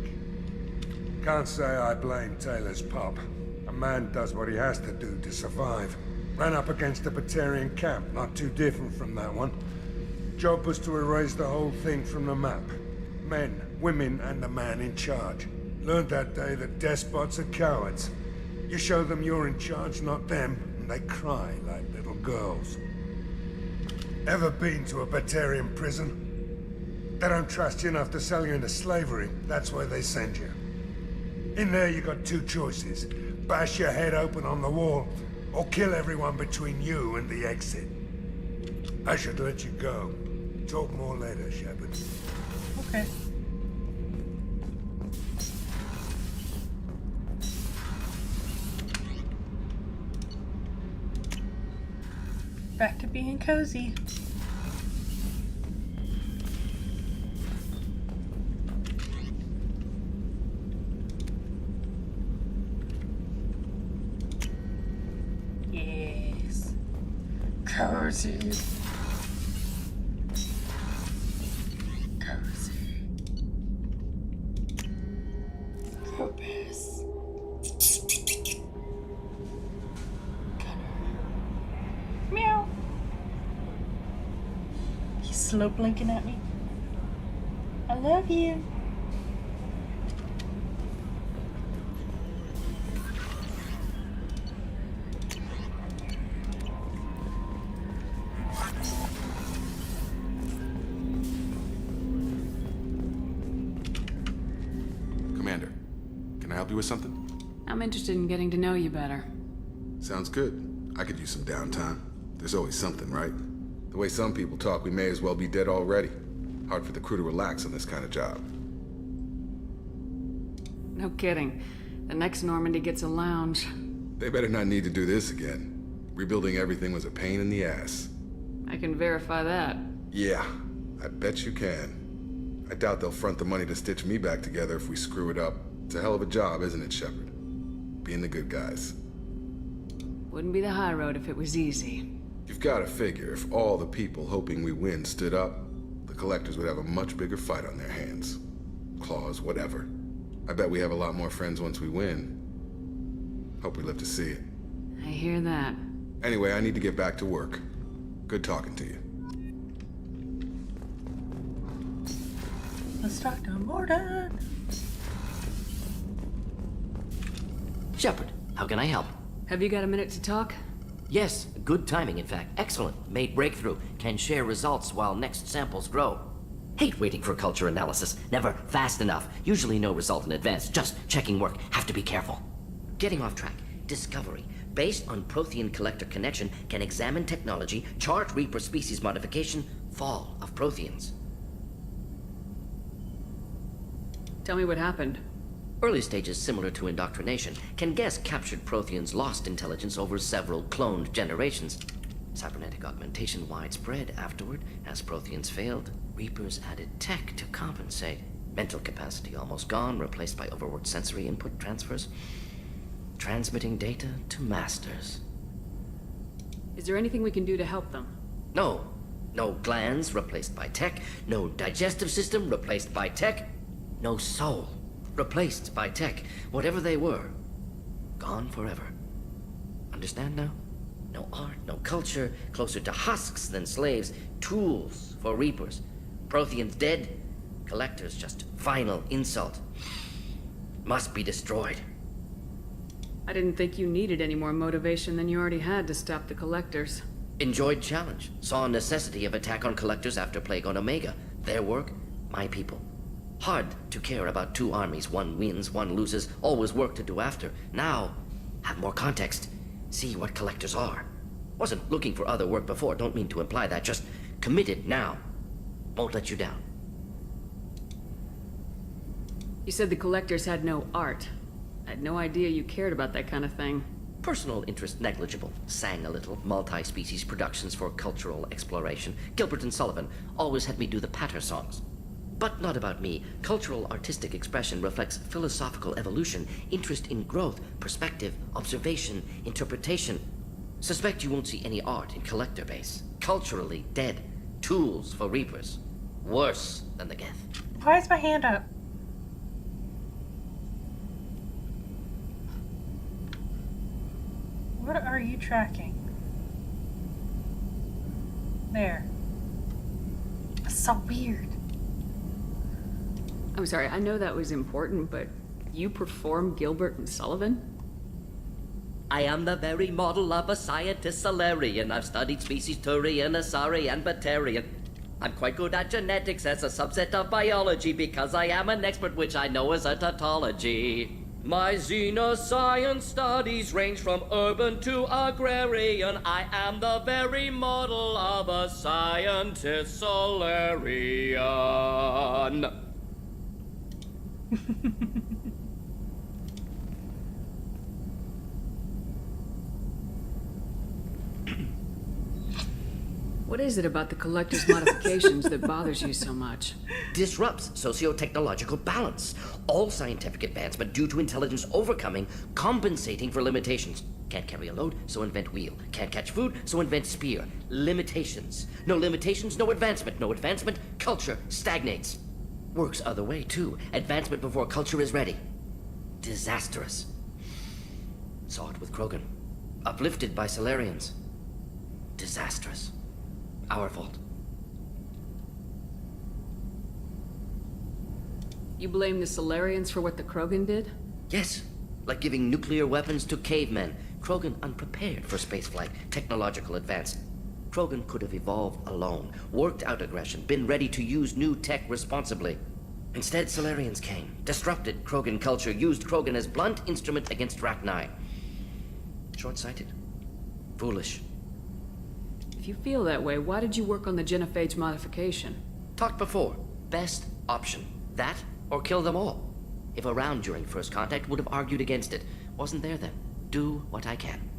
Can't say I blame Taylor's pop. A man does what he has to do to survive. Ran up against a Batarian camp, not too different from that one. Job was to erase the whole thing from the map. Men, women, and the man in charge. Learned that day that despots are cowards. You show them you're in charge, not them, and they cry like little girls. Ever been to a Batarian prison? They don't trust you enough to sell you into slavery. That's where they send you. In there you got two choices. Bash your head open on the wall, or kill everyone between you and the exit. I should let you go. Talk more later, Shepard. Okay. Back to being cozy. Cozy. Purpose. Meow. He's slow blinking at me. I love you. Commander, can I help you with something? I'm interested in getting to know you better. Sounds good. I could use some downtime. There's always something, right? The way some people talk, we may as well be dead already. Hard for the crew to relax on this kind of job. No kidding. The next Normandy gets a lounge. They better not need to do this again. Rebuilding everything was a pain in the ass. I can verify that. Yeah, I bet you can. I doubt they'll front the money to stitch me back together if we screw it up. It's a hell of a job, isn't it, Shepard? Being the good guys. Wouldn't be the high road if it was easy. You've got to figure, if all the people hoping we win stood up, the Collectors would have a much bigger fight on their hands. Claws, whatever. I bet we have a lot more friends once we win. Hope we live to see it. I hear that. Anyway, I need to get back to work. Good talking to you. Let's talk to Mordin. Shepard, how can I help? Have you got a minute to talk? Yes, good timing, in fact. Excellent. Made breakthrough. Can share results while next samples grow. Hate waiting for culture analysis. Never fast enough. Usually no result in advance. Just checking work. Have to be careful. Getting off track. Discovery. Based on Prothean collector connection, can examine technology, chart Reaper species modification, fall of Protheans. Tell me what happened. Early stages similar to indoctrination. Can guess captured Protheans lost intelligence over several cloned generations. Cybernetic augmentation widespread afterward. As Protheans failed, Reapers added tech to compensate. Mental capacity almost gone, replaced by overworked sensory input transfers. Transmitting data to masters. Is there anything we can do to help them? No. No glands replaced by tech. No digestive system replaced by tech. No soul replaced by tech. Whatever they were, gone forever. Understand now? No art, no culture, closer to husks than slaves. Tools for Reapers. Protheans dead. Collectors just final insult. Must be destroyed. I didn't think you needed any more motivation than you already had to stop the Collectors. Enjoyed challenge. Saw necessity of attack on Collectors after Plague on Omega. Their work, my people. Hard to care about two armies. One wins, one loses. Always work to do after. Now, have more context. See what Collectors are. Wasn't looking for other work before. Don't mean to imply that. Just committed now. Won't let you down. You said the Collectors had no art. I had no idea you cared about that kind of thing. Personal interest negligible. Sang a little. Multi-species productions for cultural exploration. Gilbert and Sullivan always had me do the patter songs. But not about me. Cultural artistic expression reflects philosophical evolution, interest in growth, perspective, observation, interpretation. Suspect you won't see any art in Collector base. Culturally dead. Tools for Reapers. Worse than the Geth. Why is my hand up? What are you tracking? There. That's so weird. I'm sorry, I know that was important, but you perform Gilbert and Sullivan? I am the very model of a scientist Solarian. I've studied species Turian, Asari, and Batarian. I'm quite good at genetics as a subset of biology because I am an expert, which I know is a tautology. My xenoscience studies range from urban to agrarian. I am the very model of a scientist Solarian. What is it about the Collector's modifications that bothers you so much? Disrupts socio-technological balance. All scientific advancement due to intelligence overcoming, compensating for limitations. Can't carry a load, so invent wheel. Can't catch food, so invent spear. Limitations. No limitations, no advancement. No advancement, culture stagnates. Works other way, too. Advancement before culture is ready. Disastrous. Saw it with Krogan. Uplifted by Solarians. Disastrous. Our fault. You blame the Solarians for what the Krogan did? Yes. Like giving nuclear weapons to cavemen. Krogan unprepared for spaceflight, technological advance. Krogan could have evolved alone, worked out aggression, been ready to use new tech responsibly. Instead, Solarians came, disrupted Krogan culture, used Krogan as blunt instrument against Rachni. Short-sighted. Foolish. If you feel that way, why did you work on the genophage modification? Talked before. Best option. That, or kill them all. If around during first contact, would have argued against it. Wasn't there then. Do what I can.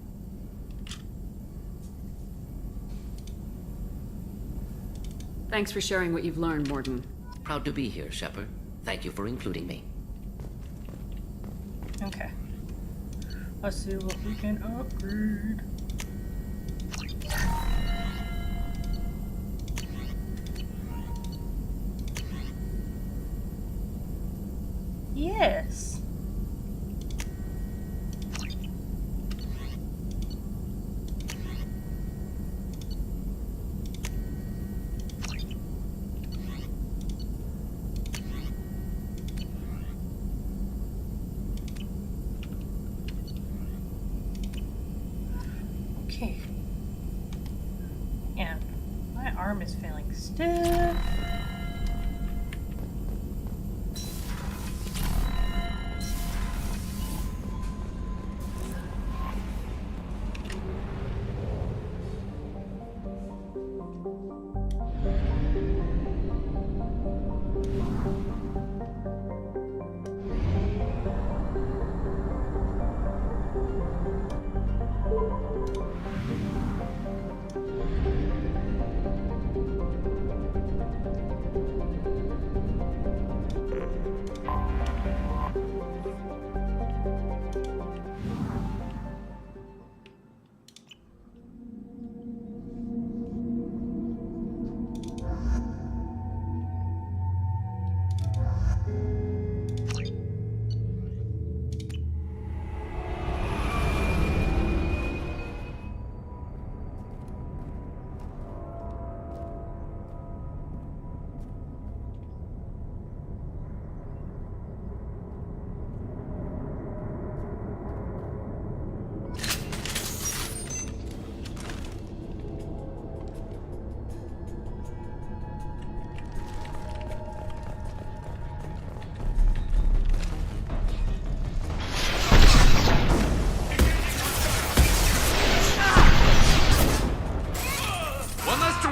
Thanks for sharing what you've learned, Mordin. Proud to be here, Shepard. Thank you for including me. Okay. Let's see what we can upgrade. Yes. Okay. And my arm is feeling stiff.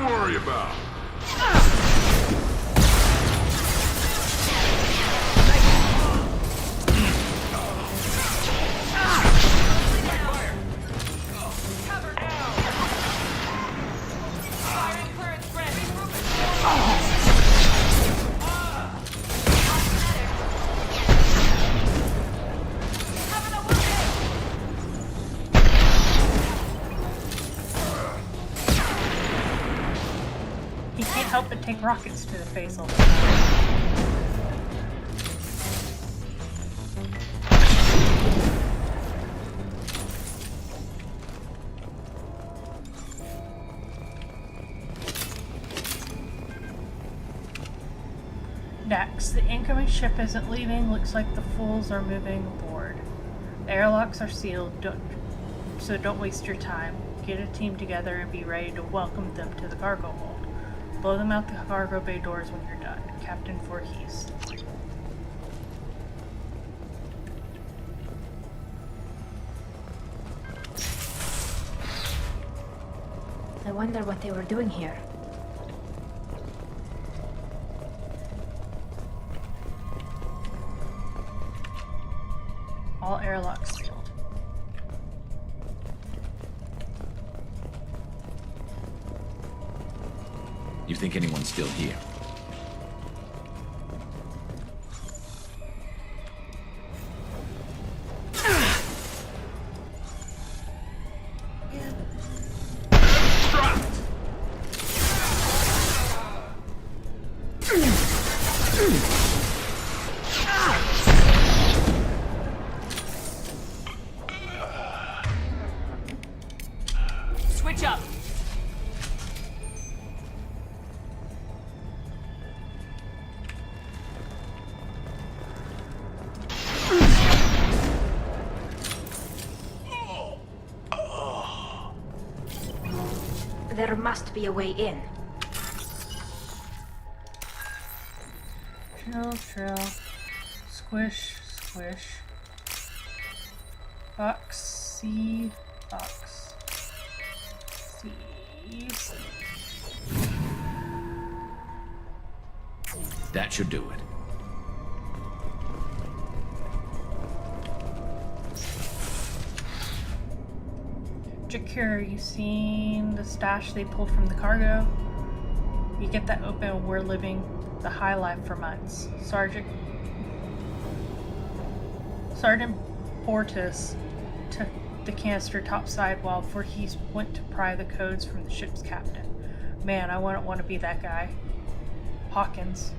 Worry about. Help but take rockets to the face all the time. Dax, the incoming ship isn't leaving. Looks like the fools are moving aboard. The airlocks are sealed, so don't waste your time. Get a team together and be ready to welcome them to the cargo hold. Blow them out the cargo bay doors when you're done. Captain Voorhees. I wonder what they were doing here. All airlocks sealed. You think anyone's still here? Switch up. There must be a way in. Drill. Squish, squish. Box, C, box. C. That should do it. Jakir, you seen the stash they pulled from the cargo? You get that open, we're living the high life for months. Sergeant Portis took the canister topside while Voorhees went to pry the codes from the ship's captain. Man, I wouldn't want to be that guy. Hawkins.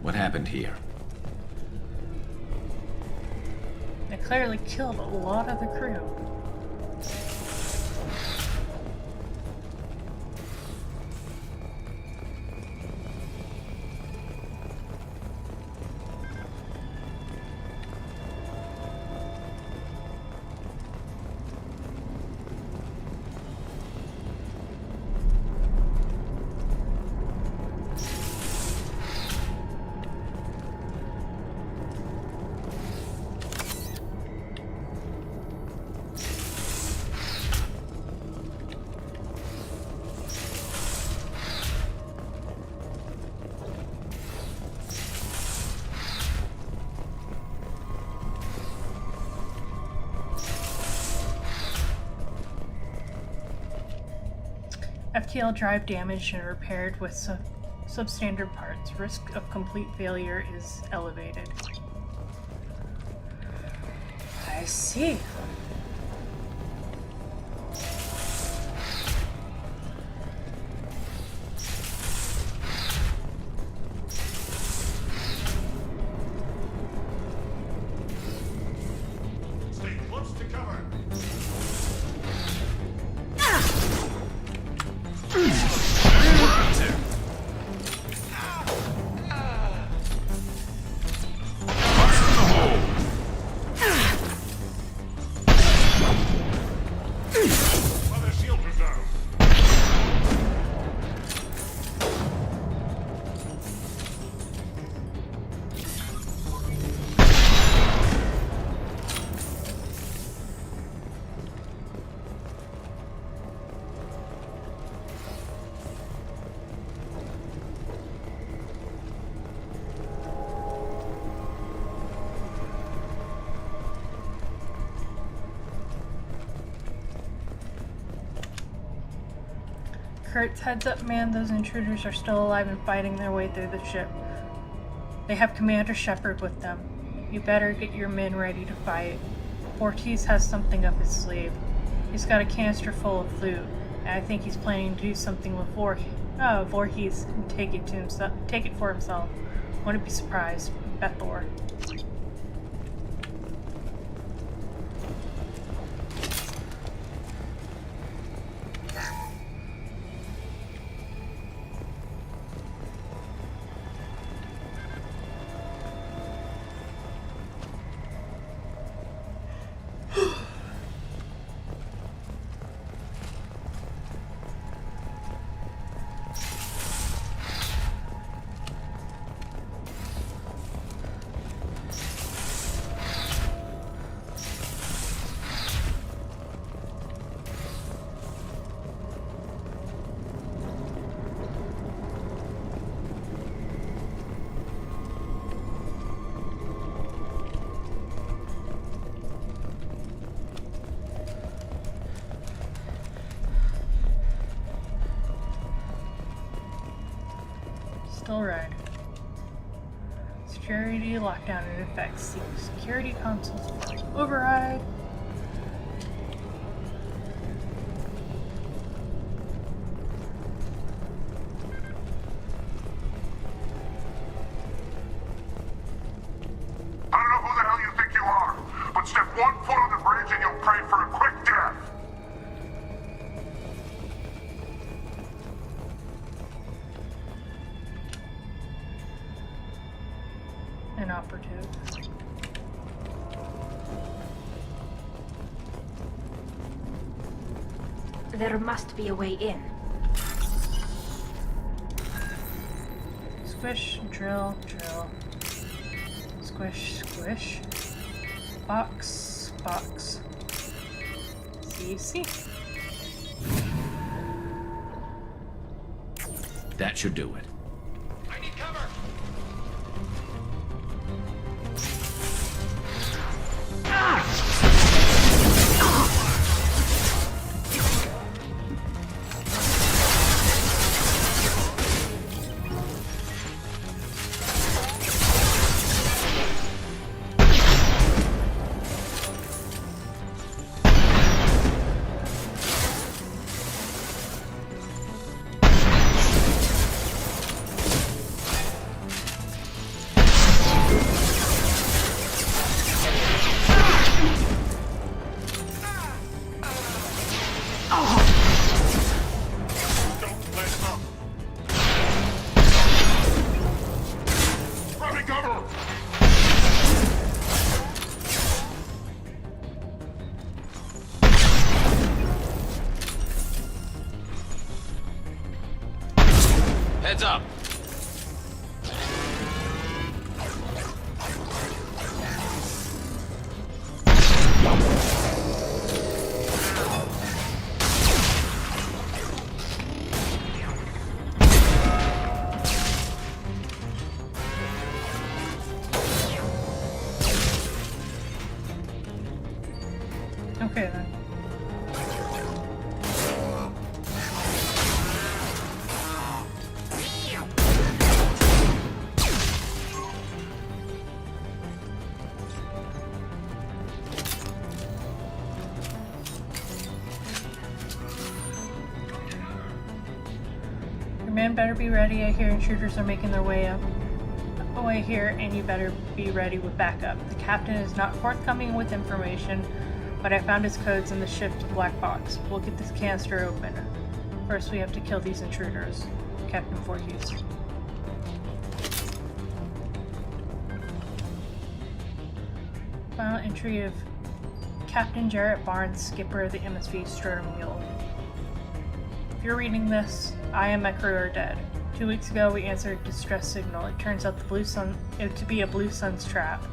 What happened here? They clearly killed a lot of the crew. FTL drive damaged and repaired with substandard parts. Risk of complete failure is elevated. I see. Stay close to cover. Kurtz, heads up, man. Those intruders are still alive and fighting their way through the ship. They have Commander Shepard with them. You better get your men ready to fight. Ortiz has something up his sleeve. He's got a canister full of loot, and I think he's planning to do something with Voorhees and take it for himself. Wouldn't be surprised. Bethor. Still red. Security lockdown in effect. Security consoles override. I don't know who the hell you think you are, but step 1 foot on the bridge and you'll pray for a quick death. Inoperative. There must be a way in. Squish, drill, drill. Squish, squish. Box, box. See, see. That should do it. I need cover! Heads up! Okay then. Your men better be ready. I hear intruders are making their way up. Away here, and you better be ready with backup. The captain is not forthcoming with information, but I found his codes in the ship to the black box. We'll get this canister open. First, we have to kill these intruders. Captain Voorhees. Final entry of Captain Jarrett Barnes, skipper of the MSV Sturm Mule. If you're reading this, I and my crew are dead. 2 weeks ago, we answered a distress signal. It turns out to be a Blue Sun's trap.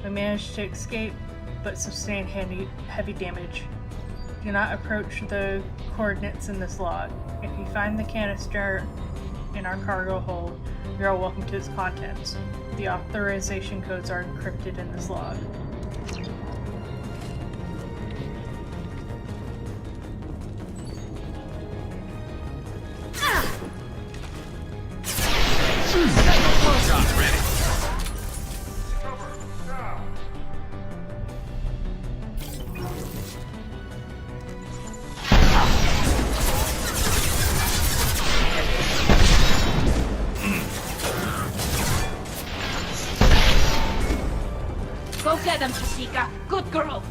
We managed to escape, but sustained heavy damage. Do not approach the coordinates in this log. If you find the canister in our cargo hold, you are welcome to its contents. The authorization codes are encrypted in this log. Shot ready. Go get them, Tashika. Good girl.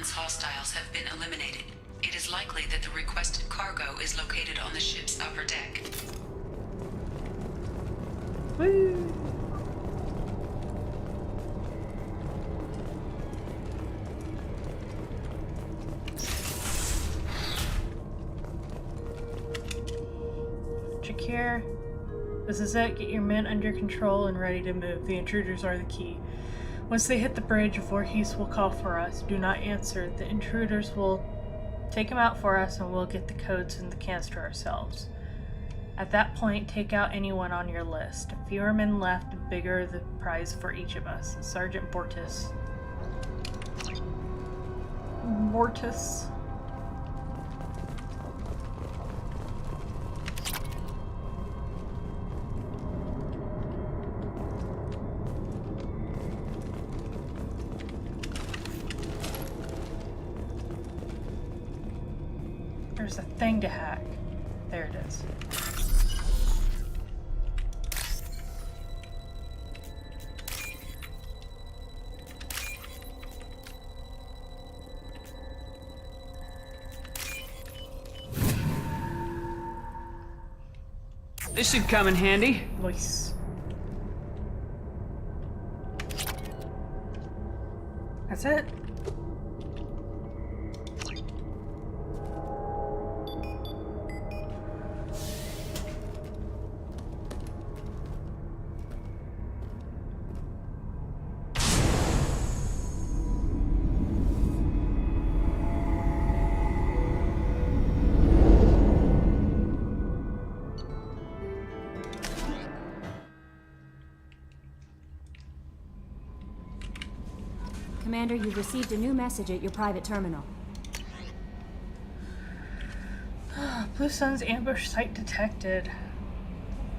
Hostiles have been eliminated. It is likely that the requested cargo is located on the ship's upper deck. Woo. This is it. Get your men under control and ready to move. The intruders are the key. Once they hit the bridge, Voorhees will call for us. Do not answer. The intruders will take him out for us and we'll get the codes and the canister ourselves. At that point, take out anyone on your list. Fewer men left, the bigger the prize for each of us. Sergeant Bortus. Bortus. There's a thing to hack. There it is. This should come in handy. Nice. That's it. Commander, you've received a new message at your private terminal. Blue Sun's ambush site detected.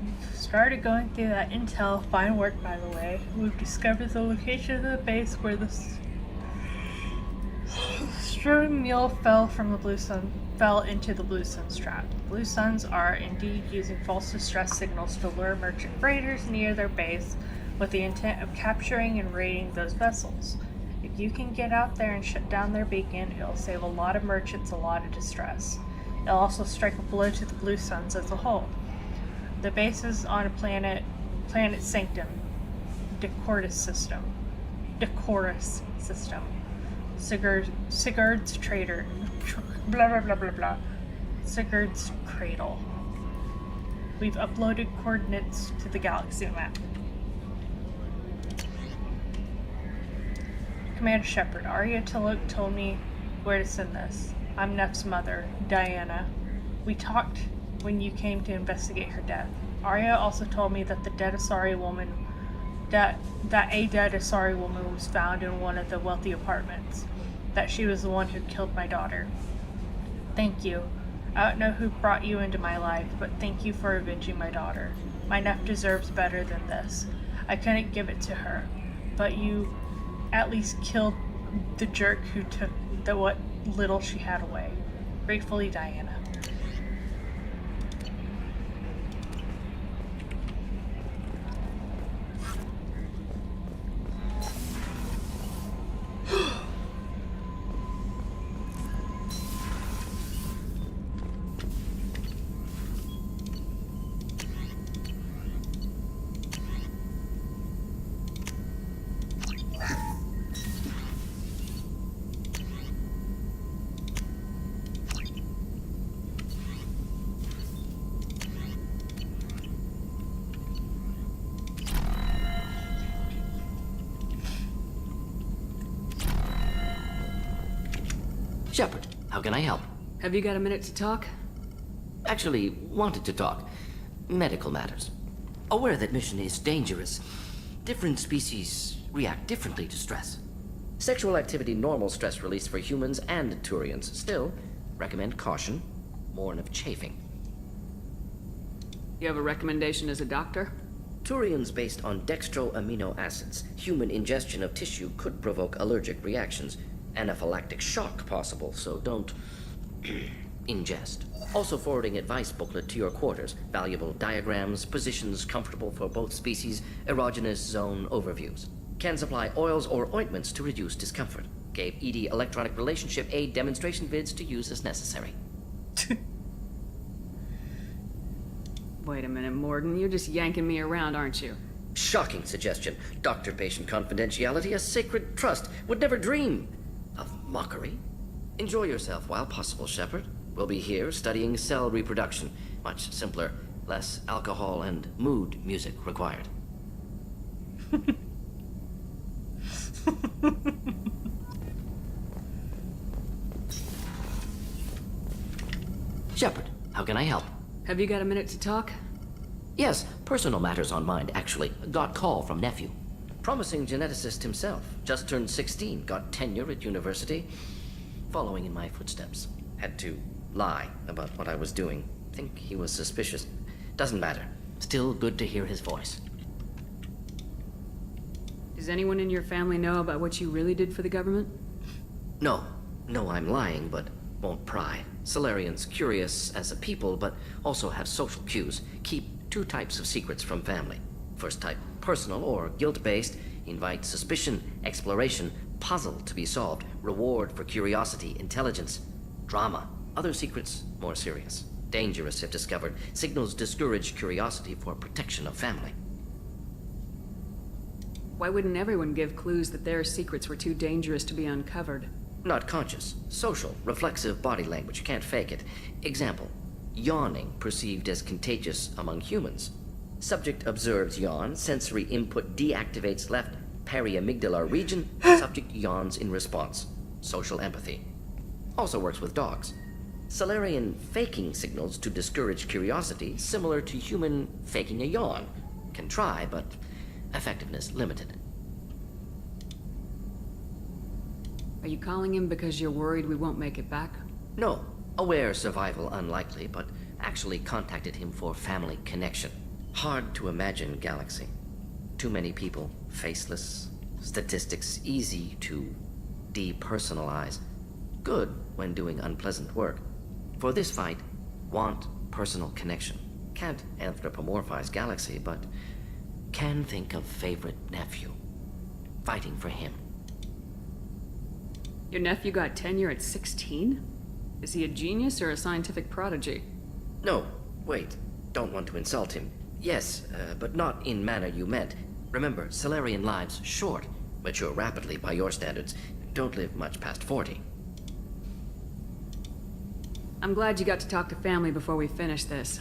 We've started going through that intel. Fine work, by the way. We've discovered the location of the base where the Strewing Mule fell into the Blue Sun's trap. Blue Suns are indeed using false distress signals to lure merchant freighters near their base with the intent of capturing and raiding those vessels. If you can get out there and shut down their beacon, it'll save a lot of merchants a lot of distress. It'll also strike a blow to the Blue Suns as a whole. The base is on a planet Sanctum, Decorus system. Sigurd's Trader. Blah blah blah blah blah. Sigurd's Cradle. We've uploaded coordinates to the galaxy map. Commander Shepard, Arya Tiluk told me where to send this. I'm Neff's mother, Diana. We talked when you came to investigate her death. Arya also told me that a dead Asari woman was found in one of the wealthy apartments. That she was the one who killed my daughter. Thank you. I don't know who brought you into my life, but thank you for avenging my daughter. My Neff deserves better than this. I couldn't give it to her, but you at least killed the jerk who took what little she had away. Gratefully, Diana. Shepard, how can I help? Have you got a minute to talk? Actually, wanted to talk. Medical matters. Aware that mission is dangerous. Different species react differently to stress. Sexual activity normal stress release for humans and Turians. Still, recommend caution. Warn of chafing. You have a recommendation as a doctor? Turians based on dextro amino acids. Human ingestion of tissue could provoke allergic reactions. Anaphylactic shock possible, so don't ingest. Also forwarding advice booklet to your quarters. Valuable diagrams, positions comfortable for both species, erogenous zone overviews. Can supply oils or ointments to reduce discomfort. Gave ED electronic relationship aid demonstration vids to use as necessary. Wait a minute, Morgan. You're just yanking me around, aren't you? Shocking suggestion. Doctor-patient confidentiality, a sacred trust. Would never dream of mockery. Enjoy yourself while possible, Shepard. We'll be here studying cell reproduction. Much simpler Less alcohol and mood music required. Shepard, how can I help? Have you got a minute to talk? Yes, personal matters on mind, actually. Got call from nephew. Promising geneticist himself. Just turned 16, got tenure at university. Following in my footsteps. Had to lie about what I was doing. Think he was suspicious. Doesn't matter. Still good to hear his voice. Does anyone in your family know about what you really did for the government? No. No, I'm lying, but won't pry. Solarians curious as a people, but also have social cues. Keep two types of secrets from family. First type, personal or guilt-based, invite suspicion, exploration, puzzle to be solved, reward for curiosity, intelligence, drama. Other secrets, more serious. Dangerous if discovered. Signals discourage curiosity for protection of family. Why wouldn't everyone give clues that their secrets were too dangerous to be uncovered? Not conscious. Social, reflexive body language. Can't fake it. Example. Yawning perceived as contagious among humans. Subject observes yawn. Sensory input deactivates left periamygdala region. Subject yawns in response. Social empathy. Also works with dogs. Solarian faking signals to discourage curiosity, similar to human faking a yawn. Can try, but effectiveness limited. Are you calling him because you're worried we won't make it back? No. Aware survival unlikely, but actually contacted him for family connection. Hard to imagine galaxy. Too many people, faceless, statistics easy to depersonalize. Good when doing unpleasant work. For this fight, want personal connection. Can't anthropomorphize galaxy, but can think of favorite nephew. Fighting for him. Your nephew got tenure at 16? Is he a genius or a scientific prodigy? No, wait. Don't want to insult him. Yes, but not in manner you meant. Remember, Solarian lives short. Mature rapidly by your standards. Don't live much past 40. I'm glad you got to talk to family before we finish this.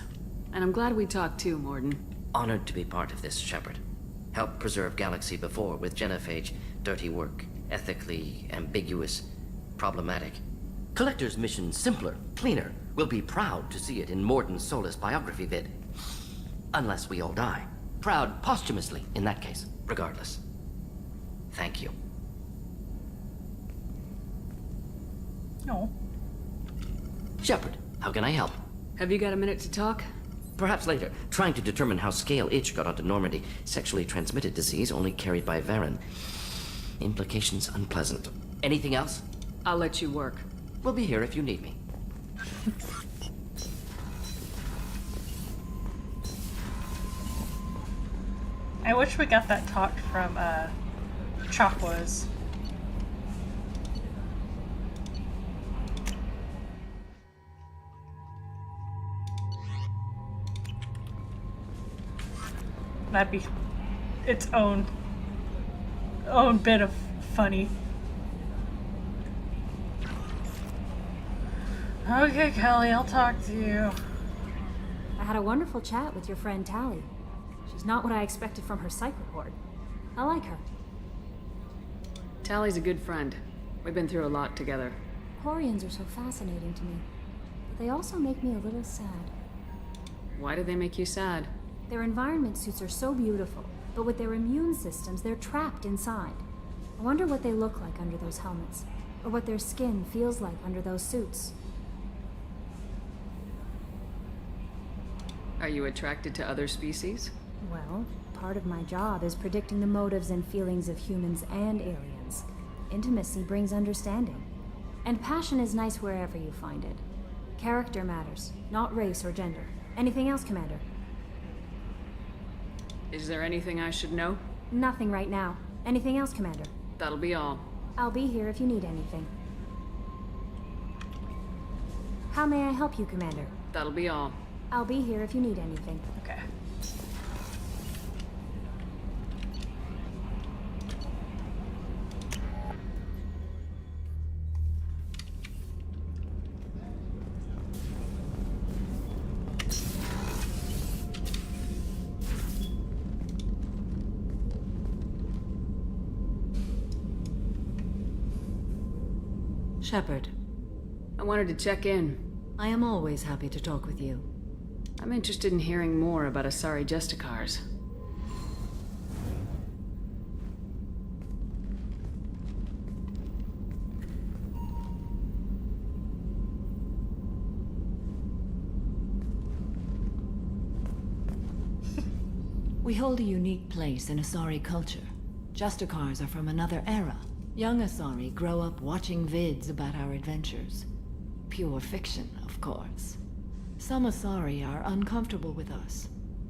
And I'm glad we talked too, Morden. Honored to be part of this, Shepard. Helped preserve Galaxy before with genophage. Dirty work. Ethically ambiguous. Problematic. Collector's mission simpler, cleaner. We'll be proud to see it in Morden's Solus biography vid. Unless we all die. Proud posthumously, in that case. Regardless. Thank you. No. Shepard, how can I help? Have you got a minute to talk? Perhaps later. Trying to determine how Scale Itch got onto Normandy. Sexually transmitted disease only carried by Varen. Implications unpleasant. Anything else? I'll let you work. We'll be here if you need me. I wish we got that talk from Chakwas. That'd be its own bit of funny. Okay, Kelly, I'll talk to you. I had a wonderful chat with your friend Tally. She's not what I expected from her psych report. I like her. Tally's a good friend. We've been through a lot together. Quarians are so fascinating to me, but they also make me a little sad. Why do they make you sad? Their environment suits are so beautiful, but with their immune systems, they're trapped inside. I wonder what they look like under those helmets, or what their skin feels like under those suits. Are you attracted to other species? Well, part of my job is predicting the motives and feelings of humans and aliens. Intimacy brings understanding. And passion is nice wherever you find it. Character matters, not race or gender. Anything else, Commander? Is there anything I should know? Nothing right now. Anything else, Commander? That'll be all. I'll be here if you need anything. How may I help you, Commander? That'll be all. I'll be here if you need anything. Okay. Shepard. I wanted to check in. I am always happy to talk with you. I'm interested in hearing more about Asari Justicars. We hold a unique place in Asari culture. Justicars are from another era. Young Asari grow up watching vids about our adventures. Pure fiction, of course. Some Asari are uncomfortable with us,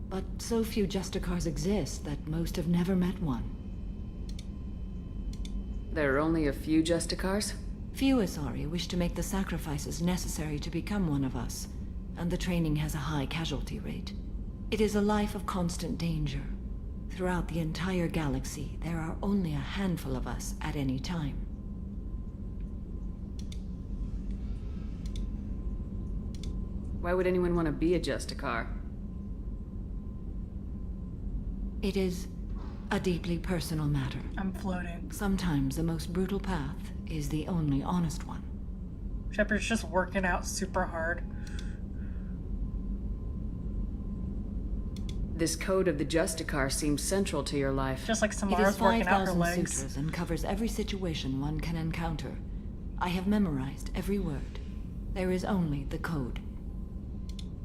but so few Justicars exist that most have never met one. There are only a few Justicars? Few Asari wish to make the sacrifices necessary to become one of us, and the training has a high casualty rate. It is a life of constant danger. Throughout the entire galaxy, there are only a handful of us at any time. Why would anyone want to be a Justicar? It is a deeply personal matter. I'm floating. Sometimes the most brutal path is the only honest one. Shepard's just working out super hard. This code of the Justicar seems central to your life. Just like It is Samara's working out her 5,000 legs. sutras and covers every situation one can encounter. I have memorized every word. There is only the code.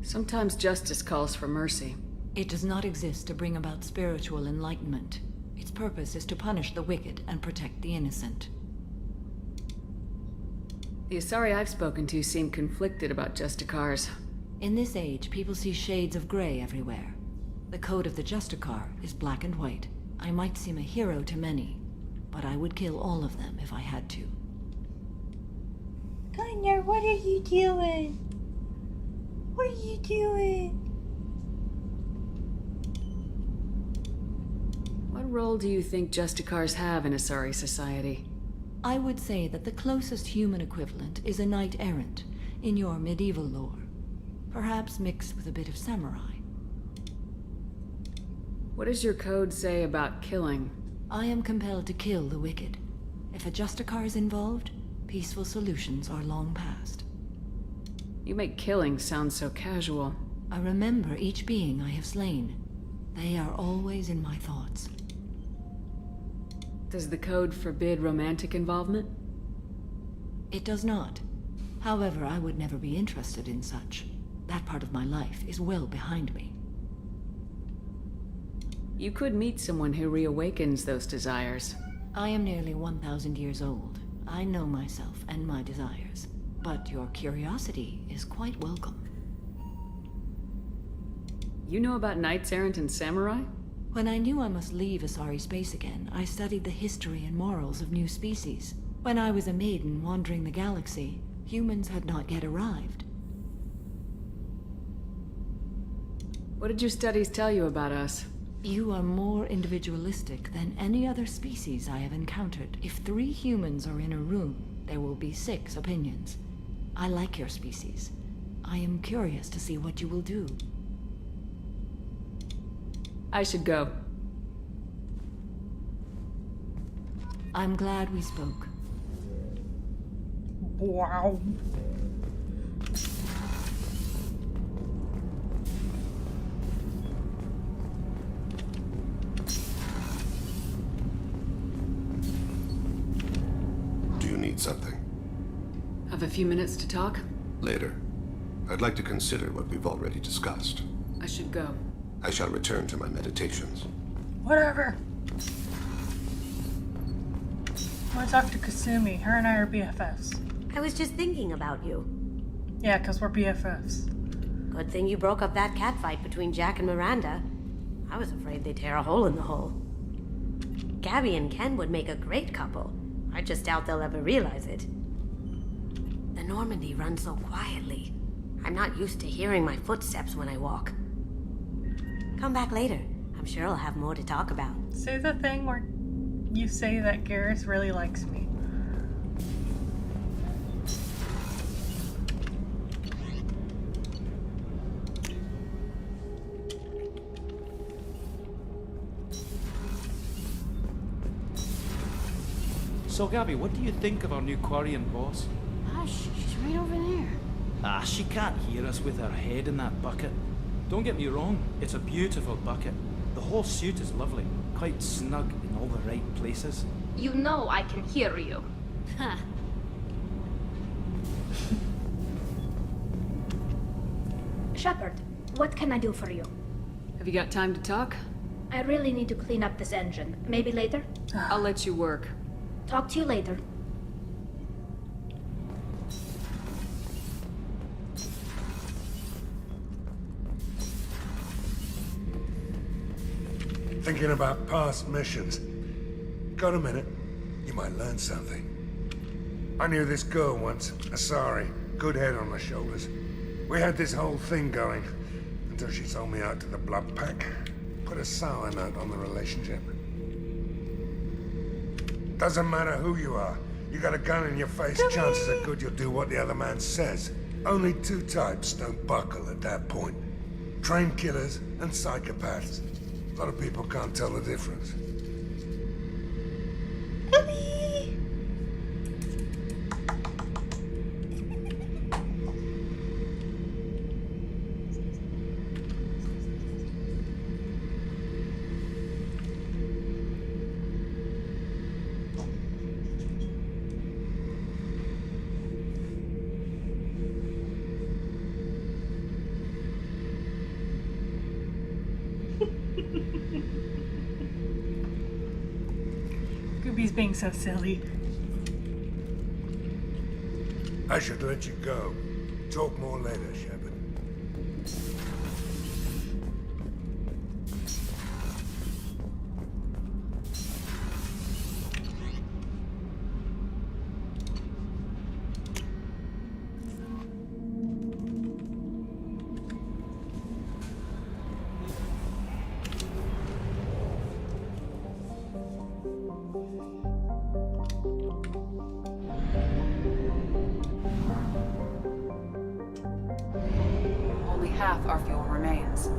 Sometimes justice calls for mercy. It does not exist to bring about spiritual enlightenment. Its purpose is to punish the wicked and protect the innocent. The Asari I've spoken to seem conflicted about Justicars. In this age, people see shades of gray everywhere. The code of the Justicar is black and white. I might seem a hero to many, but I would kill all of them if I had to. Gunnar, what are you doing? What are you doing? What role do you think Justicars have in Asari society? I would say that the closest human equivalent is a knight-errant in your medieval lore. Perhaps mixed with a bit of samurai. What does your code say about killing? I am compelled to kill the wicked. If a Justicar is involved, peaceful solutions are long past. You make killing sound so casual. I remember each being I have slain. They are always in my thoughts. Does the code forbid romantic involvement? It does not. However, I would never be interested in such. That part of my life is well behind me. You could meet someone who reawakens those desires. I am nearly 1,000 years old. I know myself and my desires. But your curiosity is quite welcome. You know about knights errant and samurai? When I knew I must leave Asari space again, I studied the history and morals of new species. When I was a maiden wandering the galaxy, humans had not yet arrived. What did your studies tell you about us? You are more individualistic than any other species I have encountered. If 3 humans are in a room, there will be 6 opinions. I like your species. I am curious to see what you will do. I should go. I'm glad we spoke. Wow. Do you need something? Have a few minutes to talk? Later. I'd like to consider what we've already discussed. I should go. I shall return to my meditations. Whatever. I want to talk to Kasumi. Her and I are BFFs. I was just thinking about you. Yeah, because we're BFFs. Good thing you broke up that catfight between Jack and Miranda. I was afraid they'd tear a hole in the hull. Gabby and Ken would make a great couple. I just doubt they'll ever realize it. The Normandy runs so quietly. I'm not used to hearing my footsteps when I walk. Come back later. I'm sure I'll have more to talk about. Say the thing where you say that Garrus really likes me. So, Gabby, what do you think of our new Quarian boss? Hush, she's right over there. Ah, she can't hear us with her head in that bucket. Don't get me wrong, it's a beautiful bucket. The whole suit is lovely, quite snug in all the right places. You know I can hear you. Huh. Shepard, what can I do for you? Have you got time to talk? I really need to clean up this engine. Maybe later? I'll let you work. Talk to you later. Thinking about past missions. Got a minute? You might learn something. I knew this girl once, Asari. Good head on her shoulders. We had this whole thing going, until she sold me out to the Blood Pack. Put a sour note on the relationship. Doesn't matter who you are. You got a gun in your face, chances are good you'll do what the other man says. Only two types don't buckle at that point. Trained killers and psychopaths. A lot of people can't tell the difference. Gooby's being so silly. I should let you go. Talk more later, Shepard. Only half our fuel remains.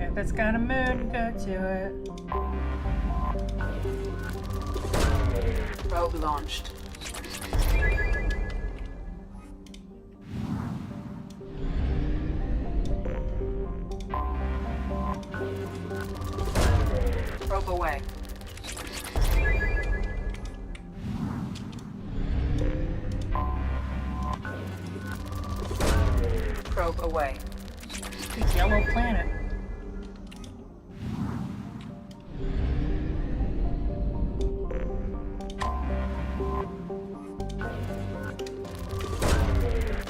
If it's got a moon, go to it. Probe launched. Probe away. Probe away. The yellow planet.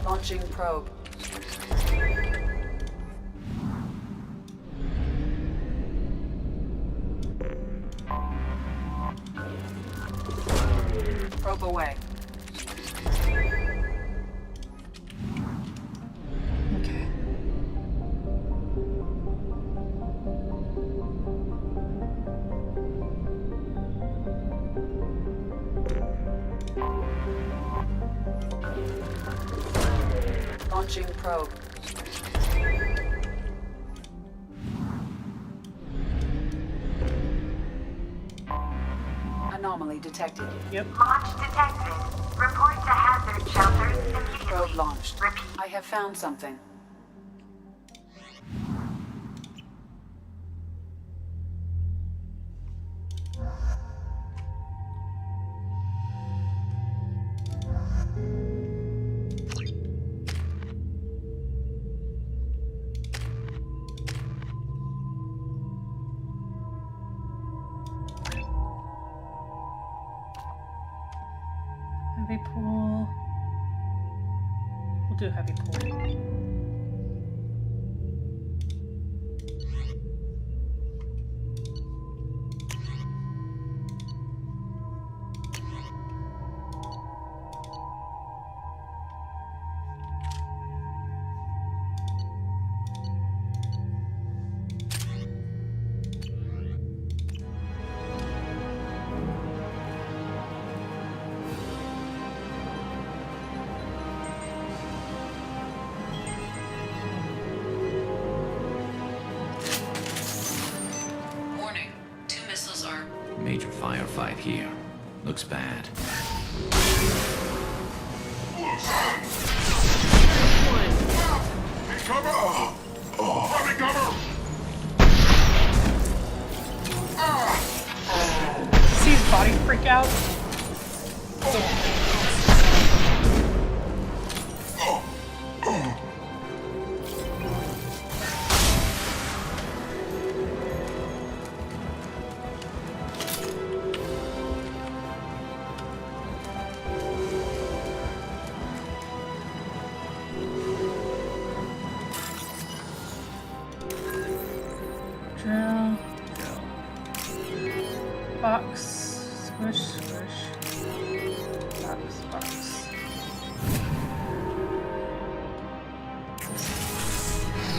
Launching probe. Probe away. Okay. Launching probe. Anomaly detected. Yep. Launch detected. Report to hazard shelters immediately. Probe launched. I have found something. Heavy pool. We'll do heavy pool. Major firefight here. Looks bad. Take cover! Having cover! See his body freak out? Drill. Box. Squish, squish. Box, box.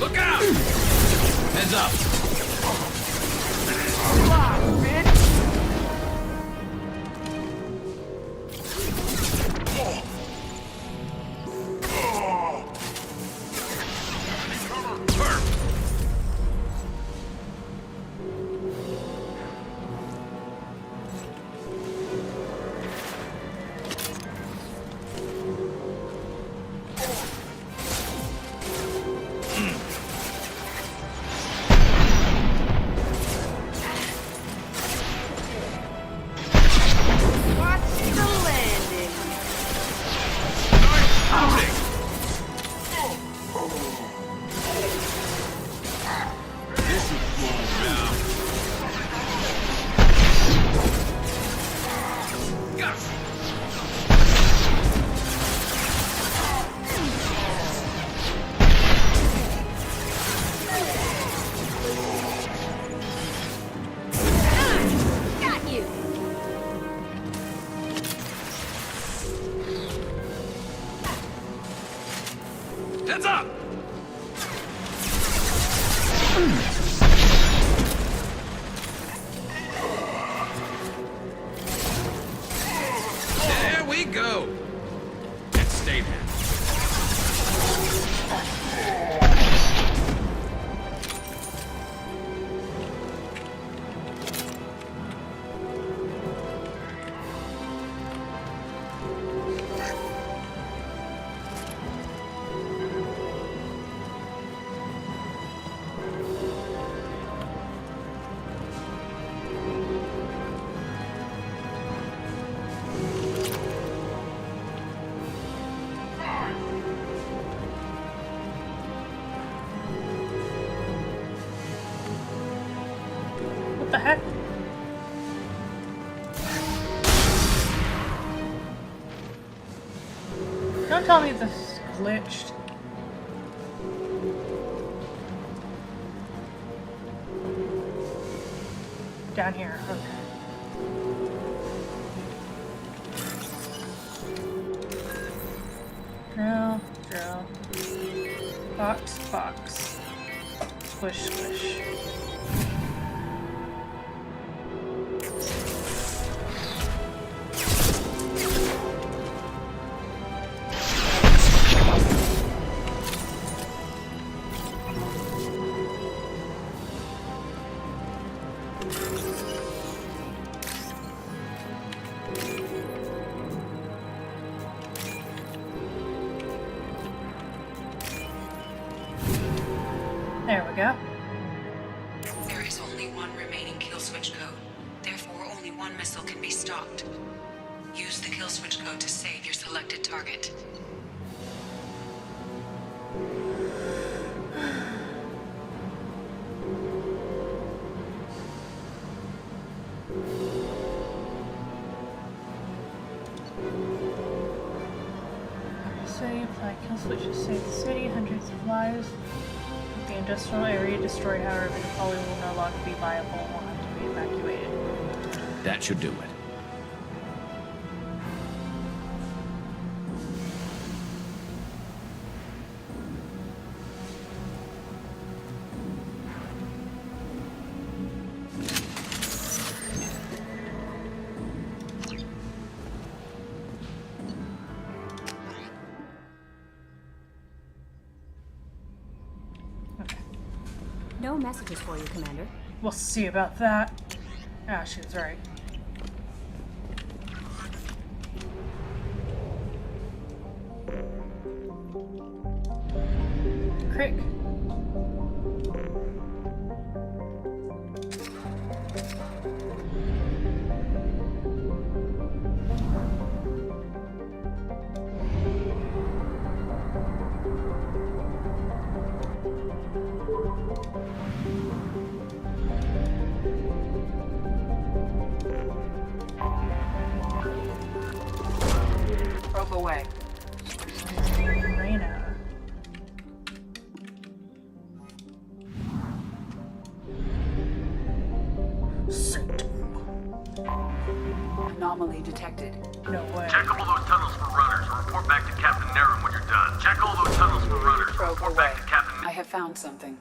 Look out! Heads up! Heads up! There we go! And stay there. What the heck? Don't tell me this glitched. Down here, okay. Drill, drill. Box, box. Squish, squish. There we go. There is only one remaining kill switch code. Therefore, only one missile can be stopped. Use the kill switch code to save your selected target. Kill switch has saved the city, hundreds of lives. With the industrial area destroyed, however, the poly will no longer be viable and will have to be evacuated. That should do it. No messages for you, Commander. We'll see about that. Ah, she was right. Crick. Probe away. Reyna. Anomaly detected. No way. Check all those tunnels for runners. Report back to Captain Naren when you're done. Check all those tunnels for runners. Probe Report away. back to Captain. I have found something.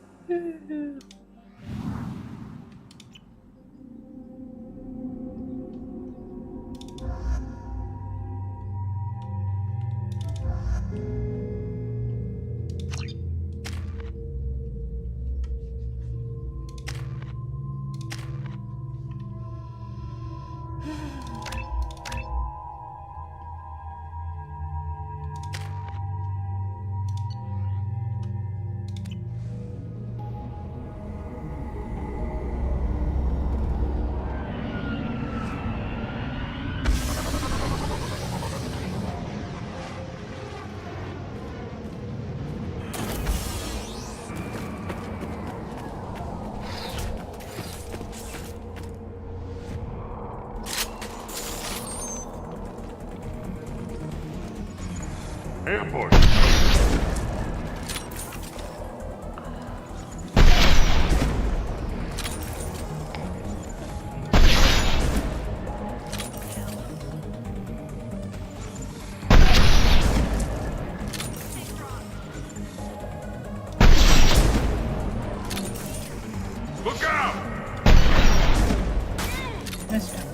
Ambush! Look out! Missed him.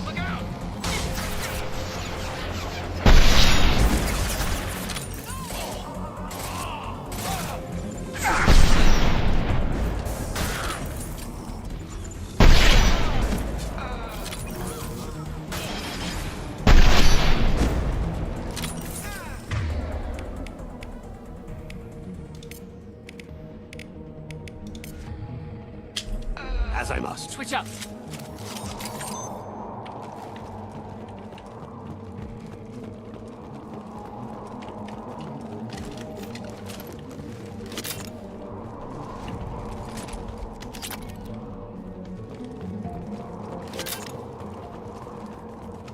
Look out! As I must. Switch up.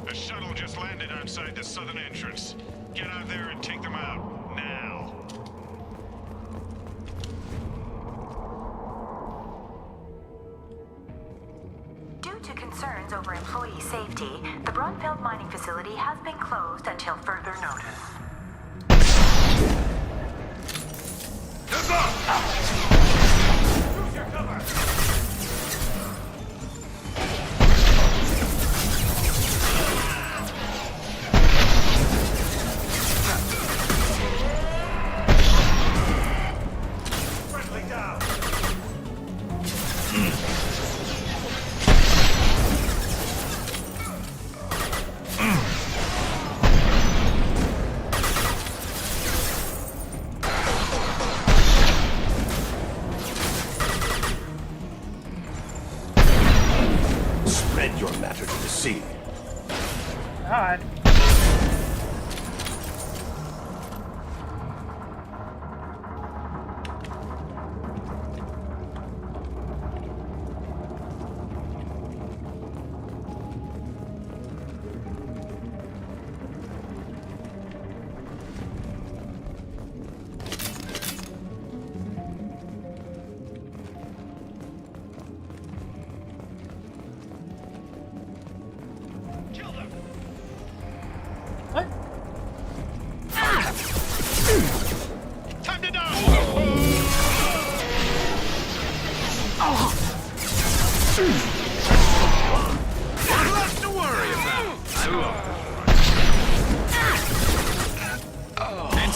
A shuttle just landed outside the southern entrance. Get out there and take them out. Now. Due to concerns over employee safety, the Brunfeld mining facility has been closed until further notice. Heads up! Use your cover! Friendly down! Spread your matter to the sea. God.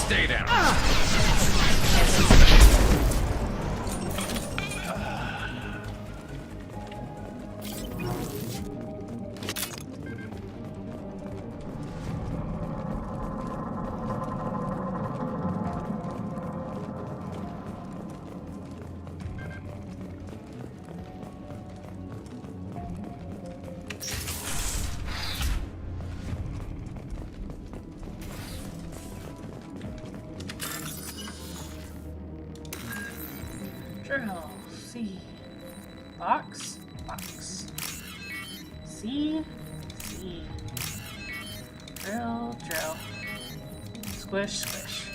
Stay down. Drill. C. Box. Box. C. C. Drill. Drill. Squish. Squish.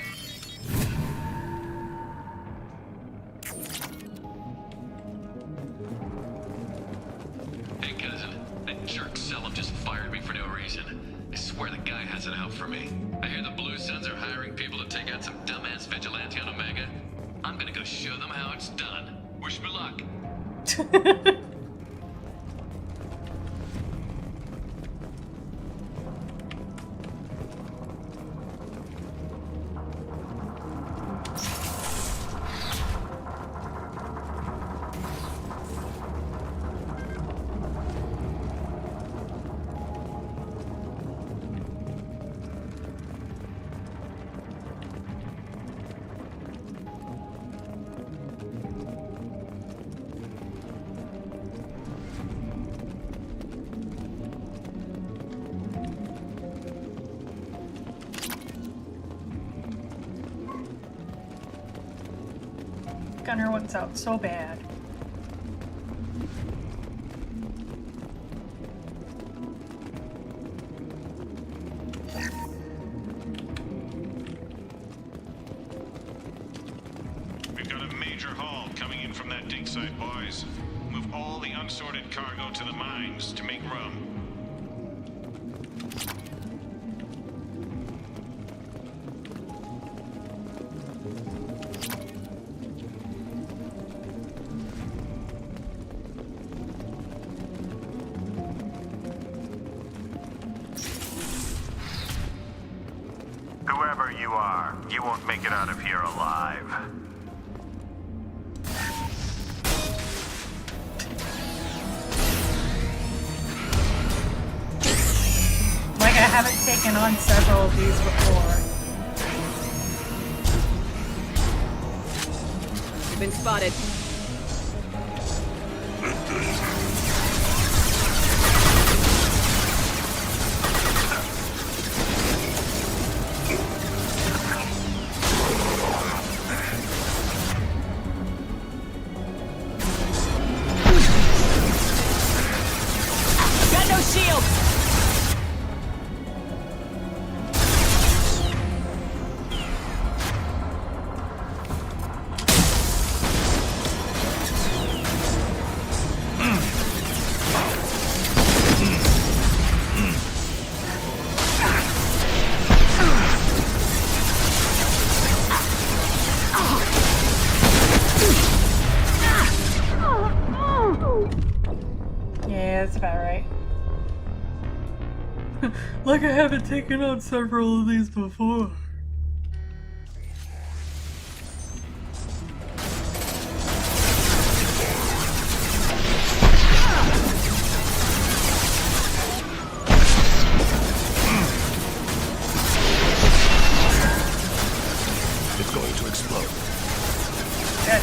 Hey, cousin. That jerk Selim just fired me for no reason. I swear the guy has it out for me. I hear the Blue Suns are hiring people to take out some dumbass vigilante on Omega. I'm gonna go show them how it's done. Wish me luck. Gunner wants out so bad. We've got a major haul coming in from that dig site, boys. Move all the unsorted cargo to the mines to make room. Whoever you are, you won't make it out of here alive. Like I haven't taken on several of these before. You've been spotted. Got no shields! Yeah, that's about right. Like I haven't taken on several of these before. It's going to explode. Good.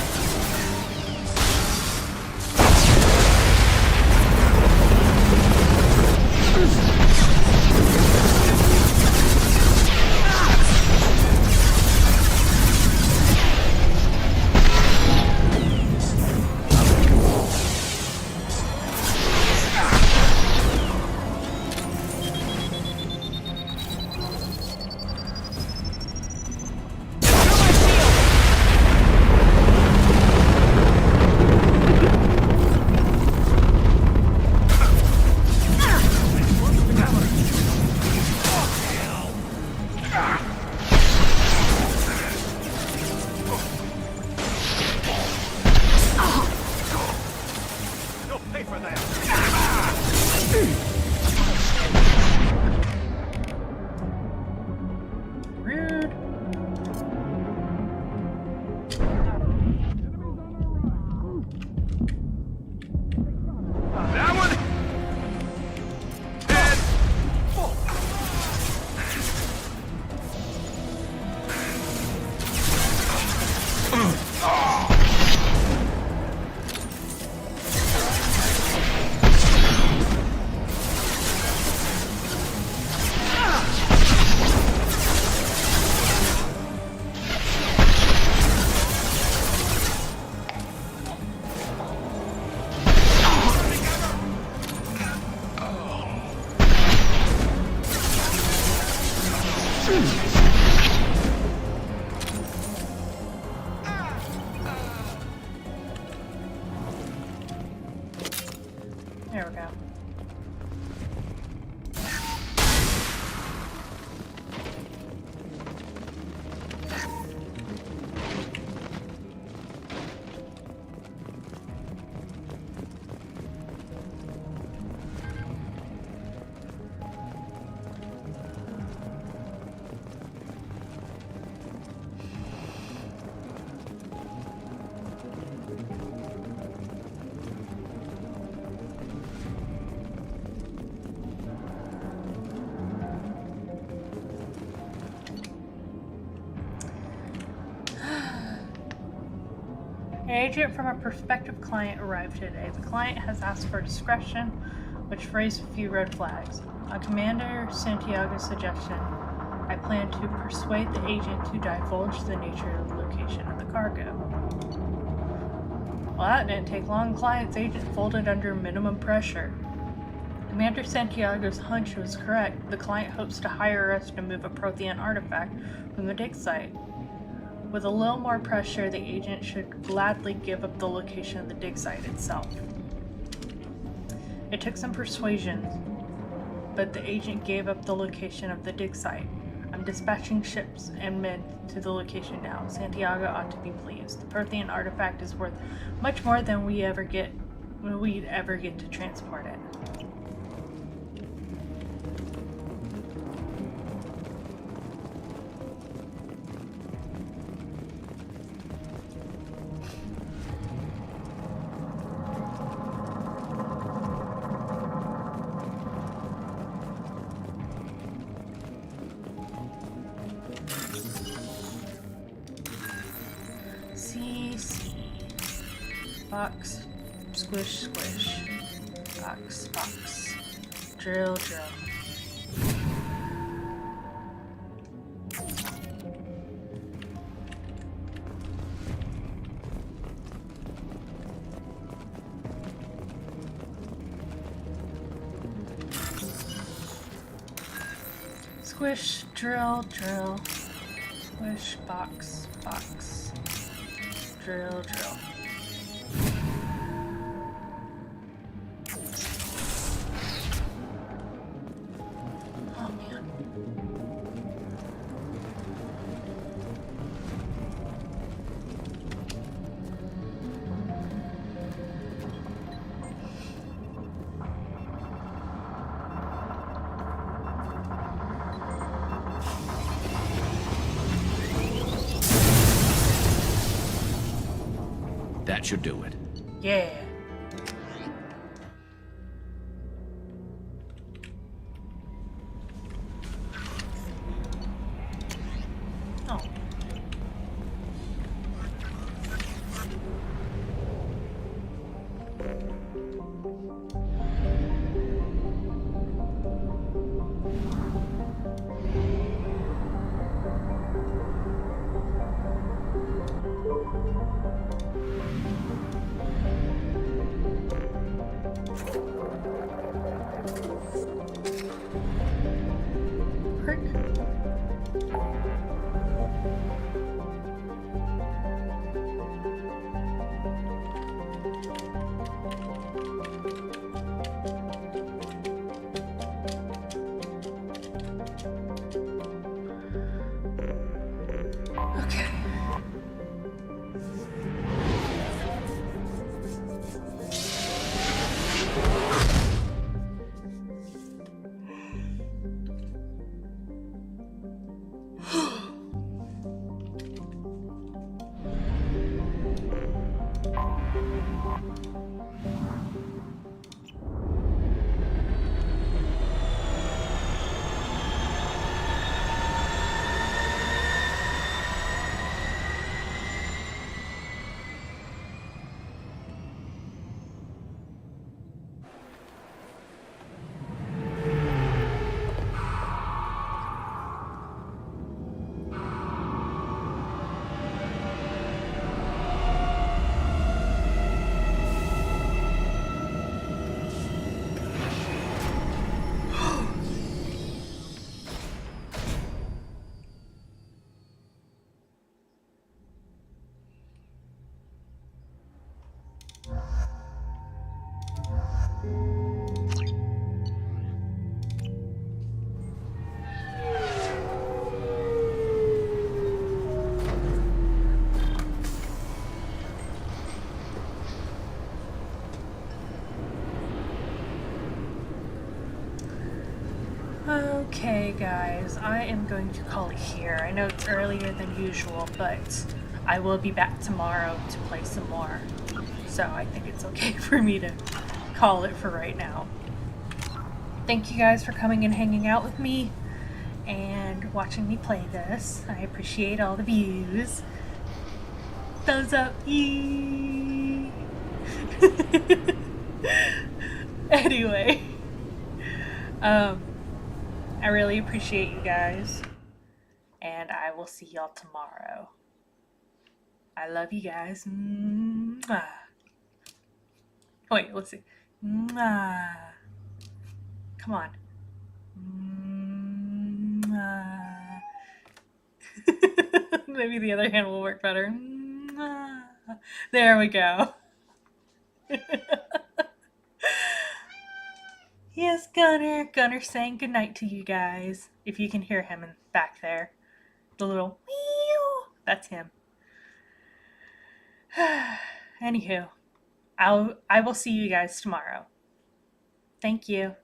There we go. An agent from a prospective client arrived today. The client has asked for discretion, which raised a few red flags. On Commander Santiago's suggestion, I plan to persuade the agent to divulge the nature of the location of the cargo. Well, that didn't take long. Client's agent folded under minimum pressure. Commander Santiago's hunch was correct. The client hopes to hire us to move a Prothean artifact from the dig site. With a little more pressure, the agent should gladly give up the location of the dig site itself. It took some persuasion, but the agent gave up the location of the dig site. I'm dispatching ships and men to the location now. Santiago ought to be pleased. The Prothean artifact is worth much more than we'd ever get to transport it. Box, squish, squish. Box, box. Drill, drill. Squish, drill, drill. Squish, box, box. Drill, drill. That should do it. Yeah. Oh. Okay, guys, I am going to call it here. I know it's earlier than usual, but I will be back tomorrow to play some more. So I think it's okay for me to call it for right now. Thank you guys for coming and hanging out with me and watching me play this. I appreciate all the views. Thumbs up. Yee. Anyway, I really appreciate you guys, and I will see y'all tomorrow. I love you guys. Mwah. Wait, let's see. Mwah. Come on. Mwah. Maybe the other hand will work better. Mwah. There we go. Yes, Gunner. Gunner's saying goodnight to you guys. If you can hear him in back there. The little wee. That's him. Anywho, I will see you guys tomorrow. Thank you.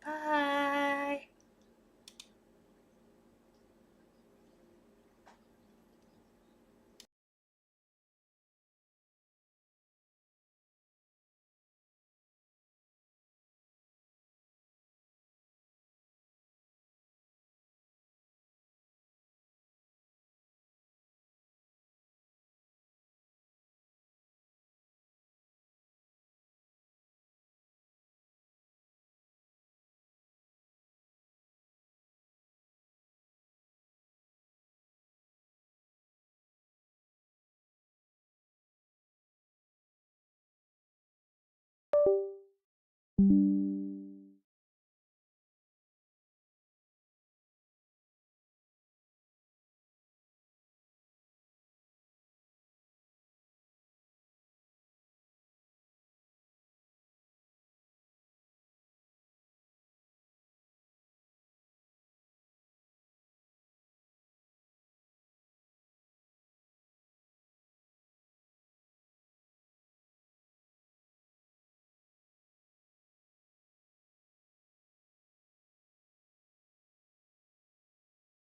Bye.